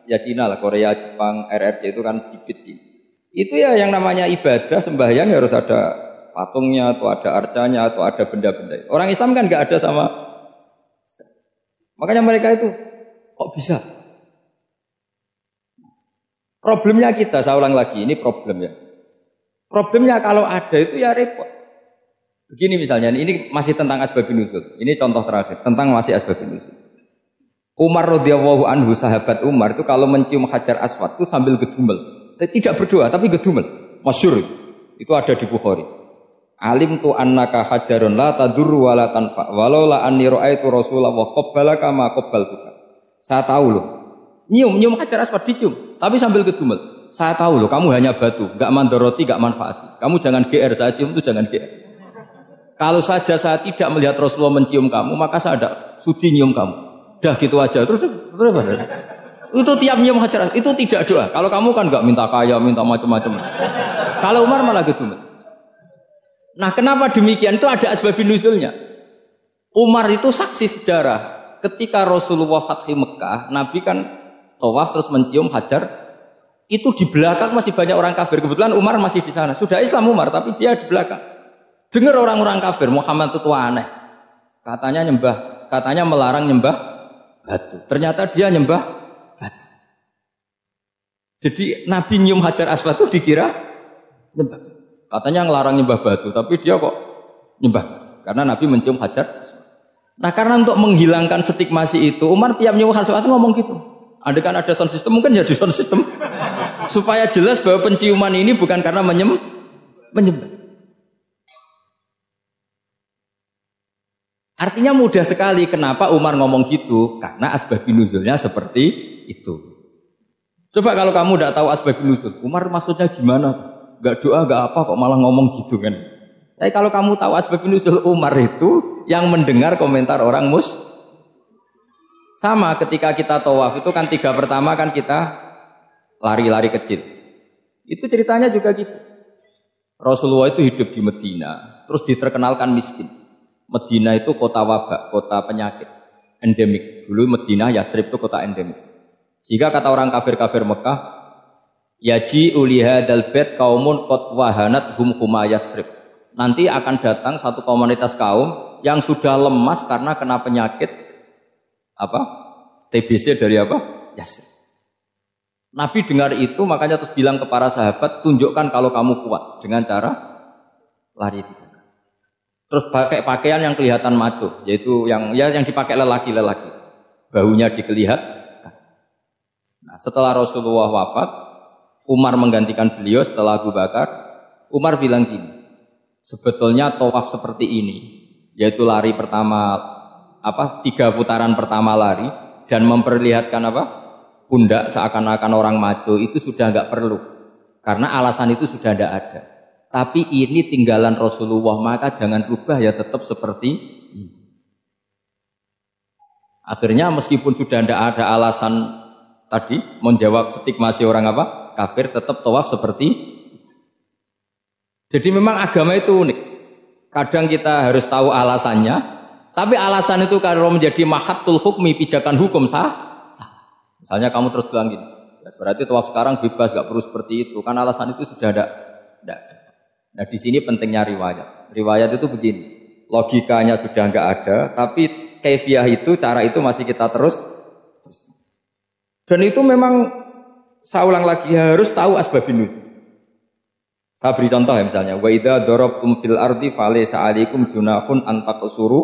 ya Cina lah, Korea, Jepang, RRC itu kan sipit Cina. Itu ya yang namanya ibadah sembahyang harus ada patungnya atau ada arcanya atau ada benda-benda. Orang Islam kan nggak ada sama. Makanya mereka itu kok bisa? Problemnya kita, saya ulang lagi, ini problemnya. Problemnya kalau ada itu ya repot. Begini misalnya, ini masih tentang asbabun nuzul. Ini contoh terakhir tentang masih asbabun nuzul. Umar radhiyallahu anhu, sahabat Umar itu kalau mencium Hajar Aswad itu sambil gedumel. Tidak berdoa tapi gedumel. Masyhur itu ada di Bukhari. Alim tu annaka hajarun la tadur wa la tanfa walau la anni ra'aitu Rasulullah qabbalaka ma qabbaltuka. Saya tahu loh. Nyium Hajar Aswad dicium tapi sambil gedumel. Saya tahu loh kamu hanya batu, enggak mandoroti, enggak manfaati. Kamu jangan GR, saya cium itu jangan GR. Kalau saja saya tidak melihat Rasulullah mencium kamu, maka saya ada sudi nyium kamu. Dah gitu aja. Terus berapa? Itu tiap nyium Hajar Aswad itu tidak doa. Kalau kamu kan enggak minta kaya, minta macam-macam. Kalau Umar malah gedumet. Nah, kenapa demikian? Itu ada asbabun nuzulnya. Umar itu saksi sejarah. Ketika Rasulullah Fathi Mekah, Nabi kan tawaf terus mencium hajar. Itu di belakang masih banyak orang kafir. Kebetulan Umar masih di sana. Sudah Islam Umar, tapi dia di belakang. Dengar orang-orang kafir, Muhammad itu aneh. Katanya melarang nyembah batu. Ternyata dia nyembah batu. Jadi Nabi nyium hajar aswad itu dikira nyembah. Katanya ngelarang nyembah batu, tapi dia kok nyembah. Karena Nabi mencium hajar aswad. Nah, karena untuk menghilangkan stigmasi itu, Umar tiap nyium hajar aswad itu ngomong gitu. Andai kan ada sound system, mungkin jadi sound system. Supaya jelas bahwa penciuman ini bukan karena menyembah. Artinya mudah sekali kenapa Umar ngomong gitu, karena asbabun nuzulnya seperti itu. Coba kalau kamu tidak tahu asbabun nuzul, Umar maksudnya gimana? Gak doa, gak apa, kok malah ngomong gitu kan? Tapi kalau kamu tahu asbabun nuzul Umar itu yang mendengar komentar orang sama ketika kita tawaf itu kan 3 pertama kan kita lari-lari kecil. Itu ceritanya juga gitu. Rasulullah itu hidup di Medina, terus diterkenalkan miskin. Medina itu kota wabak, kota penyakit, endemik. Dulu Medina, Yasrib itu kota endemik. Jika kata orang kafir-kafir Mekah, yaji uliha dalbet kaumun kot wahanat huma Yasrib. Nanti akan datang satu komunitas kaum yang sudah lemas karena kena penyakit TBC dari Yasrib. Nabi dengar itu makanya terus bilang ke para sahabat, tunjukkan kalau kamu kuat dengan cara lari itu. Terus pakai pakaian yang kelihatan maco, yaitu yang dipakai lelaki-lelaki. Bahunya dikelihatan. Nah, setelah Rasulullah wafat, Umar menggantikan beliau setelah Abu Bakar. Umar bilang gini, sebetulnya tawaf seperti ini, yaitu lari pertama 3 putaran pertama lari dan memperlihatkan pundak seakan-akan orang maco itu sudah enggak perlu. Karena alasan itu sudah tidak ada. Tapi ini tinggalan Rasulullah, maka jangan rubah ya, tetap seperti ini. Akhirnya meskipun sudah tidak ada alasan tadi menjawab stigmasi orang kafir, tetap tawaf seperti itu. Jadi memang agama itu unik. Kadang kita harus tahu alasannya, tapi alasan itu kalau menjadi mahatul hukmi, pijakan hukum sah. Misalnya kamu terus bilang gini, ya berarti tawaf sekarang bebas, gak perlu seperti itu, kan alasan itu sudah ada. Nah, di sini pentingnya riwayat. Riwayat itu begini, logikanya sudah enggak ada, tapi kaifiyah itu, cara itu masih kita terus. Dan itu memang, saya ulang lagi, harus tahu asbabun nuzul. Saya beri contoh ya misalnya, wa idza darabtum fil ardi falaysa 'alaikum junahun an taqsuru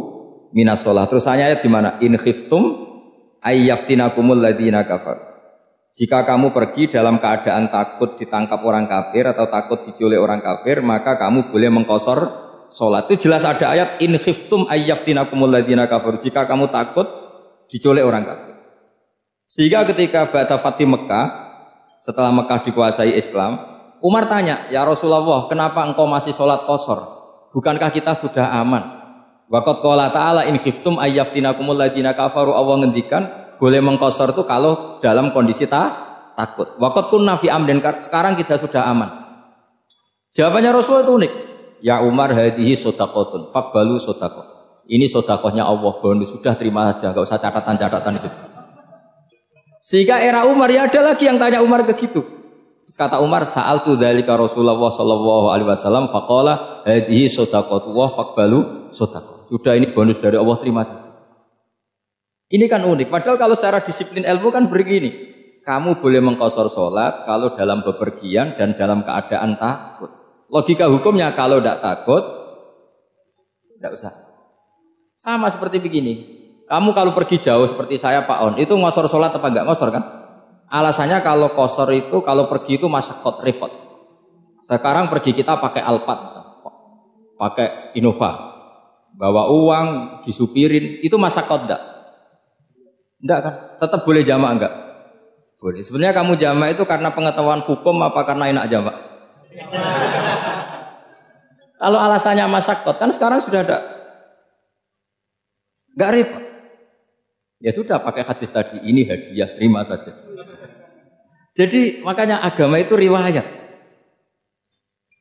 minas shalah. Terus ayat di mana? In khiftum ayyaftinakumul ladzina kafar. Jika kamu pergi dalam keadaan takut ditangkap orang kafir atau takut diculik orang kafir, maka kamu boleh mengqasar salat. Itu jelas ada ayat in khiftum ayyaftinakumul ladzina kafar. Jika kamu takut diculik orang kafir. Sehingga ketika ba'da Fathi Mekah, setelah Mekah dikuasai Islam, Umar tanya, "Ya Rasulullah, kenapa engkau masih salat qasar? Bukankah kita sudah aman?" Waqad qala ta'ala in khiftum ayyaftinakumul ladzina kafaru. Allah ngendikan boleh mengqasar itu kalau dalam kondisi takut. Waqad kunna fi amrin, sekarang kita sudah aman. Jawabannya Rasulullah itu unik. Ya Umar, hadhihi shadaqatun faqbalu shadaqah. Ini sedekahnya Allah, bonus, sudah terima saja, enggak usah catatan-catatan itu. Sehingga era Umar ya ada lagi yang tanya Umar begitu. Kata Umar, sa'altu dzalika Rasulullah sallallahu alaihi wasallam faqala hadhihi shadaqatu wa faqbalu shadaqah. Sudah ini bonus dari Allah, terima saja. Ini kan unik. Padahal kalau secara disiplin ilmu kan begini. Kamu boleh mengqasar sholat kalau dalam bepergian dan dalam keadaan takut. Logika hukumnya kalau tidak takut, tidak usah. Sama seperti begini. Kamu kalau pergi jauh seperti saya Pak On, itu ngosor sholat apa enggak ngosor kan? Alasannya kalau kosor itu, kalau pergi itu masyakot, repot. Sekarang pergi kita pakai Alphard, pakai Innova, bawa uang, disupirin, itu masyakot enggak? Enggak kan? Tetap boleh jamak enggak? Boleh. Sebenarnya kamu jamak itu karena pengetahuan hukum apa karena enak jamak? Kalau alasannya masyakot, kan sekarang sudah ada. Enggak repot. Ya sudah pakai hadis tadi, ini hadiah, terima saja. Jadi makanya agama itu riwayat.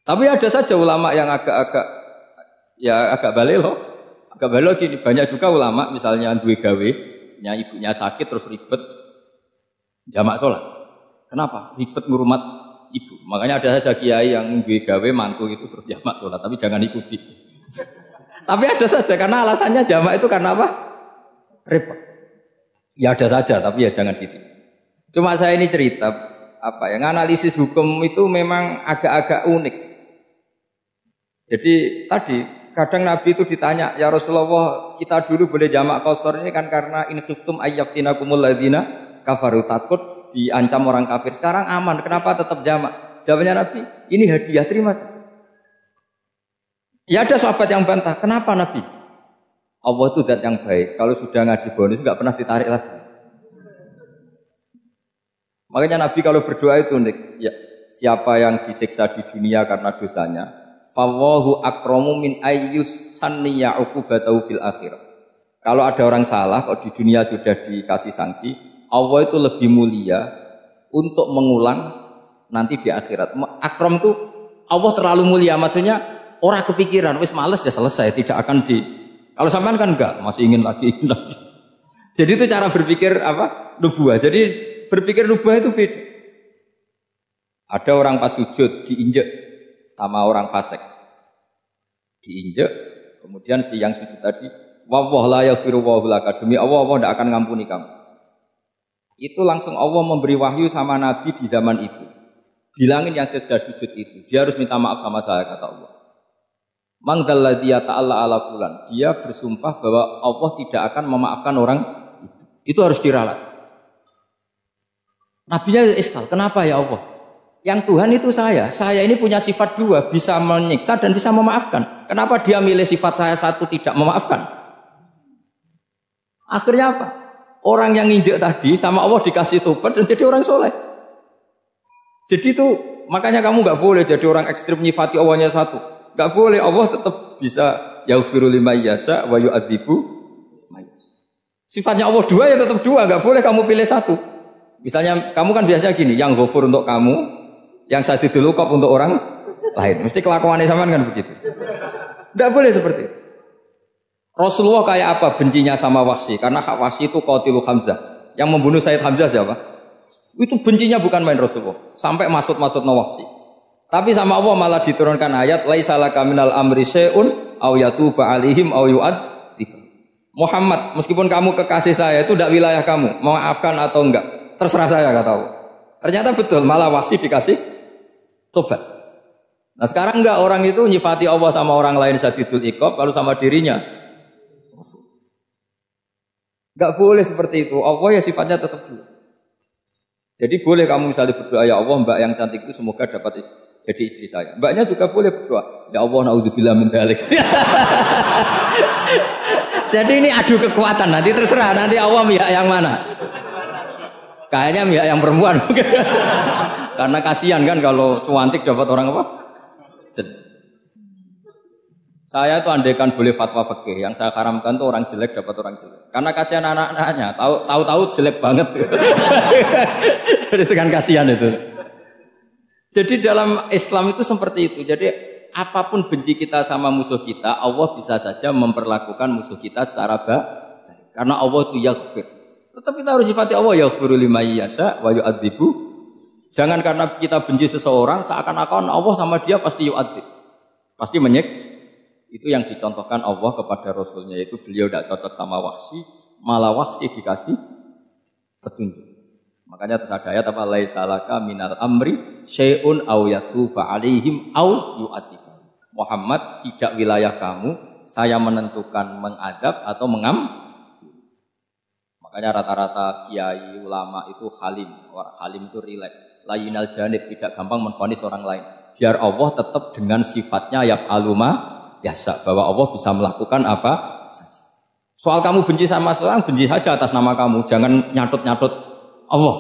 Tapi ada saja ulama yang agak balik loh. Agak balik loh gini, banyak juga ulama misalnya duwe gawe, ibunya sakit terus ribet jamak sholat. Kenapa? Ribet ngurmat ibu. Makanya ada saja kiai yang duwe gawe mantu itu terus jamak sholat, tapi jangan ikuti. Tapi ada saja karena alasannya jamak itu karena apa? Repot. Ya ada saja, tapi ya jangan gitu. Cuma saya ini cerita apa yang analisis hukum itu memang agak-agak unik. Jadi tadi kadang Nabi itu ditanya, ya Rasulullah kita dulu boleh jamak qasar ini kan karena in khiftum ayyaftinakumul ladzina kafaru, takut diancam orang kafir. Sekarang aman, kenapa tetap jamak? Jawabnya Nabi, ini hadiah, terima saja. Ya ada sahabat yang bantah, kenapa Nabi? Allah itu zat yang baik, kalau sudah ngaji bonus nggak pernah ditarik lagi. Makanya Nabi kalau berdoa itu unik, ya siapa yang disiksa di dunia karena dosanya, fawahu akramu min ayyus sanniya uqubatahu fil akhirah. Kalau ada orang salah kok di dunia sudah dikasih sanksi, Allah itu lebih mulia untuk mengulang nanti di akhirat. Akram itu Allah terlalu mulia, maksudnya orang kepikiran wis males ya selesai, tidak akan di. Kalau sampean kan enggak, masih ingin lagi. Jadi itu cara berpikir apa? Nubuah. Jadi berpikir nubuah itu beda. Ada orang pas sujud diinjek sama orang fasik. Diinjek, kemudian si yang sujud tadi, wallahu la yaghfiru wallahu laka, demi Allah tidak akan ngampuni kamu. Itu langsung Allah memberi wahyu sama Nabi di zaman itu. Bilangin yang sejak sujud itu, dia harus minta maaf sama saya, kata Allah. Mangdalladzi ta'ala ala fulan, dia bersumpah bahwa Allah tidak akan memaafkan orang itu harus diralat. Nabinya iskal, kenapa ya Allah? Yang Tuhan itu saya ini punya sifat dua, bisa menyiksa dan bisa memaafkan. Kenapa dia milih sifat saya satu tidak memaafkan? Akhirnya apa? Orang yang nginjek tadi sama Allah dikasih tobat dan jadi orang soleh. Jadi itu makanya kamu nggak boleh jadi orang ekstrim nyifati Allahnya satu. Nggak boleh, Allah tetap bisa yaghfiru liman yasha wa yu'adzibu may yasha. Sifatnya Allah dua ya tetap dua, nggak boleh kamu pilih satu. Misalnya kamu kan biasanya gini, yang ghafur untuk kamu, yang sadidul uqab untuk orang lain. Mesti kelakuannya sampean kan begitu. Tidak boleh seperti itu. Rasulullah kayak apa bencinya sama Wahsy? Karena Wahsy itu qatilu Hamzah. Yang membunuh Sayyid Hamzah siapa? Itu bencinya bukan main Rasulullah. Sampai maksud-maksud Wahsy. Tapi sama Allah malah diturunkan ayat laisa laka minal amri syai'un aw yatuba alaihim aw yu'adzib. Muhammad, meskipun kamu kekasih saya itu tidak wilayah kamu, memaafkan atau enggak, terserah saya, kata Allah. Ternyata betul, malah Wahsy dikasih tobat. Nah sekarang enggak, orang itu nyifati Allah sama orang lain sadidul iqab, lalu sama dirinya. Enggak boleh seperti itu. Allah ya sifatnya tetap dulu. Jadi boleh kamu misalnya berdoa, ya Allah mbak yang cantik itu semoga dapat jadi istri saya. Mbaknya juga boleh berdoa, ya Allah naudzubillah min dzalik. Jadi ini adu kekuatan, nanti terserah nanti Allah pihak yang mana. Kayaknya pihak yang perempuan. Karena kasihan kan kalau cantik dapat orang apa? Saya tuh andaikan boleh fatwa fikih, yang saya haramkan tuh orang jelek dapat orang jelek. Karena kasihan anak-anaknya, tahu-tahu jelek banget. Jadi itu kan kasihan itu. Jadi dalam Islam itu seperti itu. Jadi apapun benci kita sama musuh kita, Allah bisa saja memperlakukan musuh kita secara baik. Karena Allah itu yaghfir. Tetap kita harus sifati Allah yaghfiru liman yasha wa yu'adzibu. Jangan karena kita benci seseorang seakan-akan Allah sama dia pasti yu'adzib. Pasti menyik. Itu yang dicontohkan Allah kepada Rasulnya, yaitu beliau tidak cocok sama Wahsy, malah Wahsy dikasih petunjuk. Makanya terus ada ayat apa laisa laka minal amri syai'un aw yatuba alaihim aw yu'adzib. Muhammad, tidak wilayah kamu, saya menentukan mengadab atau Makanya rata-rata kiai ulama itu halim. Orang halim itu rileks, layinal janib, tidak gampang menvonis orang lain. Biar Allah tetap dengan sifatnya yaf'alu ma yasha, bahwa Allah bisa melakukan apa saja. Soal kamu benci sama seorang, benci saja atas nama kamu, jangan nyatut-nyatut Allah.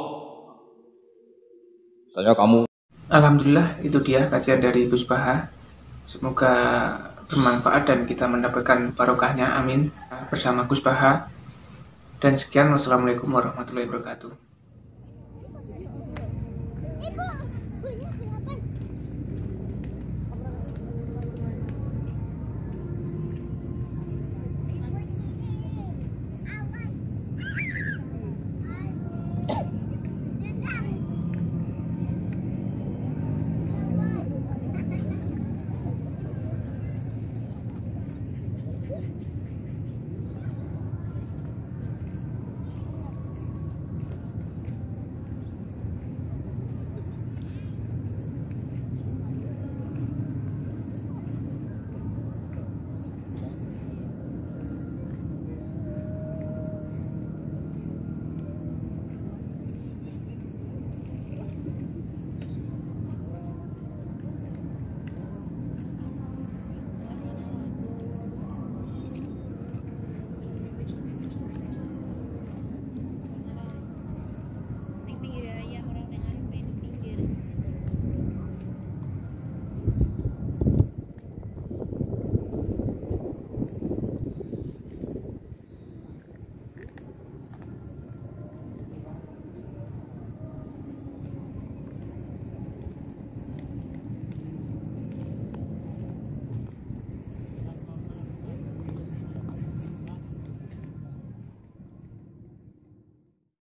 Misalnya kamu. Alhamdulillah, itu dia kajian dari Gus Baha. Semoga bermanfaat dan kita mendapatkan barokahnya, amin, bersama Gus Baha. Dan sekian, wassalamualaikum warahmatullahi wabarakatuh.